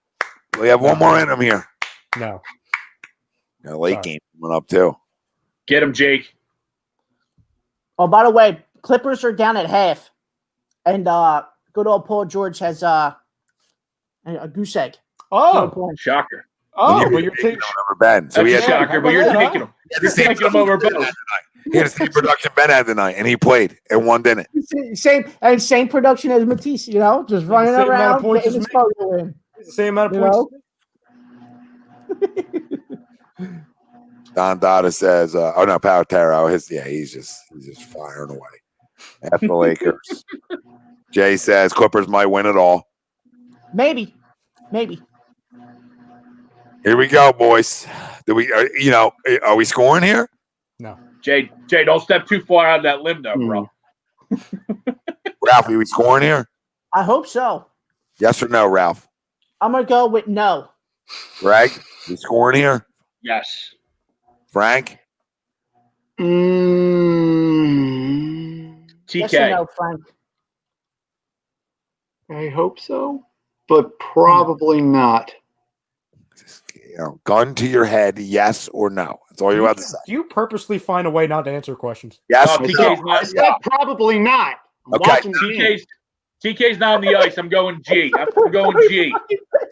We have one more in them here. No. Got a late game coming up too. Get him, Jake. Oh, by the way, Clippers are down at half, and good old Paul George has a goose egg. Oh, shocker! Oh, but you're taking Ben. So that's a shocker, but you're taking him. You're taking him over both. He had the same production Ben had tonight, and he played, and one didn't. Same production as Matisse. Just running around, getting his photo in. Same amount of points. Don Dada says, Pau Taro, he's just firing away at the Lakers. Jay says Clippers might win it all. Maybe. Here we go, boys. Are we scoring here? No. Jay, don't step too far out of that limb, though, bro. Ralph, are we scoring here? I hope so. Yes or no, Ralph? I'm gonna go with no. Greg, you scoring here? Yes. Frank? TK. Yes or no, Frank? I hope so, but probably not. Gun to your head, yes or no. That's all you're about to say. Do you purposely find a way not to answer questions? Yes Oh, or TK's no? not. I said probably not. I'm Okay. watching the game. TK's not on the ice. I'm going G. I'm going G.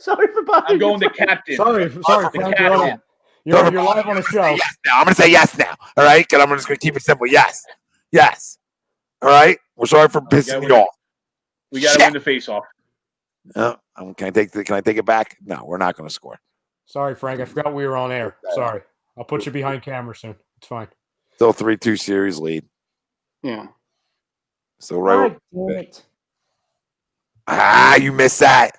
Sorry for bothering I'm going you, the captain. Sorry, The Frank. captain. You're live on a show. Yes now. I'm going to say yes now. All right? Because I'm just going to keep it simple. Yes. Yes. All right? We're sorry for pissing you off. We got to win the face-off. Can I take it back? No, we're not going to score. Sorry, Frank. I forgot we were on air. Sorry. I'll put you behind camera soon. It's fine. Still 3-2 series lead. Yeah. So right. God damn it. You missed that.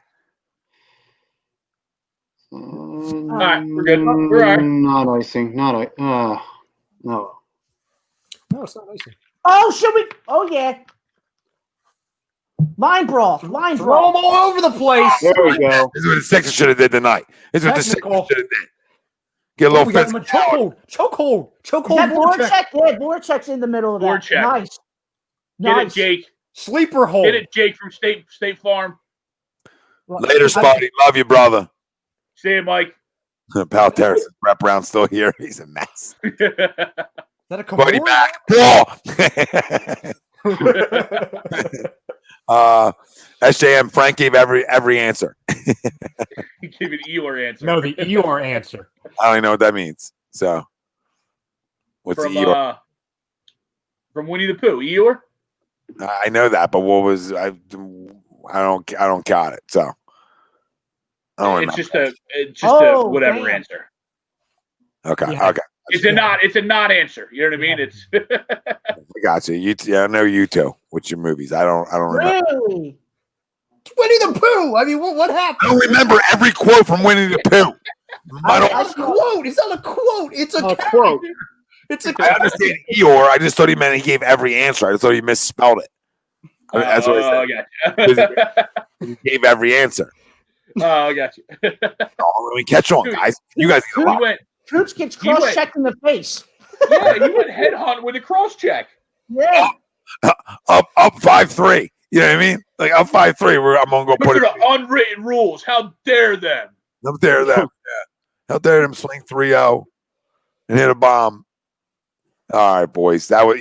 All right, we're good. We're all right. Not icing. Not no. No, it's not icing. Oh, should we? Oh, yeah. Line brawl. Line Throw brawl. them all over the place. There we go. This is what the Sixers should have did tonight. This is what the Sixers Technical. should have did. Get a little We got him a physical. chokehold. Is that Voracek? Yeah, Voracek's in the middle of that. Voracek. Nice. Get Nice. it, Jake. Sleeper hold. Get it, Jake from State Farm. Later, Spotty. Love you, brother. See you, Mike. Pal Terrace. Brett Brown's still here. He's a mess. Is that a Buddy Kimura? back. SJM, Frank gave every answer. Give an Eeyore answer. No, the Eeyore answer. I don't even know what that means. So, what's from the Eeyore? From Winnie the Pooh. Eeyore? I know that, but what was I don't got it. So I don't It's remember. just a whatever damn. answer. Okay. Yeah. Okay. It's a not answer. You know what I mean? It's I got you. I know you too with your movies. I don't remember. Really? Winnie the Pooh. I mean, what I happened? don't remember every quote from Winnie the Pooh. I don't. It's a quote. It's not a quote. It's a character. Quote. It's a I understand Eeyore. I just thought he meant he gave every answer. I just thought he misspelled it. That's what I said. I got you. He gave every answer. I got you. Oh, let me catch on, guys. You guys get a He lot. went, Troops gets cross-checked in the face. yeah, he went headhunt with a cross check. Yeah. Up 5-3. You know what I mean? Like up 5-3. I'm gonna go put Those it are the unwritten rules. How dare them? up there. Them. Yeah. Out there, them swing 3-0 and hit a bomb. All right, boys. That was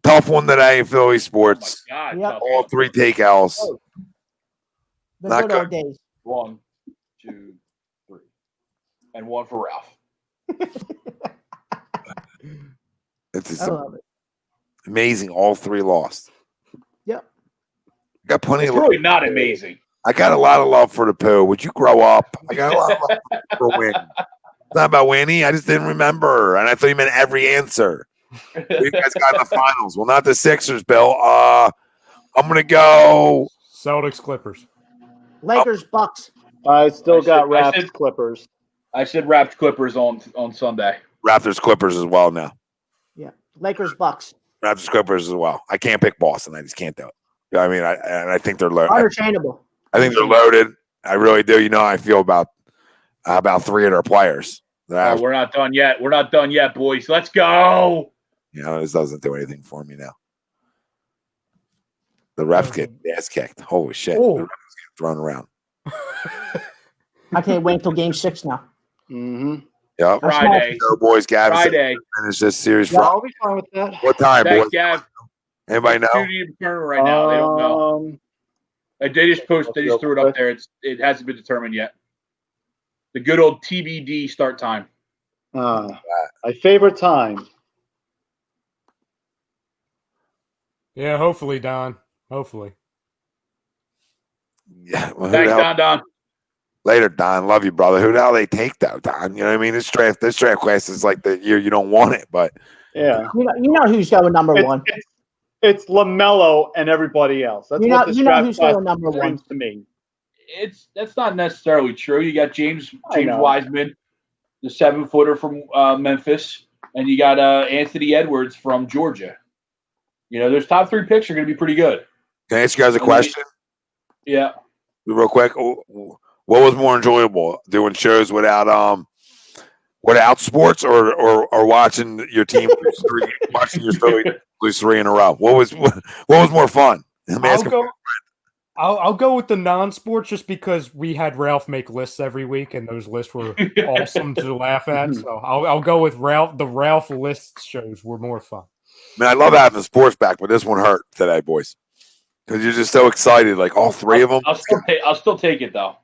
tough one today in Philly Oh sports. my God. Yep. tough. All 3 takeouts. The Not good old good. days. 1, 2, 3, and 1 for Ralph. It's I love it. amazing. All 3 lost. Yep. Got plenty It's of. really not amazing. I got a lot of love for the Pooh. Would you grow up? I got a lot of love for Winnie. It's not about Winnie. I just didn't remember, and I thought you meant every answer. You guys got in the finals. Well, not the Sixers, Bill. I'm gonna go. Celtics Clippers. Lakers, Bucks. I still I got said- I Raps said- Clippers. I said Wrapped Clippers on Sunday. Raptors Clippers as well now. Yeah. Lakers, Bucks. Raptors Clippers as well. I can't pick Boston. I just can't do it. You know what I mean, I think they're loaded. Uninterchangeable. I think they're loaded. I really do. You know how I feel about 3 of their players. Oh, we're not done yet. We're not done yet, boys. Let's go. This doesn't do anything for me now. The refs get ass kicked. Holy shit. Oh. The refs get thrown around. I can't wait until game 6 now. Mm-hmm. Yep. Friday. So, boys, Gavin said Friday. finish this series. Yeah, Friday. I'll be fine with that. What time, Thanks, boys? Gav. Anybody know? Two to determine right now. They don't know. They just threw it up there. It hasn't been determined yet. The good old TBD start time. My favorite time. Yeah, hopefully, Don. Hopefully. Yeah. Well, Thanks, Don. Later, Don. Love you, brother. Who the hell they take, though, Don? You know what I mean? This draft class is like the year you don't want it, but Yeah. You know who's going number one. It's LaMelo and everybody else. That's what this draft who's class going number one. seems to me. That's not necessarily true. You got James know. Wiseman, the 7-footer from Memphis, and you got Anthony Edwards from Georgia. Those top 3 picks are going to be pretty good. can I ask you guys a question? Yeah. Real quick. What was more enjoyable, doing shows without sports, or watching your team watching your Philly lose 3 in a row? What was more fun? I'll go with the non-sports just because we had Ralph make lists every week, and those lists were awesome to laugh at. So I'll go with Ralph. The Ralph list shows were more fun. Man, I love having the sports back, but this one hurt today, boys, because you're just so excited. Like all 3 of them. I'll still take it though.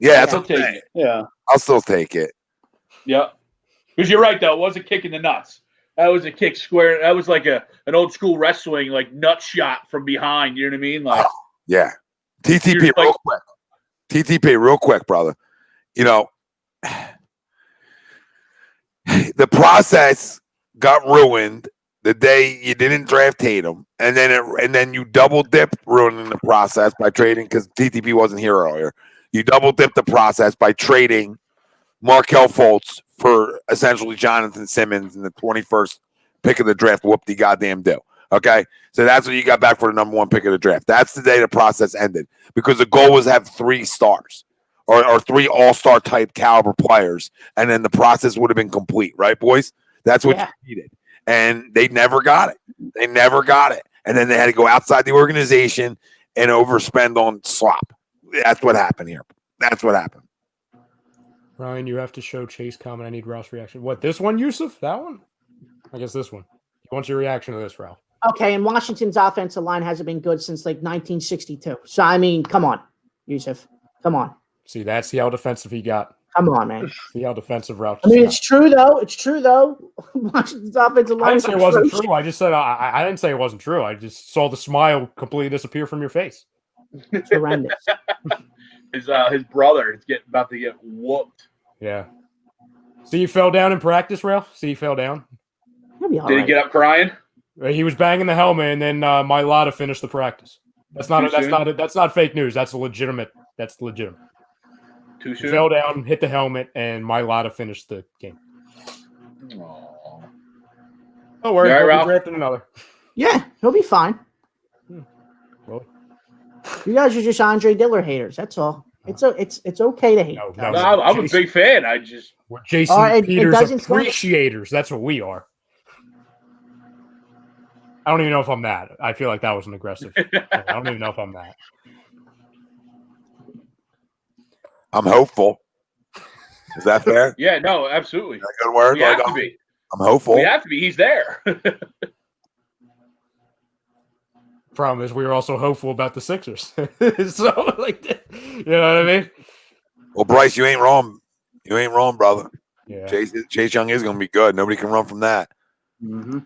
Yeah, I'll still take it. Yeah. I'll still take it. Yeah, because you're right though. It was a kick in the nuts. That was a kick square. That was like an old school wrestling like nut shot from behind. You know what I mean? Like. Yeah. TTP real quick. TTP real quick, brother. You know, the process got ruined the day you didn't draft Tatum, and then you double dipped, ruining the process by trading because TTP wasn't here earlier. You double dipped the process by trading Markelle Fultz for essentially Jonathan Simmons in the 21st pick of the draft. Whoop-de goddamn do. Okay, so that's what you got back for the number 1 pick of the draft. That's the day the process ended because the goal was to have 3 stars or 3 all-star type caliber players, and then the process would have been complete, right, boys? That's what you needed, and they never got it. They never got it, and then they had to go outside the organization and overspend on slop. That's what happened here. That's what happened. Ryan, you have to show Chase comment. I need Ralph's reaction. What, this one, Yusuf? That one? I guess this one. He wants your reaction to this, Ralph. Okay, and Washington's offensive line hasn't been good since like 1962. So, I mean, come on, Yusuf. Come on. See, that's how defensive he got. Come on, man. See how defensive Ralph. I mean, it's true, though. It's true, though. Washington's offensive line. I didn't say it wasn't true. I just said I didn't say it wasn't true. I just saw the smile completely disappear from your face. It's horrendous. His brother is about to get whooped. Yeah. See, he fell down in practice, Ralph. See, he fell down. He'll be all Did right. he get up crying? He was banging the helmet, and then Mailata finished the practice. That's not fake news. That's legitimate. That's legitimate. Too He soon. fell down, hit the helmet, and Mailata finished the game. Aww. Don't worry, You all right, we'll be Ralph? drafting another. Yeah, he'll be fine. Well, You guys are just Andre Diller haters. That's all. It's okay to hate. no, No, I'm a Jason. big fan. I just We're Jason it Peters doesn't sound- appreciators. That's what we are. I don't even know if I'm that. I feel like that was an aggressive. I don't even know if I'm that. I'm hopeful. Is that fair? yeah, no, absolutely. Is that a good word? We have to be. I'm hopeful. We have to be. He's there. Problem is, we were also hopeful about the Sixers. So, like, you know what I mean? Well, Bryce, you ain't wrong. You ain't wrong, brother. Yeah. Chase Young is going to be good. Nobody can run from that. Mm-hmm.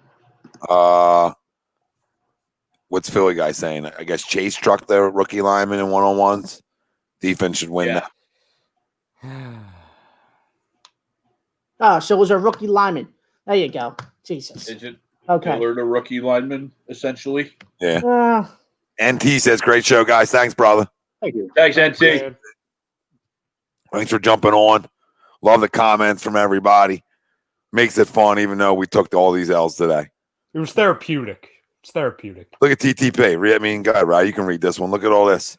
What's Philly guy saying? I guess Chase trucked the rookie lineman in one-on-ones. Defense should win that. Oh, so it was a rookie lineman. There you go. Jesus. Is it Okay. Dillard a rookie lineman, essentially? Yeah. NT says, great show, guys. Thanks, brother. Thank you. Thanks, NC. Thanks for jumping on. Love the comments from everybody. Makes it fun, even though we took all these L's today. It was therapeutic. It's therapeutic. Look at TTP. I mean, God, right? You can read this one. Look at all this.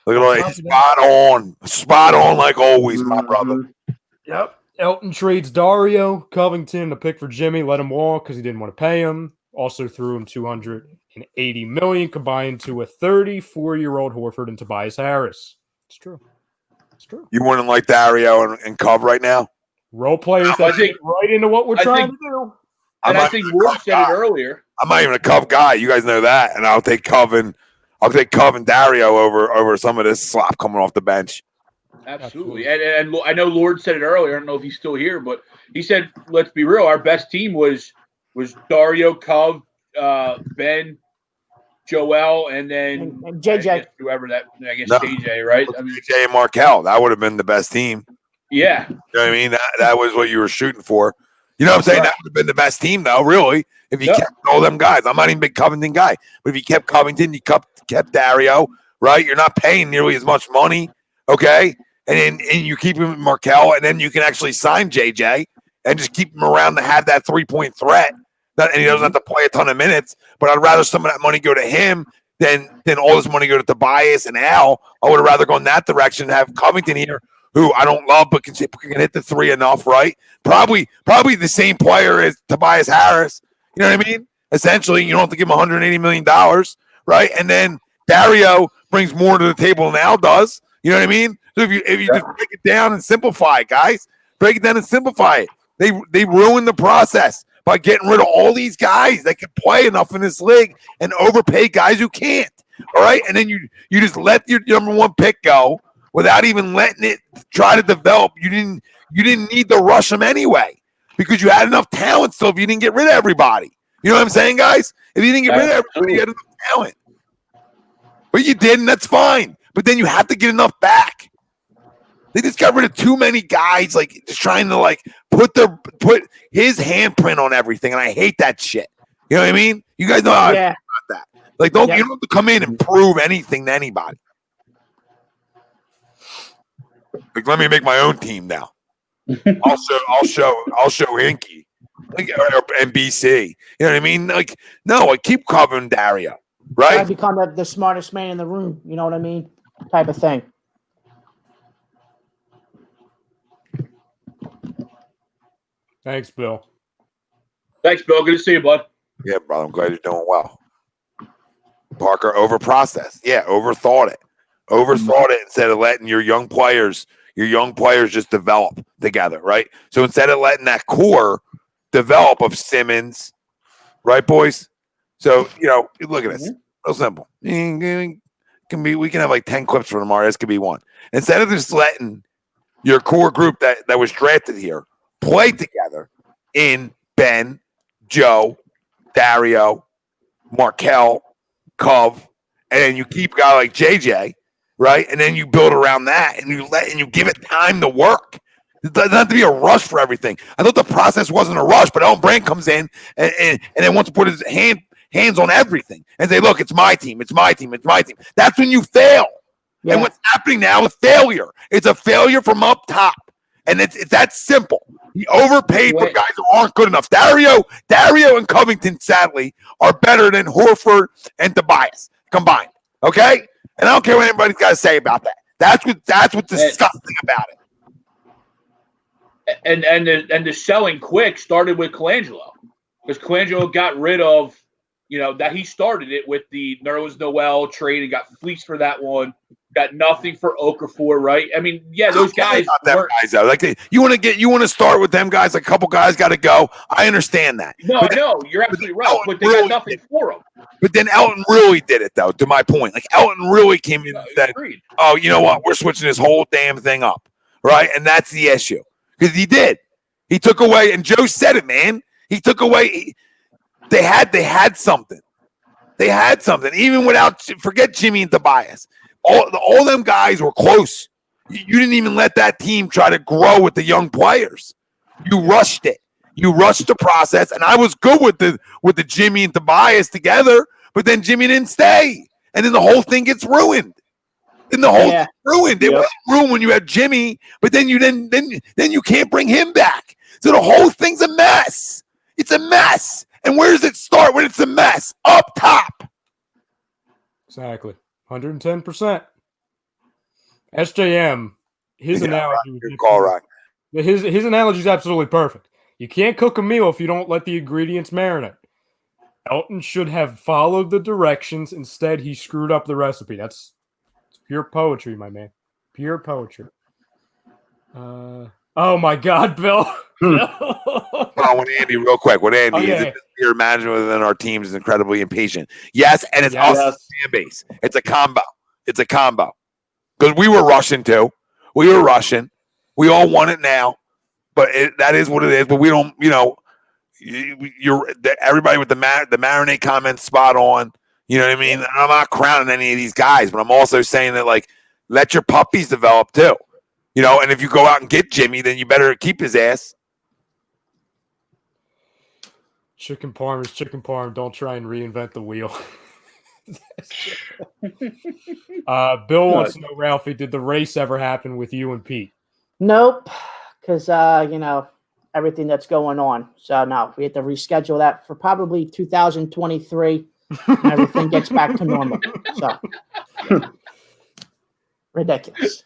Look at all this. Spot on. Spot on like always, my brother. Yep. Elton trades Dario Covington to pick for Jimmy, let him walk because he didn't want to pay him. Also threw him $280 million combined to a 34-year-old Horford and Tobias Harris. It's true. It's true. You wouldn't like Dario and Cov right now? Role players that fit right into what we're trying to do. And I think Ward said it earlier. I'm not even a Cov guy. You guys know that. And I'll take Cov and Dario over some of this slop coming off the bench. Absolutely. And I know Lord said it earlier. I don't know if he's still here, but he said, let's be real, our best team was Dario, Cov, Ben, Joel, and then and JJ. Whoever that, I guess JJ, right? I mean, JJ and Markelle. That would have been the best team. yeah. You know what I mean? That was what you were shooting for. You know what I'm saying? That would have been the best team, though, really, if you kept all them guys. I'm not even a big Covington guy, but if you kept Covington, you kept Dario, right? You're not paying nearly as much money, okay? And you keep him Markelle, and then you can actually sign JJ and just keep him around to have that 3-point threat. And he doesn't have to play a ton of minutes, but I'd rather some of that money go to him than all this money go to Tobias and Al. I would have rather gone that direction and have Covington here, who I don't love, but can hit the three enough, right? Probably the same player as Tobias Harris. You know what I mean? Essentially, you don't have to give him $180 million, right? And then Dario brings more to the table than Al does. You know what I mean? So if you just break it down and simplify it, guys, break it down and simplify it. They ruin the process by getting rid of all these guys that can play enough in this league and overpay guys who can't. All right, and then you just let your number one pick go without even letting it try to develop. You didn't need to rush them anyway because you had enough talent still. If you didn't get rid of everybody, you know what I'm saying, guys? If you didn't get rid of everybody, you had enough talent. But you didn't. That's fine. But then you have to get enough back. They just got rid of too many guys, like just trying to like put his handprint on everything, and I hate that shit. You know what I mean? You guys know how I feel about that. Like, you don't have to come in and prove anything to anybody. Like, let me make my own team now. I'll show Hinky, like, and BC. You know what I mean? Like, no, I keep covering Dario, right? I become the smartest man in the room. You know what I mean? Type of thing. Thanks, Bill. Thanks, Bill. Good to see you, bud. Yeah, brother. I'm glad you're doing well. Parker overprocessed. Yeah, overthought it. Overthought it instead of letting your young players just develop together, right? So instead of letting that core develop of Simmons, right, boys? So, look at this. Real simple. We can have like 10 clips for tomorrow. This could be one. Instead of just letting your core group that was drafted here play together in Ben, Joe, Dario, Markel, Cove, and then you keep a guy like JJ, right? And then you build around that, and you give it time to work. It doesn't have to be a rush for everything. I thought the process wasn't a rush, but Elton Brand comes in and then wants to put his hands on everything and say, "Look, it's my team, it's my team, it's my team." That's when you fail. Yeah. And what's happening now is failure. It's a failure from up top, and it's that simple. He overpaid for guys who aren't good enough. Dario and Covington, sadly, are better than Horford and Tobias combined. Okay, and I don't care what anybody's got to say about that. That's what's disgusting about it. And the selling quick started with Colangelo, because Colangelo got rid of, that he started it with the Nerlens Noel trade and got fleeced for that one. Got nothing for Okafor, right? I mean, yeah, those guys. Like you want to start with them guys. Like a couple guys got to go. I understand that. No, you're absolutely right. But they got nothing for them. But then Elton really did it, though. To my point, like Elton really came in and said, "Oh, you know what? We're switching this whole damn thing up, right?" And that's the issue, because he did. He took away, and Joe said it, man. He took away. They had something. They had something, even without. Forget Jimmy and Tobias. All them guys were close. You didn't even let that team try to grow with the young players. You rushed it. You rushed the process, and I was good with the Jimmy and Tobias together, but then Jimmy didn't stay, and then the whole thing gets ruined. And the whole thing ruined. It wasn't ruined when you had Jimmy, but then you you can't bring him back. So the whole thing's a mess. It's a mess. And where does it start when it's a mess? Up top. Exactly. 110%. SJM, his analogy. Good call, Rock. His analogy is absolutely perfect. You can't cook a meal if you don't let the ingredients marinate. Elton should have followed the directions. Instead, he screwed up the recipe. That's pure poetry, my man. Pure poetry. Oh my God, Bill. With Andy, real quick. With Andy, your management within our teams is incredibly impatient. Yes, and it's us fan base. It's a combo. It's a combo. Because we were rushing too. We were rushing. We all want it now, but that is what it is. But we don't. You're everybody with the marinade comments spot on. You know what I mean? I'm not crowning any of these guys, but I'm also saying that, like, let your puppies develop too. And if you go out and get Jimmy, then you better keep his ass. Chicken parm is chicken parm. Don't try and reinvent the wheel. Bill wants to know, Ralphie, did the race ever happen with you and Pete? Nope, because, everything that's going on. So, no, we have to reschedule that for probably 2023. and everything gets back to normal. So ridiculous.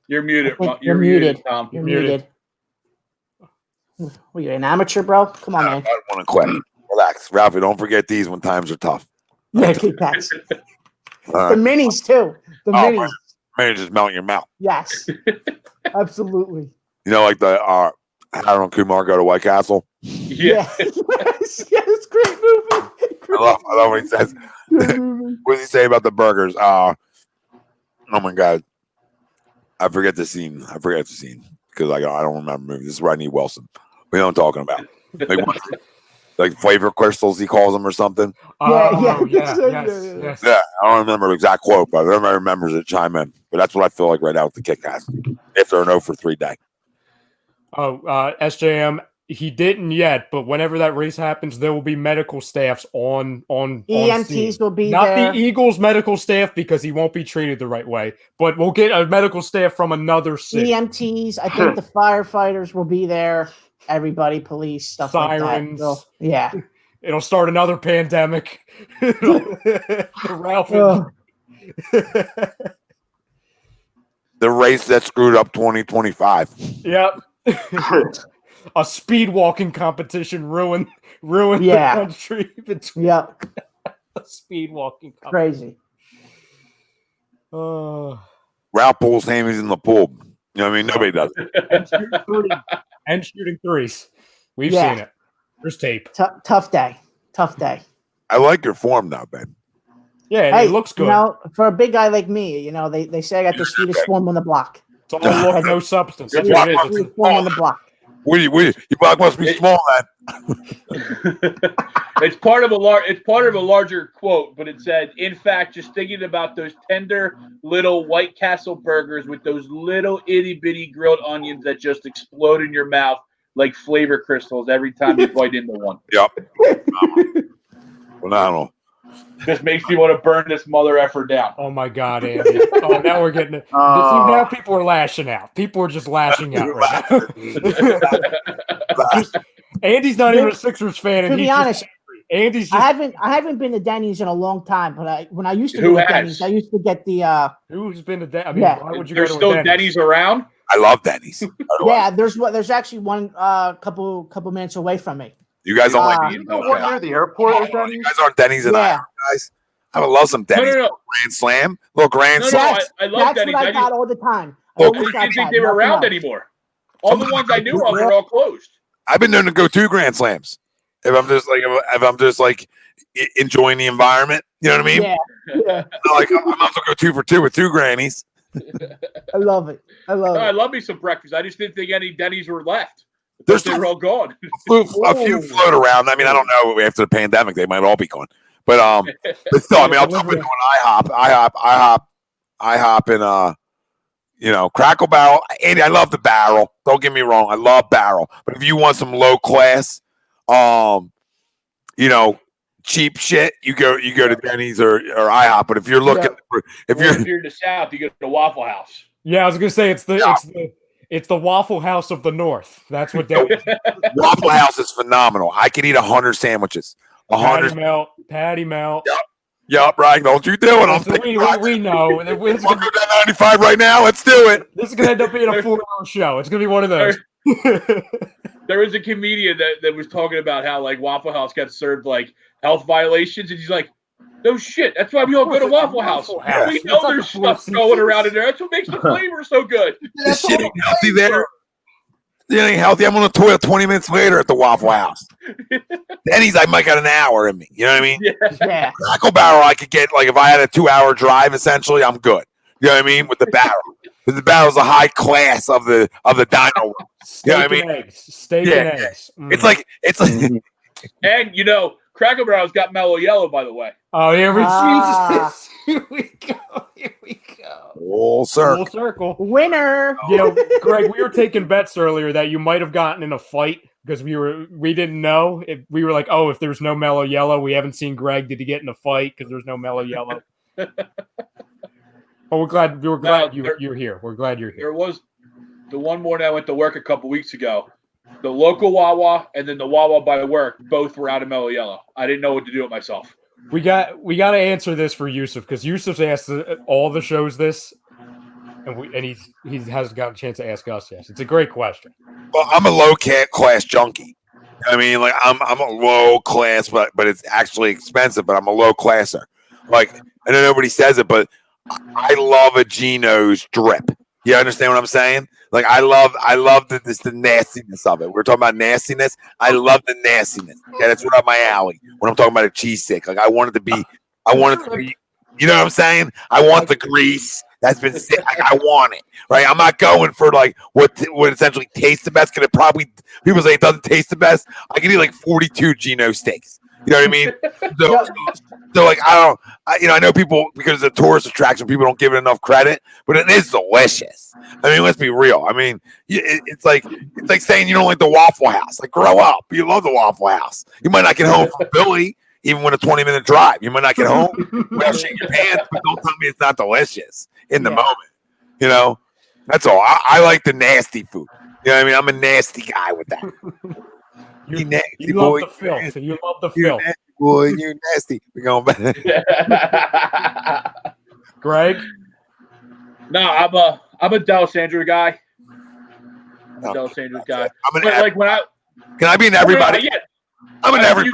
You're muted. You're muted. Tom. You're muted. What, you an amateur, bro? Come on, man. I want to quit. Relax, Ralphie. Don't forget these when times are tough. Yeah, Kit Kats. All The right. minis too. The minis. Maybe just melt in your mouth. Yes. Absolutely. You know, like the Harold and Kumar go to White Castle. Yeah. Yes. Yes. Great movie. I love what he says. Great movie. What does he say about the burgers? Oh my God. I forget the scene because I don't remember the movie. This is Rodney Wilson. We know what I'm talking about. Like flavor crystals, he calls them or something. Yes. Yeah, I don't remember the exact quote, but if everybody remembers it, chime in. But that's what I feel like right now with the Kit Kats. If they're an 0 for 3 day. SJM, he didn't yet, but whenever that race happens, there will be medical staffs on EMTs scene. will be Not there. the Eagles medical staff because he won't be treated the right way, but we'll get a medical staff from another city. EMTs. I think the firefighters will be there. Everybody, police, stuff Sirens. like that. So, yeah. It'll start another pandemic. Ralph. The race that screwed up 2025. Yep. A speed walking competition ruined the country. Yep. A speed walking competition. Crazy. Ralph pulls hammies in the pool. You know what I mean? Nobody does it. And shooting threes. We've Yeah. seen it. There's tape. Tough day. Tough day. I like your form now, babe. Yeah, Hey, it looks good. You know, for a big guy like me, they say I got the sweetest form on the block. It's all look, no substance. That's Yeah. what it is. Sweetest form on the block. Your block must be small, man. It's part of a larger quote, but it said, "In fact, just thinking about those tender little White Castle burgers with those little itty bitty grilled onions that just explode in your mouth like flavor crystals every time you bite into one. Yep. Phenomenal. Just makes me want to burn this mother effer down." Oh my God, Andy. Oh, now we're getting it. See, now people are lashing out. People are just lashing out right now. Andy's not even a Sixers fan. To be honest, Andy's just, I haven't been to Denny's in a long time, but when I used to Who go to has? Denny's, I used to get the who's been to Denny's? I mean, Yeah. why would you There's go to still a Denny's around. I love Denny's. there's actually one couple minutes away from me. You guys don't like You know what near the airport is You Denny's? guys aren't Denny's in Yeah. Ireland, guys. I would love some Denny's. No. Grand Slam. Little Grand No, Slam. I love That's Denny's. what I I got all the time. I Well, didn't think they were around anymore. All the ones I knew of are all closed. I've been known to go 2 Grand Slams. If I'm just like enjoying the environment, you know what I mean? Yeah. I might as well go 2 for 2 with 2 grannies. I love it. I love I it. love me some breakfast. I just didn't think any Denny's were left. There's They were all gone. a few float around. I mean, I don't know. After the pandemic, they might all be gone. But still, I mean, I'll jump into an IHOP, and Crackle Barrel. Andy, I love the barrel. Don't get me wrong, I love barrel. But if you want some low class, cheap shit, you go to Denny's or IHOP. But if you're looking, if If you're you're in the South, you go to Waffle House. Yeah, I was gonna say it's the Waffle House of the North. That's what Denny's. Waffle House is phenomenal. I could eat 100 sandwiches. 100. Patty melt. Yup, right. Don't you do it. We know. Want to go down 95 right now? Let's do it. This is gonna end up being a 4-hour show. It's gonna be one of those. There was a comedian that was talking about how like Waffle House got served like health violations, and he's like, "No shit. That's why we all go to Waffle House. We know there's stuff going around in there. That's what makes the flavor so good." This shit ain't healthy there. It ain't healthy. I'm on the toilet 20 minutes later at the Waffle House. Denny's, I might got an hour in me. You know what I mean? Yeah. Crackle Barrel, I could get, like, if I had a 2-hour drive, essentially, I'm good. You know what I mean? With the barrel. Because the barrel's a high class of the dino world. You know what I mean? Steak and eggs. It's like And Cracker Barrel's got mellow yellow, by the way. Oh, here we Ah. Here we go. Here we go. full circle. Full circle. Winner. Greg, we were taking bets earlier that you might have gotten in a fight because we didn't know. We were like, oh, if there's no mellow yellow, we haven't seen Greg. Did he get in a fight because there's no mellow yellow? But we're glad you're here. We're glad you're here. There was the one morning I went to work a couple weeks ago. the local Wawa, and then the Wawa by work. Both were out of Mellow Yellow. I didn't know what to do with myself. We got to answer this for Yusuf because Yusuf's asked all the shows this, and he hasn't got a chance to ask us yet. It's a great question. Well, I'm a low class junkie. I mean, like I'm a low class, but it's actually expensive. But I'm a low classer. Like I know nobody says it, but I love a Geno's drip. You understand what I'm saying? Like I love the nastiness of it. We're talking about nastiness. I love the nastiness. Okay, that's right up my alley. When I'm talking about a cheese stick, like I want it to be. You know what I'm saying? I want the grease that's been sick. I want it, right? I'm not going for like what essentially tastes the best. Because it probably people say it doesn't taste the best. I can eat like 42 Geno steaks. You know what I mean? So like I know people because it's a tourist attraction, people don't give it enough credit, but it is delicious. I mean, let's be real. I mean, it's like saying you don't like the Waffle House. Like, grow up. You love the Waffle House. You might not get home from Philly, even with a 20-minute drive. You might not get home without shaking your pants, but don't tell me it's not delicious in the moment. You know, that's all. I like the nasty food. You know what I mean? I'm a nasty guy with that. You love the filth. You love the filth. Boy, you nasty. We're going back. Greg? No, I'm a D'Alessandro guy. I'm a D'Alessandro guy. Can I be in everybody? I'm in everybody.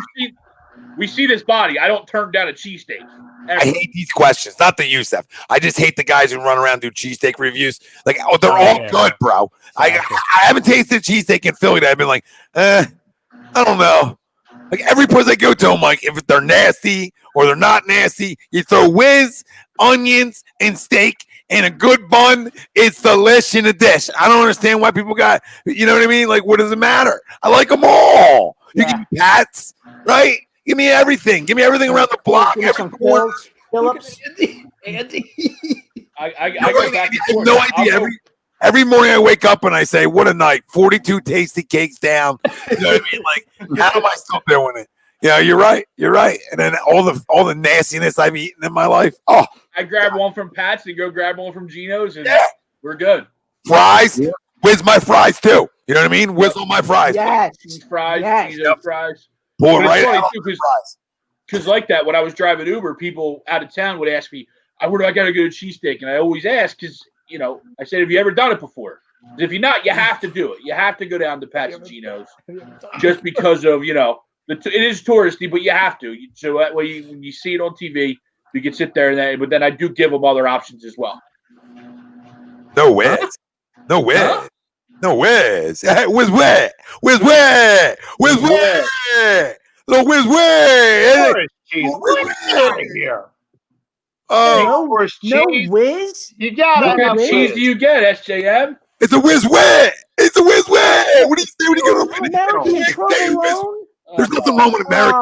We see this body. I don't turn down a cheesesteak. I hate these questions. Not the Yusuf. I just hate the guys who run around and do cheesesteak reviews. Like, they're all good, bro. I haven't tasted cheesesteak in Philly that I've been like, I don't know. Like every place I go to, I'm like, if they're nasty or they're not nasty, you throw whiz, onions, and steak in a good bun. It's delish in a dish. I don't understand why people got, you know what I mean? Like, what does it matter? I like them all. You give me Pats, right? Give me everything. Give me everything around the block. Phillips. Andy. I go back and forth. No idea. Every morning I wake up and I say, what a night. 42 tasty cakes down. You know what I mean? Like, how am I still doing it? Yeah, you're right. You're right. And then all the nastiness I've eaten in my life. Oh, I grab one from Pat's and go grab one from Geno's, and we're good. Fries. Yeah. Whiz my fries too. You know what I mean? Whiz on my fries. Yes. Fries. Yes. Fries. Pull it right out. Because like that, when I was driving Uber, people out of town would ask me, where do I got to go to cheesesteak? And I always ask because, you know, I said, have you ever done it before? If you're not, you have to do it. You have to go down to Pat's and Geno's just because of, you know, it is touristy, but you have to. So that way, when you see it on TV, you can sit there. But then I do give them other options as well. No whiz. No whiz. Huh? No whiz. Whiz where? Whiz where? Whiz where? No whiz where? Out of here. No whiz? You got it. What kind of cheese do you get, SJM? It's a whiz where? It's a whiz where? What do you say when you go to American provolone? There's nothing wrong with American.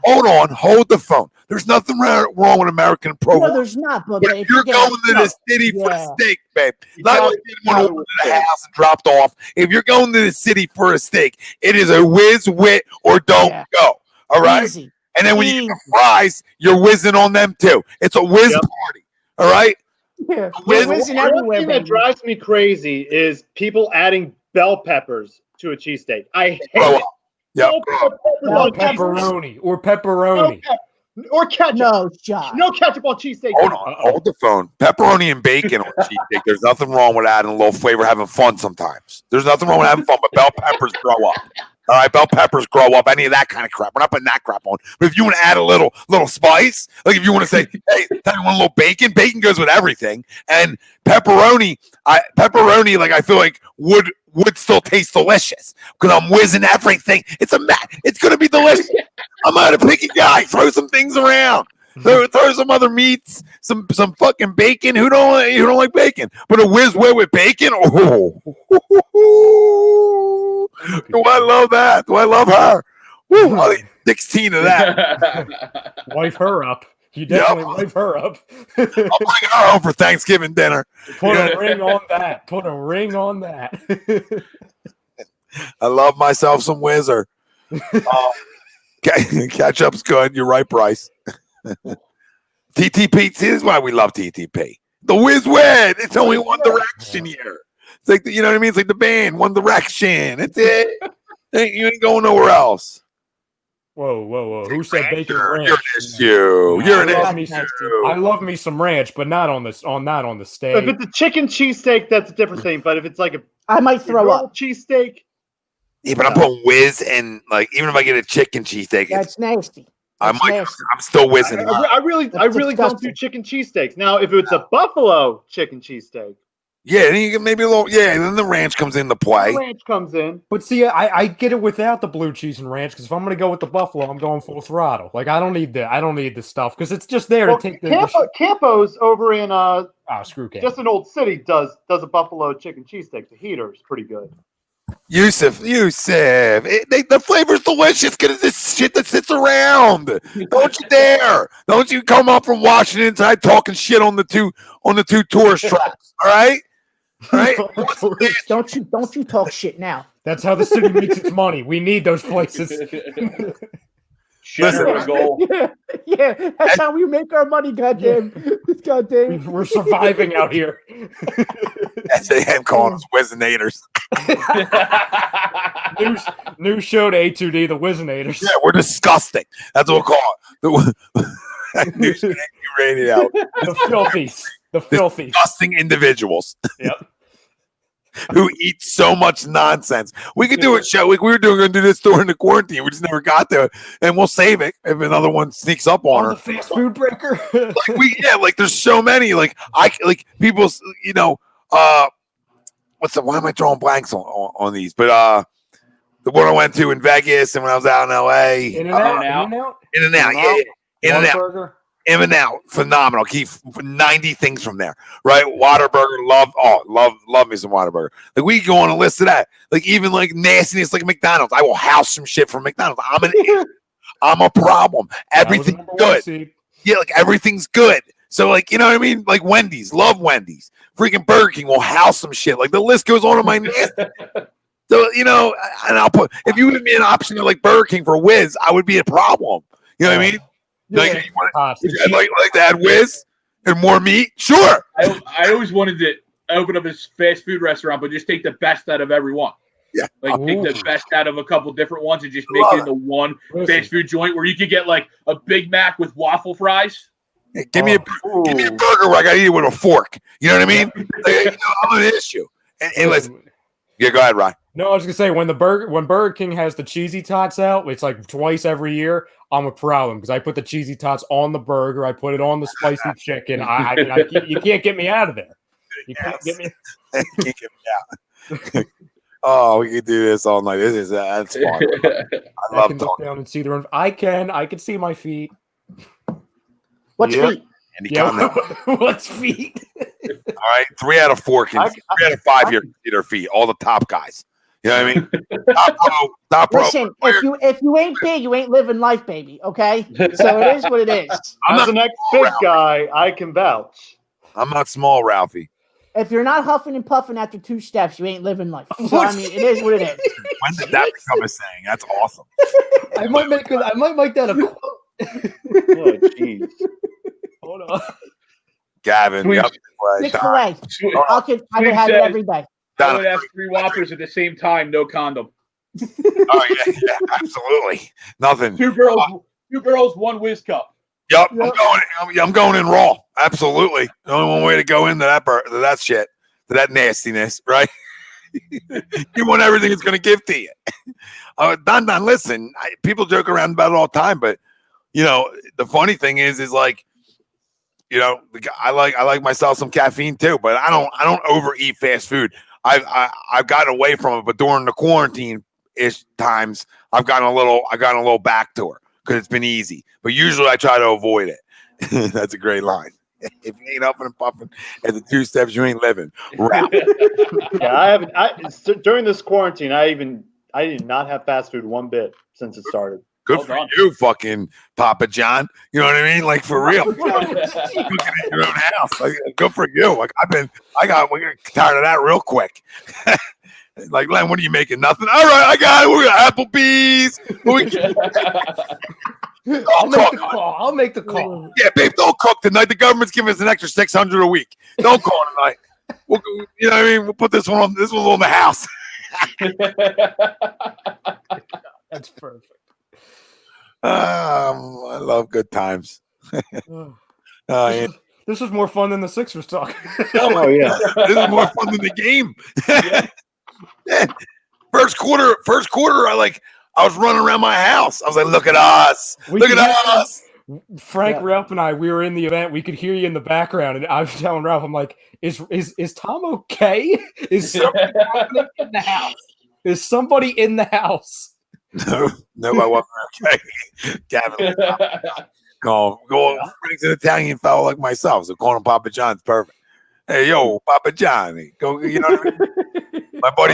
Hold on, hold the phone. There's nothing wrong with American provolone. No, there's not. But if you're going to the city for a steak, babe, not like you want to go to the house and dropped off. If you're going to the city for a steak, it is a whiz wit or don't go. All right. Easy. And then when you get the fries, you're whizzing on them too. It's a whiz party. All right. Yeah. One thing that drives me crazy is people adding bell peppers to a cheesesteak. I hate it. Yep. Or pepperoni. Or ketchup. No, Josh. No ketchup on cheesesteak. Hold on. Hold the phone. Pepperoni and bacon on cheesesteak. There's nothing wrong with adding a little flavor, having fun sometimes. There's nothing wrong with having fun, but bell peppers grow up. All right, bell peppers grow up. Any of that kind of crap. We're not putting that crap on. But if you want to add a little spice, like if you want to say, hey, I want a little bacon. Bacon goes with everything. And pepperoni, like I feel like would still taste delicious because I'm whizzing everything. It's going to be delicious. I'm not a picky guy. Throw some things around. Throw some other meats, some fucking bacon. Who don't like bacon? But a whiz with bacon. Oh, do I love that? Do I love her? Woo, I'll eat 16 of that. Wife her up. You definitely wife her up. I'll bring her home for Thanksgiving dinner. Put a ring on that. Put a ring on that. I love myself some whizzer. Ketchup's good. You're right, Bryce. TTP. See, this is why we love TTP. The whiz win. It's only one direction here. It's like you know what I mean. It's like the band One Direction. That's it. You ain't going nowhere else. Whoa! Who said bacon ranch? You're an issue. You're an issue. I love me some ranch, but not on the steak. If it's a chicken cheesesteak, that's a different thing. But if it's like I might throw up. cheesesteak, Yeah, but I'm putting whiz and like even if I get a chicken cheesesteak, That's nasty. I'm That's nasty. still whizzing. I really don't disgusting. do chicken cheesesteaks. Now, if it's a buffalo chicken cheesesteak, Yeah, then you get maybe a little. Yeah, and then the ranch comes into play. ranch comes in. But see, I get it without the blue cheese and ranch because if I'm going to go with the buffalo, I'm going full throttle. Like I don't need the stuff because it's just there to take the. Campo's over in Screw Campo. just an old city does a buffalo chicken cheesesteak. The heater is pretty good. Yusuf, the flavor's delicious because it's this shit that sits around. Don't you dare! Don't you come up from Washington tonight talking shit on the two tourist traps. All right. Don't you talk shit now. That's how the city makes its money. We need those places. General goal. Yeah, that's how we make our money. Goddamn. We're surviving out here. SAM calling us Wizinators. New show to A2D, the Wizinators. Yeah, we're disgusting. That's what we'll call it. New radio. The filthy. Disgusting individuals. Yep. Who eat so much nonsense. We could do a show. We were going to do this during the quarantine. We just never got to it. And we'll save it if another one sneaks up on her. The fast food breaker. There's so many. People, why am I drawing blanks on these? But the one I went to in Vegas and when I was out in LA. In and out. Yeah. In and out, phenomenal. Keep 90 things from there, right? Whataburger, love me some Whataburger. Like we go on a list of that. Like even like nastiness, like McDonald's. I will house some shit from McDonald's. I'm a problem. Everything's good. Yeah, like everything's good. So like you know what I mean? Like Wendy's, love Wendy's. Freaking Burger King will house some shit. Like the list goes on in my nasty. So and I'll put if you would give me an option of like Burger King for Whiz, I would be a problem. You know what I mean? Yeah. Like to add whiz and more meat? Sure. I always wanted to open up a fast food restaurant, but just take the best out of every one. Yeah. Like take the best out of a couple different ones and just make it into one fast food joint where you could get like a Big Mac with waffle fries. Hey, give me a burger where I got to eat it with a fork. You know what I mean? I'm an issue. And listen. Yeah, go ahead, Ryan. No, I was gonna say when Burger King has the cheesy tots out, it's like twice every year. I'm a problem because I put the cheesy tots on the burger. I put it on the spicy chicken. You can't get me out of there. You can't get me. You can't get me out. Oh, we could do this all night. That's fun. I can look down and see the room. I can see my feet. What's feet? What's feet? All right, 3 out of 4 3 out of 5 here can see their feet. All the top guys. You know what I mean? Top pro. Listen, if you ain't big, you ain't living life, baby. Okay, so it is what it is. As an ex-big guy, I can vouch. I'm not small, Ralphie. If you're not huffing and puffing after 2 steps, you ain't living life. So I mean, it is what it is. When did that become a saying? That's awesome. I might make that a quote. Oh, jeez. Hold on. Gavin. Chick-fil-A. I could have it every day. I would have 3 Whoppers at the same time, no condom. Oh yeah, absolutely. Nothing. 2 girls, 1 whiz cup. Yep. I'm going in raw. Absolutely. The only one way to go into that shit, to that nastiness, right? You want everything it's going to give to you. Don, listen. People joke around about it all the time, but the funny thing is like, I like myself some caffeine too, but I don't overeat fast food. I've gotten away from it, but during the quarantine-ish times, I've gotten a little back to her because it's been easy. But usually I try to avoid it. That's a great line. If you ain't up and puffing at the 2 steps, you ain't living. Right. Yeah, during this quarantine, I did not have fast food one bit since it started. Good for you, fucking Papa John. You know what I mean? Like for real. Cooking in your own house. Like, good for you. Like we got tired of that real quick. Like, Len, what are you making? Nothing. All right, I got it. We got Applebee's. I'll make the call. Yeah, babe, don't cook tonight. The government's giving us an extra $600 a week. Don't call tonight. You know what I mean? We'll put this one on. This one's on the house. That's perfect. I love good times. Yeah. This is more fun than the Sixers talk. Oh yeah. This is more fun than the game. First quarter, I was running around my house. I was like, look at us. Look at us. Frank, Ralph, and we were in the event. We could hear you in the background, and I was telling Ralph, I'm like, is Tom okay? Is somebody happening in the house? Is somebody in the house? No, I wasn't okay. Gavin, go. Frank's an Italian fellow like myself, so calling him Papa John's perfect. Hey, yo, Papa Johnny, go. You know what I mean? My buddy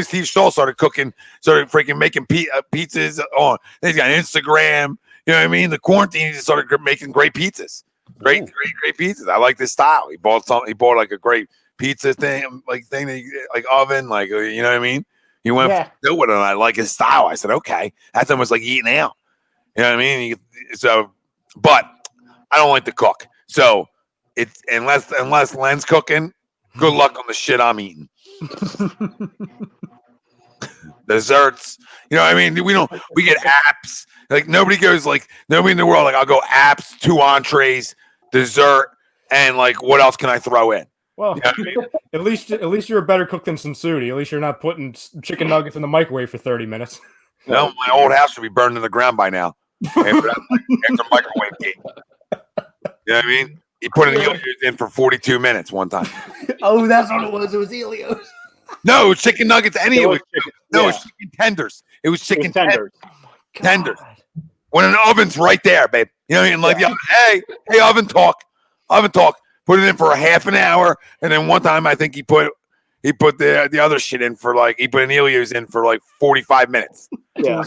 Steve Shaw started freaking making pizzas on. Then he's got Instagram. You know what I mean? The quarantine, he just started making great pizzas. Great pizzas. I like this style. He bought like a great pizza thing, like oven, like, you know what I mean? He went do it, and I like his style. I said, okay, that's almost like eating out. You know what I mean? But I don't like to cook. So it's unless Len's cooking, good luck on the shit I'm eating. Desserts, you know what I mean? We get apps. Like nobody in the world, like I'll go apps, 2 entrees, dessert, and like what else can I throw in? Well, you know at least you're a better cook than Sensudi. At least you're not putting chicken nuggets in the microwave for 30 minutes. No, my old house should be burned to the ground by now. After microwave game. You know what I mean? He put an Helios in for 42 minutes one time. Oh, that's what it was. It was Helios. No, it was chicken nuggets. It was chicken tenders. It was chicken tenders. Tenders. When an oven's right there, babe. You know what I mean? Like the oven, hey, oven talk. Put it in for a half an hour, and then one time I think he put the other shit in for he put an Helios in for like 45 minutes. Yeah.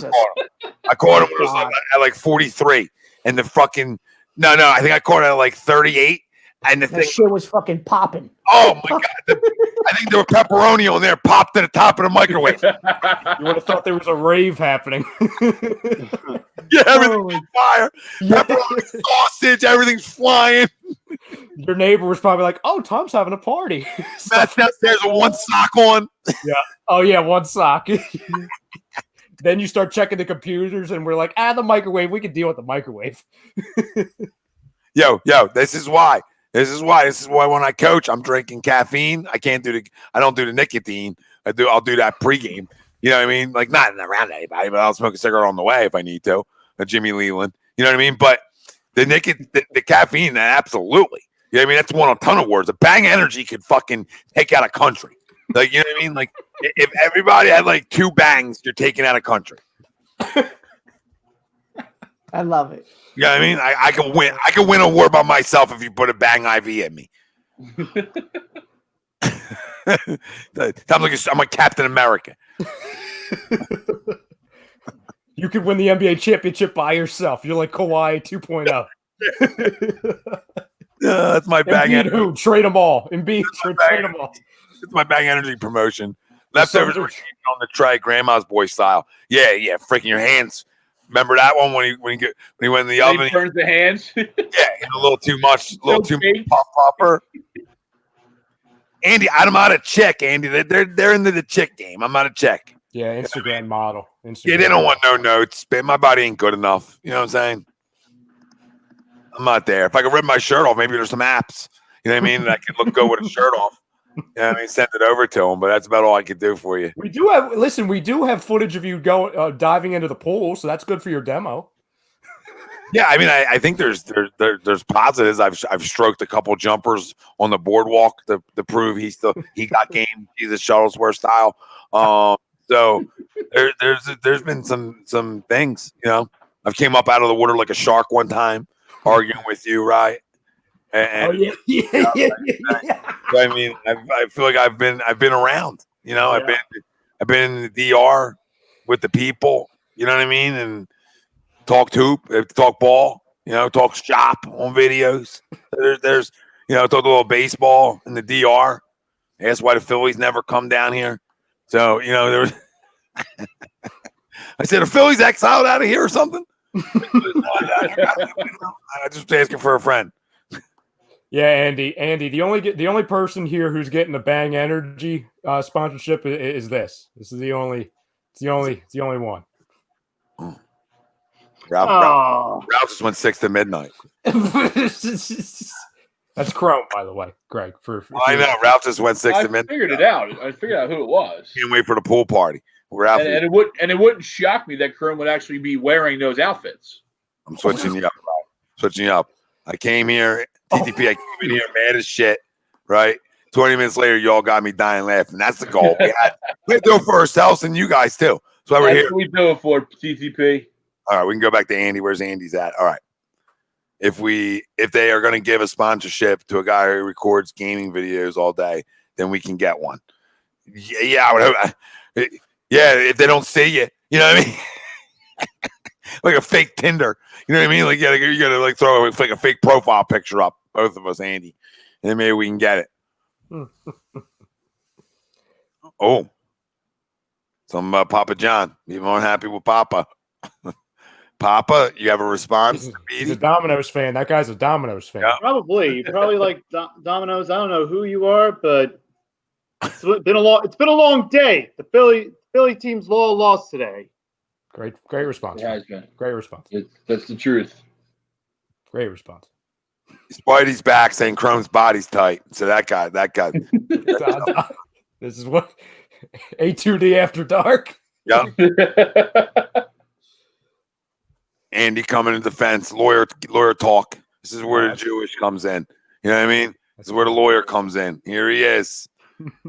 I caught him when it was at like 43, and the fucking I think I caught it at like 38, and the shit was fucking popping. Oh my god! I think there were pepperoni on there, popped to the top of the microwave. You would have thought there was a rave happening. Yeah, everything's on fire. Pepperoni, sausage, everything's flying. Your neighbor was probably like, "Oh, Tom's having a party." There's a one sock on. Yeah. Oh yeah, one sock. Then you start checking the computers, and we're like, the microwave. We can deal with the microwave. Yo, this is why when I coach, I'm drinking caffeine. I don't do the nicotine. I'll do that pregame. You know what I mean? Like not around anybody, but I'll smoke a cigarette on the way if I need to. A Jimmy Leland. You know what I mean? But the caffeine, absolutely. You know what I mean? That's won a ton of awards. The Bang Energy could fucking take out a country. Like, you know what I mean? Like if everybody had like 2 bangs, you're taking out a country. I love it. You know what I mean? I can win. I can win a war by myself if you put a Bang IV in me. I'm like Captain America. You could win the NBA championship by yourself. You're like Kawhi 2.0. That's my Bang Embiid, who? Trade them all. Embiid, trade them all. It's my Bang Energy promotion. Leftovers were on the tray, grandma's boy style. Yeah. Freaking your hands. Remember that one when he went in the oven? He burns the hands. Yeah, a little too much, popper. Andy, I'm not a chick, Andy. They're into the chick game. I'm not a chick. Yeah, Instagram model. Yeah, they don't want no notes. My body ain't good enough. You know what I'm saying? I'm not there. If I could rip my shirt off, maybe there's some apps. You know what I mean? That I can look good with a shirt off. You know what I mean? Send it over to them, but that's about all I could do for you. We do have footage of you diving into the pool, so that's good for your demo. Yeah, I mean, I think there's positives. I've stroked a couple jumpers on the boardwalk to prove he got game. He's a Shuttlesworth style. So there's been some things. You know, I've came up out of the water like a shark one time, arguing with you, right? And, yeah. I mean, I feel like I've been around. You know, I've been in the DR with the people. You know what I mean? And talk ball. You know, talk shop on videos. There's talk a little baseball in the DR. That's why the Phillies never come down here. So there was. I said, the Phillies exiled out of here or something. I just asking for a friend. Yeah, Andy, the only person here who's getting the Bang Energy sponsorship is this. This is the only one. Ralph just went 6 to midnight. That's Chrome, by the way, Greg. I know Ralph just went 6 I to midnight. figured it out. I figured out who it was. Can't wait for the pool party. Ralph, And it wouldn't shock me that Chrome would actually be wearing those outfits. I'm switching you up. Switching you up. I came here, TTP. I came in here mad as shit. Right. 20 minutes later, y'all got me dying laughing. That's the goal. We had to do it for ourselves and you guys too. So we're That's here. what we do it for, TTP. All right, we can go back to Andy. Where's Andy's at? All right. If they are going to give a sponsorship to a guy who records gaming videos all day, then we can get one. Yeah. If they don't see you, you know what I mean? Like a fake Tinder, you know what I mean? Like you gotta like throw like a fake profile picture up, both of us, Andy, and then maybe we can get it. Oh, some Papa John. Even more happy with Papa. Papa, you have a response? He's a Domino's fan. That guy's a Domino's fan. Yeah. Probably like Domino's. I don't know who you are, but it's been a long day. The Philly team's lost today. Great response. It has been. Great response. That's the truth. Great response. Spidey's back saying Chrome's body's tight. So that guy. This is what A2D after dark. Yeah. Andy coming in defense, lawyer talk. This is where the Jewish comes in. You know what I mean? This is where the lawyer comes in. Here he is.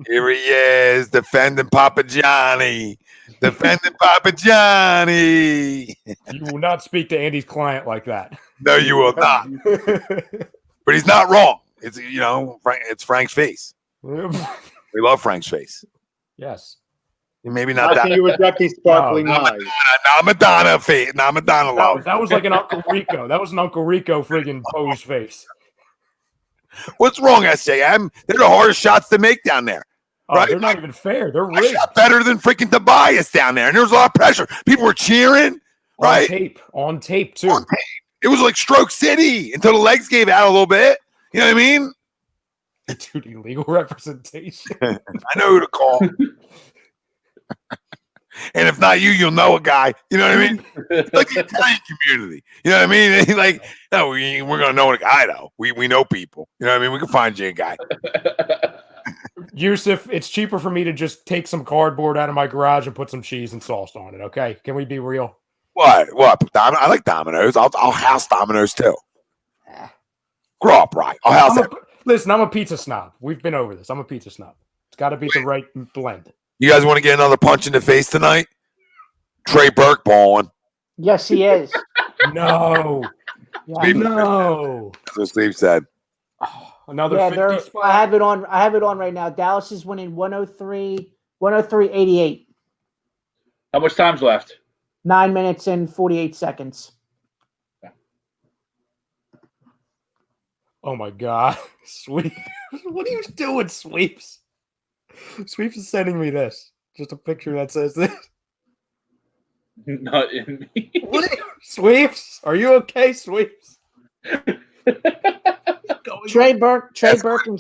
Here he is, defending Papa Johnny. Defending Papa Johnny. You will not speak to Andy's client like that. No, you will not. But he's not wrong. It's it's Frank's face. We love Frank's face. Yes. Maybe not that. You reject these sparkling eyes. Not Madonna face. Not Madonna love. That was like an Uncle Rico. That was an Uncle Rico friggin' pose face. What's wrong, SJM? They're the hardest shots to make down there. Oh, right? They're not even fair. They're I rigged. shot better than freaking Tobias down there, and there was a lot of pressure. People were cheering, right? On tape too. On tape. It was like Stroke City until the legs gave out a little bit. You know what I mean? Dude, illegal representation. I know who to call. And if not you, you'll know a guy. You know what I mean? It's like the Italian community. You know what I mean? Like, no, we're gonna know a guy though. We know people. You know what I mean? We can find you a guy. Yusuf, it's cheaper for me to just take some cardboard out of my garage and put some cheese and sauce on it. Okay, can we be real? What? I like Domino's. I'll house Domino's too. Grow up, right? I'll house it. Listen, I'm a pizza snob. We've been over this. I'm a pizza snob. It's got to be the right blend. You guys want to get another punch in the face tonight? Trey Burke balling. Yes, he is. No. Yeah. No. That's what Steve said. Another Yeah, 50 spot. I have it on right now. Dallas is winning 103-88. How much time's left? 9 minutes and 48 seconds. Oh my God. Sweeps. What are you doing, Sweeps? Sweeps is sending me this. Just a picture that says this. Not in me. Sweeps? Are you okay, Sweeps? Trey Burke in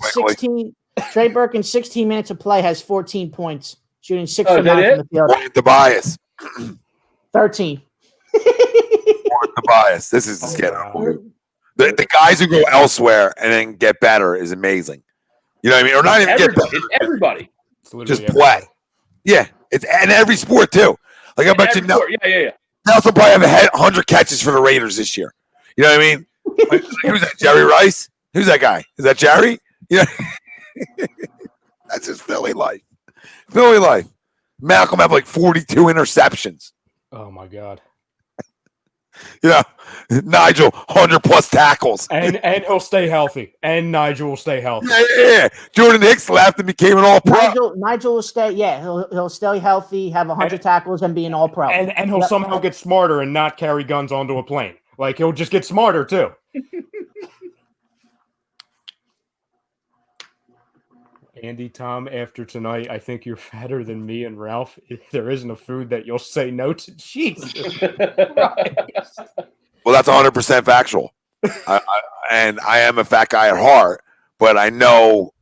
16 minutes of play has 14 points, shooting 6 for 9 from the field. Tobias. 13. Tobias. This is just getting the guys who go elsewhere and then get better is amazing. You know what I mean? Or not even get better. It's everybody. Just play. Yeah. It's in every sport too. Like I bet you now. Yeah. Nelson probably have 100 catches for the Raiders this year. You know what I mean? Like, who's that? Jerry Rice? Who's that guy? Is that Jerry? Yeah. That's just Philly life. Philly life. Malcolm have like 42 interceptions. Oh my God. You know, Nigel 100+ tackles. And he'll stay healthy. And Nigel will stay healthy. Yeah. Jordan Hicks left and became an all-pro. Nigel will stay. Yeah, he'll stay healthy, have 100 tackles, and be an all-pro. And he'll somehow get smarter and not carry guns onto a plane. Like he'll just get smarter too. Andy, Tom, after tonight, I think you're fatter than me and Ralph. There isn't a food that you'll say no to. Jesus. Well, that's 100% factual. and I am a fat guy at heart, but I know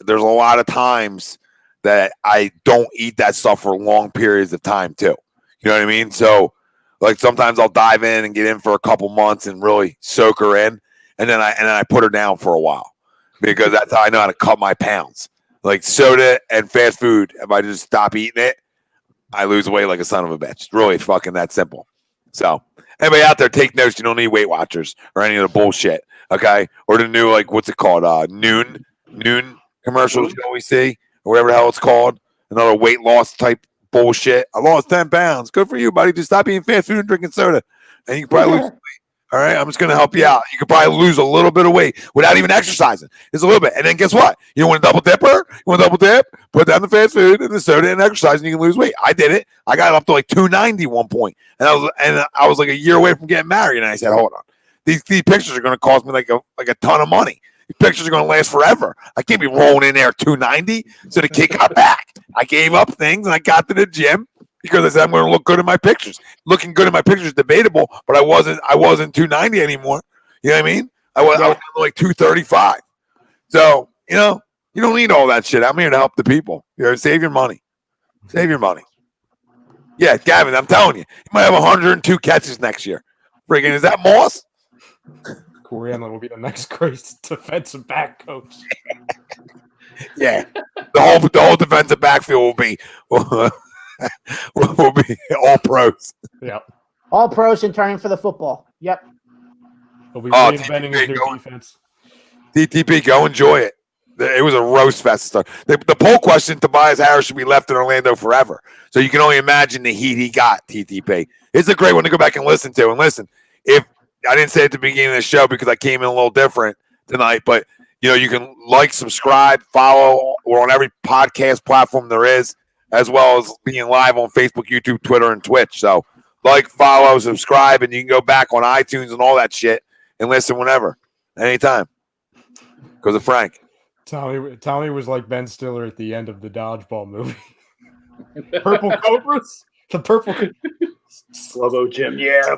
there's a lot of times that I don't eat that stuff for long periods of time too. You know what I mean? So like sometimes I'll dive in and get in for a couple months and really soak her in, and then I put her down for a while because that's how I know how to cut my pounds. Like soda and fast food, if I just stop eating it, I lose weight like a son of a bitch. It's really fucking that simple. So anybody out there, take notes. You don't need Weight Watchers or any of the bullshit, okay? Or the new, like, what's it called? Noon commercials you always see, or whatever the hell it's called. Another weight loss type bullshit. I lost 10 pounds. Good for you, buddy. Just stop eating fast food and drinking soda, and you can probably lose weight. All right, I'm just going to help you out. You could probably lose a little bit of weight without even exercising. It's a little bit. And then guess what? You want a double dipper? You want a double dip? Put down the fast food and the soda and exercise, and you can lose weight. I did it. I got up to like 290 one point, and I was like a year away from getting married. And I said, hold on, these pictures are going to cost me like a ton of money. These pictures are going to last forever. I can't be rolling in there 290. So the kid got back. I gave up things, and I got to the gym. Because I said I'm going to look good in my pictures. Looking good in my pictures is debatable, but I wasn't 290 anymore. You know what I mean? I was down to like 235. So, you know, you don't need all that shit. I'm here to help the people. You know, save your money. Save your money. Yeah, Gavin, I'm telling you, you might have 102 catches next year. Freaking, is that Moss? Corey Allen will be the next great defensive back coach. Yeah, the whole defensive backfield will be all pros. Yep. All pros and turning for the football. Yep. He'll be reinventing his new defense. TTP, go enjoy it. It was a roast fest. The poll question, Tobias Harris should be left in Orlando forever. So you can only imagine the heat he got, TTP. It's a great one to go back and listen to. And listen, if I didn't say it at the beginning of the show because I came in a little different tonight, but you know, you can like, subscribe, follow. We're on every podcast platform there is, as well as being live on Facebook, YouTube, Twitter, and Twitch. So like, follow, subscribe, and you can go back on iTunes and all that shit and listen whenever, anytime. Because of Frank. Tommy was like Ben Stiller at the end of the Dodgeball movie. Purple Cobras? The purple Slow-mo Jim, yeah.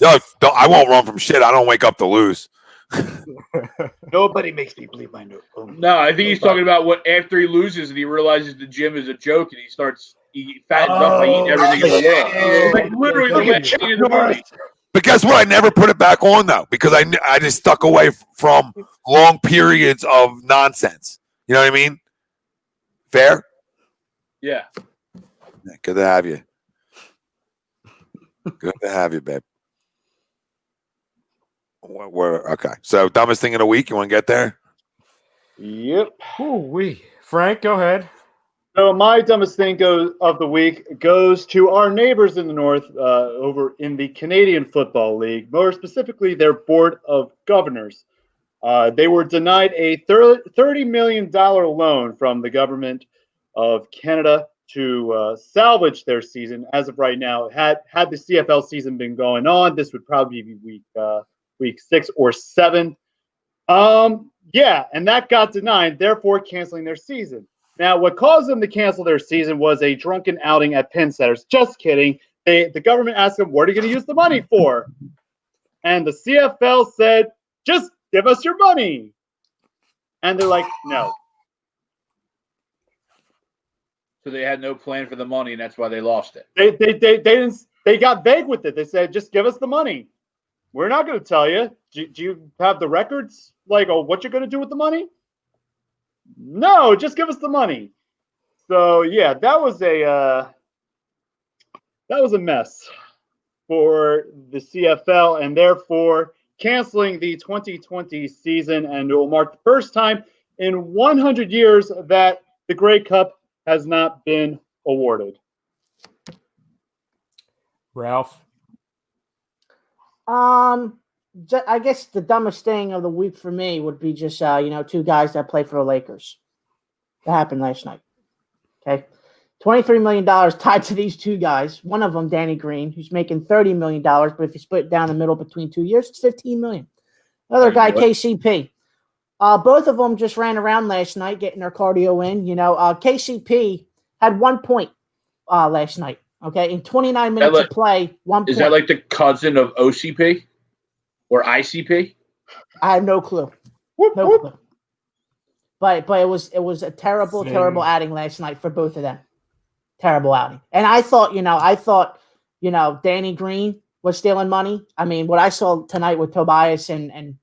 Yo, I won't run from shit. I don't wake up to lose. Nobody makes me believe my nose. No, I think he's talking about what after he loses and he realizes the gym is a joke and he fattens up by eating everything in the world. Like literally the last scene in the movie. But guess what? I never put it back on, though, because I just stuck away from long periods of nonsense. You know what I mean? Fair? Yeah. Good to have you. Good to have you, babe. Okay. So, dumbest thing of the week. You want to get there? Yep. Frank, go ahead. So my dumbest thing of the week goes to our neighbors in the north over in the Canadian Football League, more specifically their Board of Governors. They were denied a $30 million loan from the government of Canada to salvage their season. As of right now, had the CFL season been going on, this would probably be week 6 or 7. Yeah, and that got denied, therefore canceling their season. Now, what caused them to cancel their season was a drunken outing at Penn Centers. Just kidding. The government asked them, what are you going to use the money for? And the CFL said, just give us your money. And they're like, no. So they had no plan for the money, and that's why they lost it. They got vague with it. They said, just give us the money. We're not going to tell you. Do you have the records? Like, what you're going to do with the money? No, just give us the money. So yeah, that was a mess for the CFL, and therefore canceling the 2020 season, and it will mark the first time in 100 years that the Grey Cup has not been awarded. Ralph? I guess the dumbest thing of the week for me would be just, two guys that play for the Lakers. That happened last night. Okay. $23 million tied to these two guys. One of them, Danny Green, who's making $30 million, but if you split it down the middle between 2 years, it's $15 million. Another guy, KCP. Both of them just ran around last night getting their cardio in. KCP had 1 point last night. Okay. In 29 minutes of play, 1 point. Is that like the cousin of OCP? Or ICP? I had no clue. No clue. But it was a terrible outing last night for both of them. Terrible outing. And I thought Danny Green was stealing money. I mean, what I saw tonight with Tobias and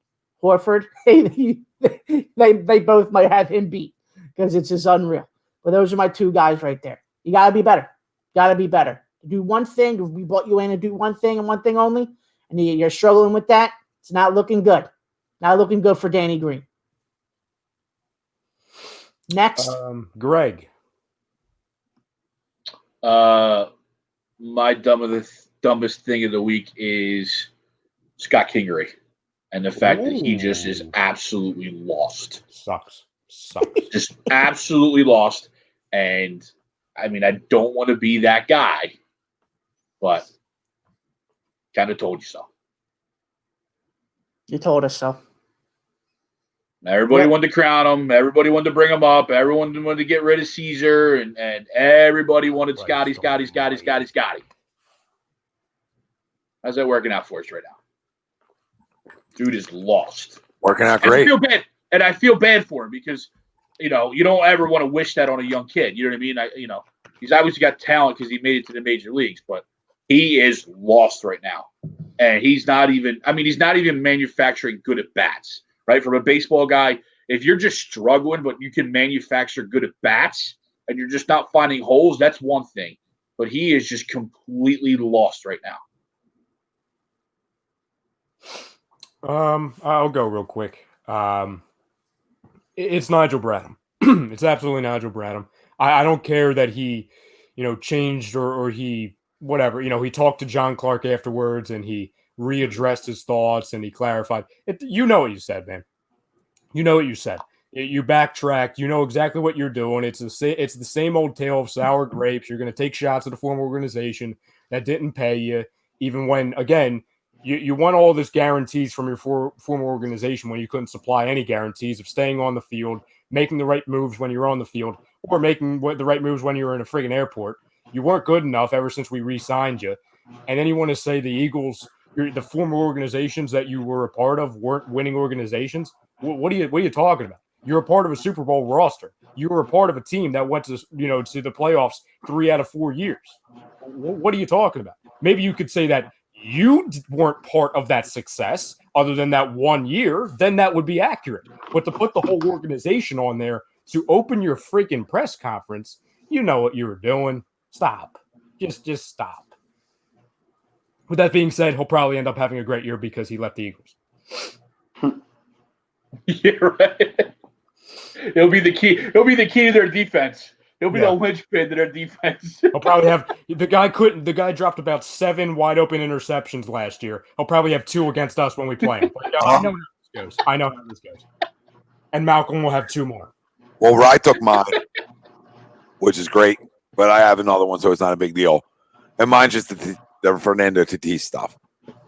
Horford, they both might have him beat because it's just unreal. But those are my two guys right there. You got to be better. Got to be better. Do one thing. We brought you in to do one thing and one thing only, and you're struggling with that. It's not looking good. Not looking good for Danny Green. Next. Greg. My dumbest thing of the week is Scott Kingery and the fact that he just is absolutely lost. Sucks. Just absolutely lost. And I mean, I don't want to be that guy, but kind of told you so. You told us so. Everybody wanted to crown him. Everybody wanted to bring him up. Everyone wanted to get rid of Caesar, and everybody wanted Scotty. How's that working out for us right now? Dude is lost. Working out great. I feel bad for him because, you don't ever want to wish that on a young kid. You know what I mean? He's obviously got talent because he made it to the major leagues, but he is lost right now. And he's not even manufacturing good at bats. Right, from a baseball guy, if you're just struggling, but you can manufacture good at bats, and you're just not finding holes, that's one thing. But he is just completely lost right now. I'll go real quick. It's Nigel Bradham. It's absolutely Nigel Bradham. I don't care that he, changed or he whatever. He talked to John Clark afterwards, and he readdressed his thoughts and he clarified. You know what you said, man. You know what you said. You backtracked. You know exactly what you're doing. It's the same old tale of sour grapes. You're going to take shots at a former organization that didn't pay you, even when, again, you want all this guarantees from your former organization when you couldn't supply any guarantees of staying on the field, making the right moves when you're on the field, or making the right moves when you're in a friggin' airport. You weren't good enough ever since we re-signed you. And then you want to say the Eagles, the former organizations that you were a part of weren't winning organizations? What are you talking about? You're a part of a Super Bowl roster. You were a part of a team that went to the playoffs 3 out of 4 years. What are you talking about? Maybe you could say that you weren't part of that success other than that 1 year, then that would be accurate. But to put the whole organization on there to open your freaking press conference, you know what you were doing. Stop. Just stop. With that being said, he'll probably end up having a great year because he left the Eagles. You're right. He'll be the key. He'll be the key to their defense. He'll be the linchpin to their defense. He'll probably have the guy dropped about 7 wide open interceptions last year. He'll probably have 2 against us when we play him. But I know how this goes. And Malcolm will have 2 more. Well, I took mine, which is great, but I have another one, so it's not a big deal. And mine's just the Fernando Tatis stuff.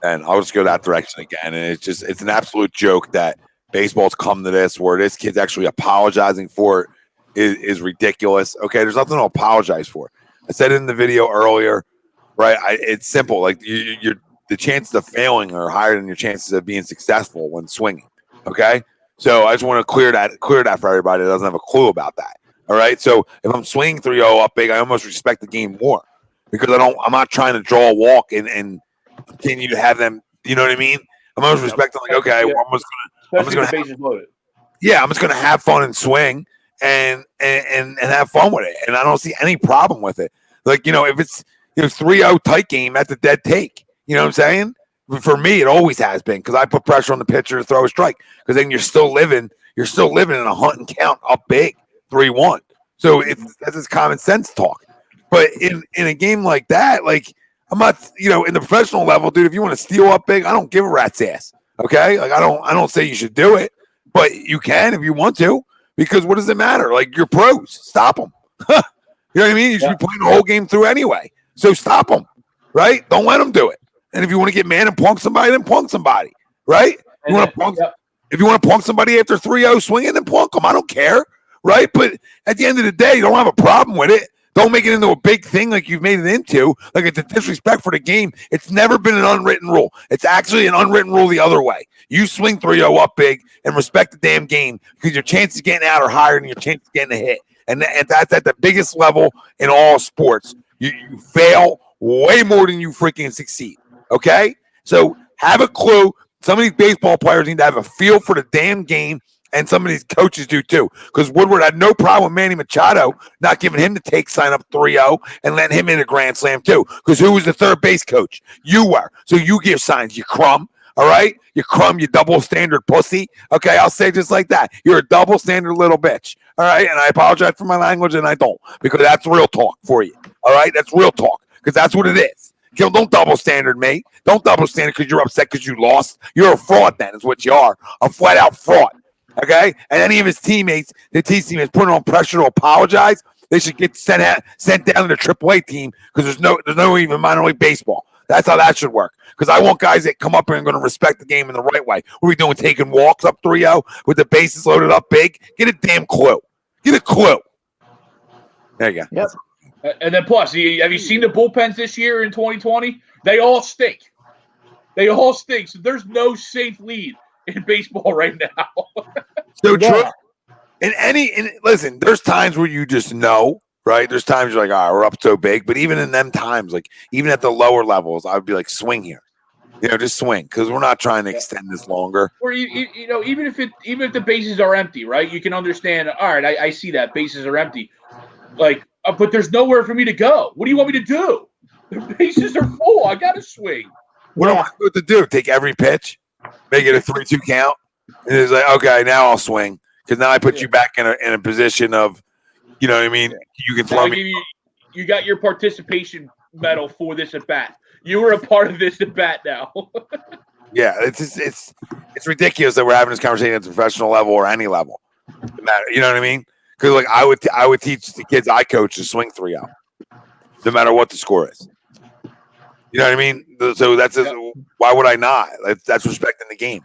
And I'll just go that direction again. And it's an absolute joke that baseball's come to this, where this kid's actually apologizing for it is ridiculous. Okay, there's nothing to apologize for. I said it in the video earlier, right? It's simple. Like the chances of failing are higher than your chances of being successful when swinging. Okay, so I just want to clear that for everybody that doesn't have a clue about that. All right, so if I'm swinging 3-0 up big, I almost respect the game more because I'm not trying to draw a walk and continue to have them. You know what I mean? I'm almost respecting like, okay, well, I'm just gonna have fun and swing and have fun with it, and I don't see any problem with it. Like, if it's 3-0 tight game, that's a dead take. You know what I'm saying? For me, it always has been because I put pressure on the pitcher to throw a strike because then you're still living in a hunt and count up big 3-1. So that's just common sense talk. But in a game like that, like I'm not, in the professional level, dude. If you want to steal up big, I don't give a rat's ass. Okay, like I don't say you should do it, but you can if you want to. Because what does it matter? Like, you're pros. Stop them. You know what I mean? You should be playing the whole game through anyway. So stop them, right? Don't let them do it. And if you want to get mad and punk somebody, then punk somebody, right? If you want to punk somebody after 3-0 swinging, then punk them. I don't care, right? But at the end of the day, you don't have a problem with it. Don't make it into a big thing like you've made it into. Like it's a disrespect for the game. It's never been an unwritten rule. It's actually an unwritten rule the other way. You swing 3-0 up big and respect the damn game because your chances of getting out are higher than your chances of getting a hit. And that's at the biggest level in all sports. You fail way more than you freaking succeed. Okay? So have a clue. Some of these baseball players need to have a feel for the damn game, and some of these coaches do too. Because Woodward had no problem with Manny Machado not giving him the take sign up 3-0 and letting him in a grand slam too. Because who was the third base coach? You were. So you give signs, you crumb. All right? You crumb, you double standard pussy. Okay, I'll say just like that. You're a double standard little bitch. All right? And I apologize for my language, and I don't. Because that's real talk for you. All right? That's real talk. Because that's what it is. Don't double standard me. Don't double standard because you're upset because you lost. You're a fraud then is what you are. A flat out fraud. Okay? And any of his teammates, the teammates putting on pressure to apologize, they should get sent down to the AAA team because there's no even minor league baseball. That's how that should work. Because I want guys that come up here and going to respect the game in the right way. What are we doing? Taking walks up 3-0 with the bases loaded up big? Get a damn clue. Get a clue. There you go. Yep. And then plus, have you seen the bullpens this year in 2020? They all stink. They all stink. So there's no safe lead in baseball right now. So true. And listen, there's times where you just know, right? There's times you're like, all right, we're up so big. But even in them times, like even at the lower levels, I would be like, swing here. Just swing because we're not trying to extend this longer. Or even if the bases are empty, right? You can understand. All right, I see that bases are empty, like, but there's nowhere for me to go. What do you want me to do? The bases are full. I got to swing. What am I supposed to do? Take every pitch, make it a 3-2 count, and it's like, okay, now I'll swing because now I put you back in a position of, you know what I mean? You can throw me. You got your participation medal for this at bat. You were a part of this at bat now. Yeah, it's ridiculous that we're having this conversation at the professional level or any level. You know what I mean? Because like I would teach the kids I coach to swing 3-0, no matter what the score is. You know what I mean? So why would I not? That's respecting the game.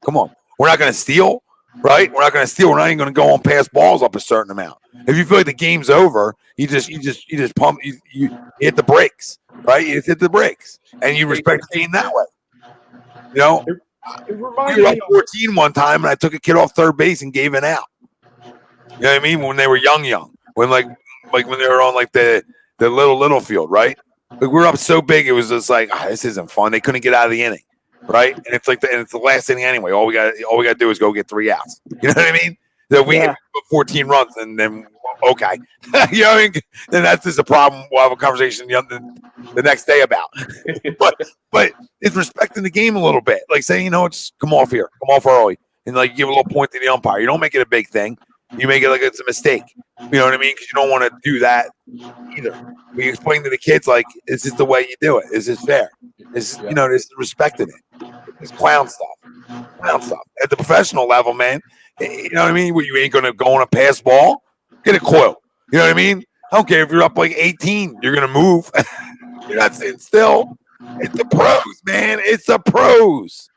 Come on, we're not going to steal, right? We're not going to steal. We're not even going to go on pass balls up a certain amount. If you feel like the game's over, you just pump. You hit the brakes, right? You hit the brakes, and you respect the game that way. You know, we were up 14 one time, and I took a kid off third base and gave it out. You know what I mean? When they were young, when like when they were on like the little field, right? Like we were up so big, it was just like this isn't fun. They couldn't get out of the inning, right? And it's like it's the last inning anyway. All we got to do is go get 3 outs. You know what I mean? So we hit 14 runs, and then okay, you know what I mean? Then that's just a problem. We'll have a conversation the next day about. but it's respecting the game a little bit, like saying, just come off here, come off early, and like give a little point to the umpire. You don't make it a big thing. You make it like it's a mistake. You know what I mean? Because you don't want to do that either. We explain to the kids, like, this is the way you do it. This is fair. This is respecting it. It's clown stuff. At the professional level, man, you know what I mean? You ain't going to go on a pass ball. Get a clue. You know what I mean? I don't care if you're up like 18. You're going to move. You're not sitting still. It's the pros, man. It's the pros.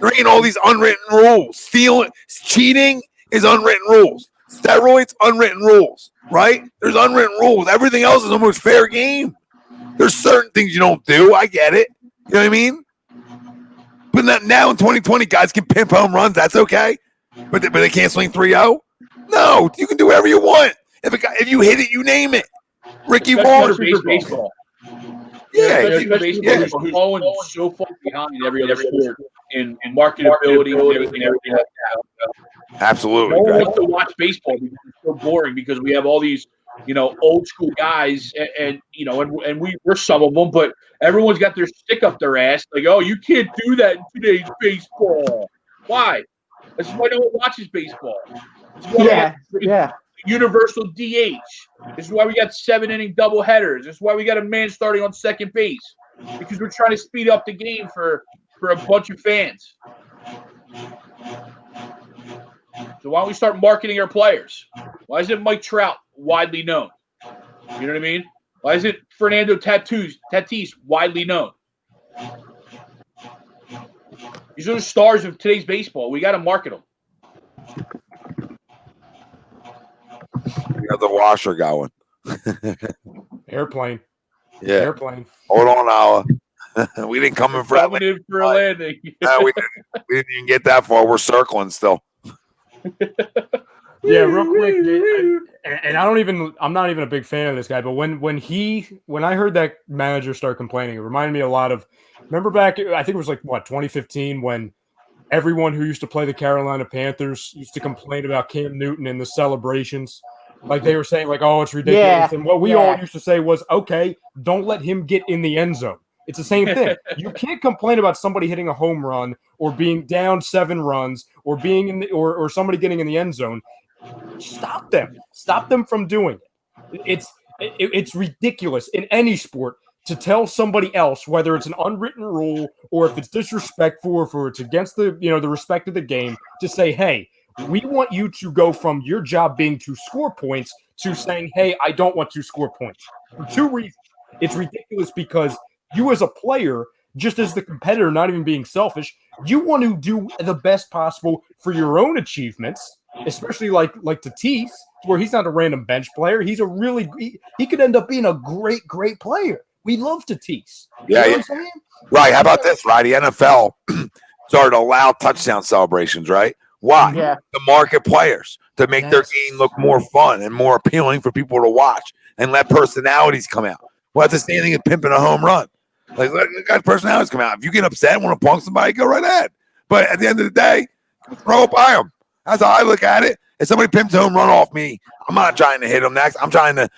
There ain't all these unwritten rules. Stealing, cheating is unwritten rules. Steroids, unwritten rules, right? There's unwritten rules. Everything else is almost fair game. There's certain things you don't do. I get it. You know what I mean? But now in 2020, guys can pimp home runs. That's okay. But they can't swing 3-0? No, you can do whatever you want. If you hit it, you name it. Ricky Roll. Baseball. Yeah. Baseball is falling so far behind every other sport in marketability and everything like that. Absolutely. No one wants to watch baseball because it's so boring because we have all these, old school guys and we're some of them, but everyone's got their stick up their ass. Like, oh, you can't do that in today's baseball. Why? That's why no one watches baseball. Yeah. Universal DH. This is why we got 7-inning doubleheaders. This is why we got a man starting on second base because we're trying to speed up the game for a bunch of fans. So why don't we start marketing our players? Why isn't Mike Trout widely known? You know what I mean? Why isn't Fernando Tatis widely known? These are the stars of today's baseball. We got to market them. You got the washer going. Airplane. Yeah. Airplane. Hold on, Ala. We didn't come in for Coming in for a landing. No, we didn't even get that far. We're circling still. Yeah, real quick, and I'm not even a big fan of this guy, but when I heard that manager start complaining, it reminded me a lot of, remember back, I think it was like 2015, when everyone who used to play the Carolina Panthers used to complain about Cam Newton and the celebrations. Like they were saying, like, oh, it's ridiculous. Yeah, And what we all used to say was, okay, don't let him get in the end zone. It's the same thing. You can't complain about somebody hitting a home run or being down 7 runs or being in the or somebody getting in the end zone. Stop them. Stop them from doing it. It's ridiculous in any sport to tell somebody else, whether it's an unwritten rule or if it's disrespectful or if it's against the the respect of the game, to say, hey, we want you to go from your job being to score points to saying, hey, I don't want to score points. For 2 reasons. It's ridiculous because you as a player, just as the competitor, not even being selfish, you want to do the best possible for your own achievements, especially like Tatis, where he's not a random bench player. He's a really he could end up being a great player. We love Tatis. Yeah, you know what I'm saying? Right. How about this, right? The NFL started to allow touchdown celebrations, right? Why? Yeah. The market players to make their game look more fun and more appealing for people to watch and let personalities come out. Well, that's the same thing as pimping a home run. Like, let guys' personalities come out. If you get upset and want to punk somebody, go right ahead. But at the end of the day, throw it by them. That's how I look at it. If somebody pimps a home run off me, I'm not trying to hit them next. I'm trying to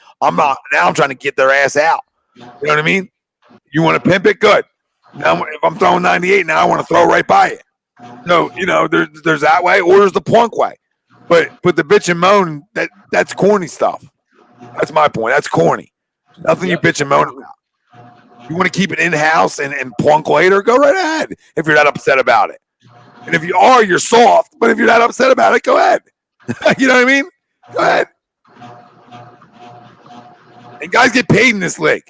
get their ass out. You know what I mean? You want to pimp it? Good. Now, if I'm throwing 98, now I want to throw right by it. So, there's that way, or there's the plunk way. But the bitch and moan, that's corny stuff. That's my point. That's corny. Nothing you bitch and moan about. You want to keep it in-house and plunk later, go right ahead if you're that upset about it. And if you are, you're soft. But if you're not upset about it, go ahead. You know what I mean? Go ahead. And guys get paid in this league.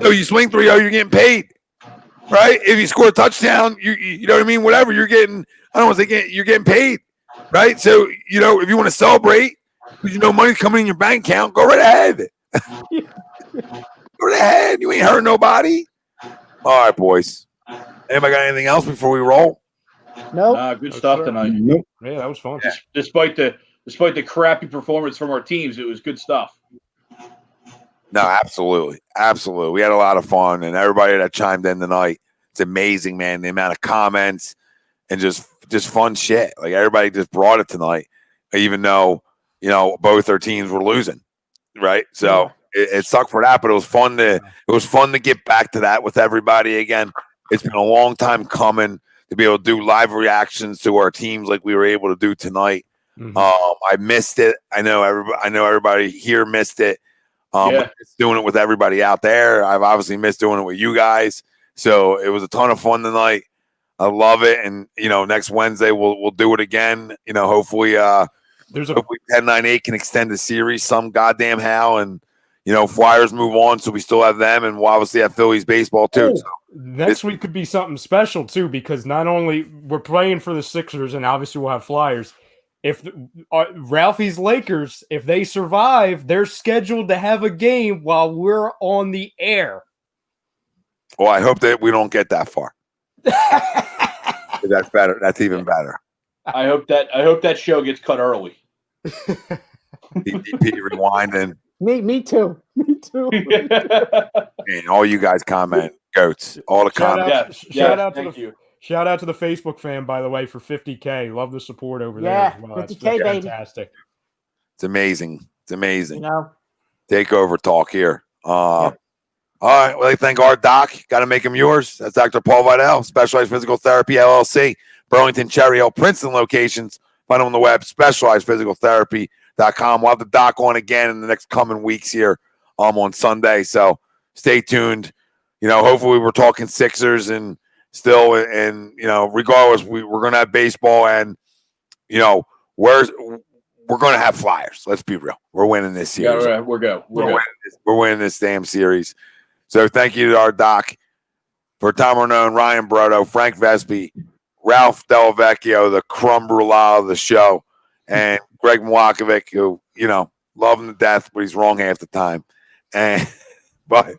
So you swing 3-0, you're getting paid. Right? If you score a touchdown, you know what I mean? Whatever, you're getting, I don't want to say you're getting paid. Right? So, if you want to celebrate, because money's coming in your bank account, go right ahead. Go right ahead. You ain't hurting nobody. All right, boys. Anybody got anything else before we roll? Nope. Good stuff tonight. Nope. Yeah, that was fun. Yeah. Despite the crappy performance from our teams, it was good stuff. No, absolutely. Absolutely. We had a lot of fun, and everybody that chimed in tonight, it's amazing, man, the amount of comments and just fun shit. Like, everybody just brought it tonight, even though, both our teams were losing, right? So it sucked for that, but it was fun to get back to that with everybody again. It's been a long time coming to be able to do live reactions to our teams like we were able to do tonight. Mhm. I missed it. I know everybody here missed it. Doing it with everybody out there. I've obviously missed doing it with you guys. So it was a ton of fun tonight. I love it. And, next Wednesday we'll do it again. Hopefully hopefully 10-9-8 can extend the series some goddamn how. And, Flyers move on, so we still have them. And we'll obviously have Phillies baseball too. Oh, next week could be something special too, because not only we're playing for the Sixers and obviously we'll have Flyers. If Ralphie's Lakers, if they survive, they're scheduled to have a game while we're on the air. Well, I hope that we don't get that far. That's better. That's even better. I hope that show gets cut early. DP rewinding. Me too. Me too. And all you guys comment, goats. All the comments. Shout out to the Facebook fan, by the way, for 50K. Love the support over there as well. 50K, baby. Fantastic. It's amazing. It's amazing. Takeover talk here. All right. Well, I thank our doc. Got to make him yours. That's Dr. Paul Vidal, Specialized Physical Therapy, LLC, Burlington, Cherry Hill, Princeton locations. Find him on the web, specializedphysicaltherapy.com. We'll have the doc on again in the next coming weeks here on Sunday. So stay tuned. Hopefully we're talking Sixers and still, and regardless, we're going to have baseball and, we're going to have Flyers. Let's be real. We're winning this series. Yeah, we're winning this damn series. So thank you to our doc. For Tom Arnone, Ryan Brodo, Frank Vesby, Ralph Delavecchio, the crumb brulee of the show, and Greg Mwakovic, who, Love him to death, but he's wrong half the time. But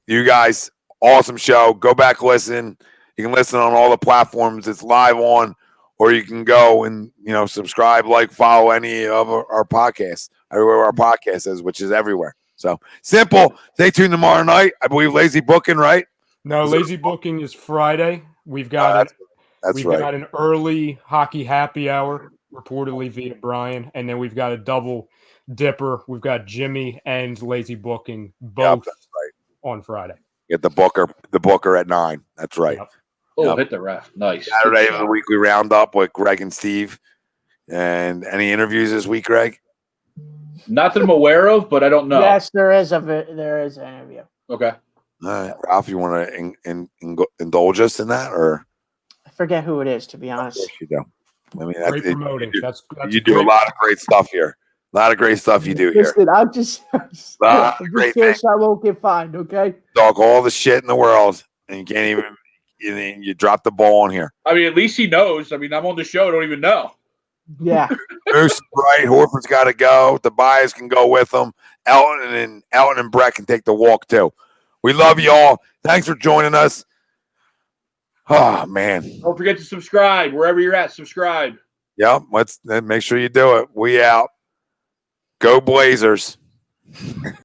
you guys, awesome show. Go back, listen. You can listen on all the platforms it's live on, or you can go and subscribe, follow any of our podcasts, everywhere our podcast is, which is everywhere. So simple. Stay tuned tomorrow night. I believe Lazy Booking, right? No, Lazy Booking is Friday. We've got got an early hockey happy hour, reportedly via Brian, and then we've got a double dipper. We've got Jimmy and Lazy Booking both on Friday. Get the booker at 9. That's right. Yep. Oh, hit the ref. Nice. Saturday of the weekly roundup with Greg and Steve. And any interviews this week, Greg? Not that I'm aware of, but I don't know. Yes, there is an interview. Okay. All right. Ralph, you want to indulge us in that, or? I forget who it is, to be honest. Yes, you do. I mean, Great promoting. You do a lot of great stuff here. A lot of great stuff you do here. Listen, I'm just great here so I won't get fined, okay? Talk all the shit in the world, and you can't even. You drop the ball on here. I mean, at least he knows. I mean, I'm on the show. I don't even know. Yeah. Moose is right. Horford's got to go. Tobias can go with them. Elton and Brett can take the walk too. We love you all. Thanks for joining us. Oh man! Don't forget to subscribe wherever you're at. Subscribe. Yep. Let's make sure you do it. We out. Go Blazers.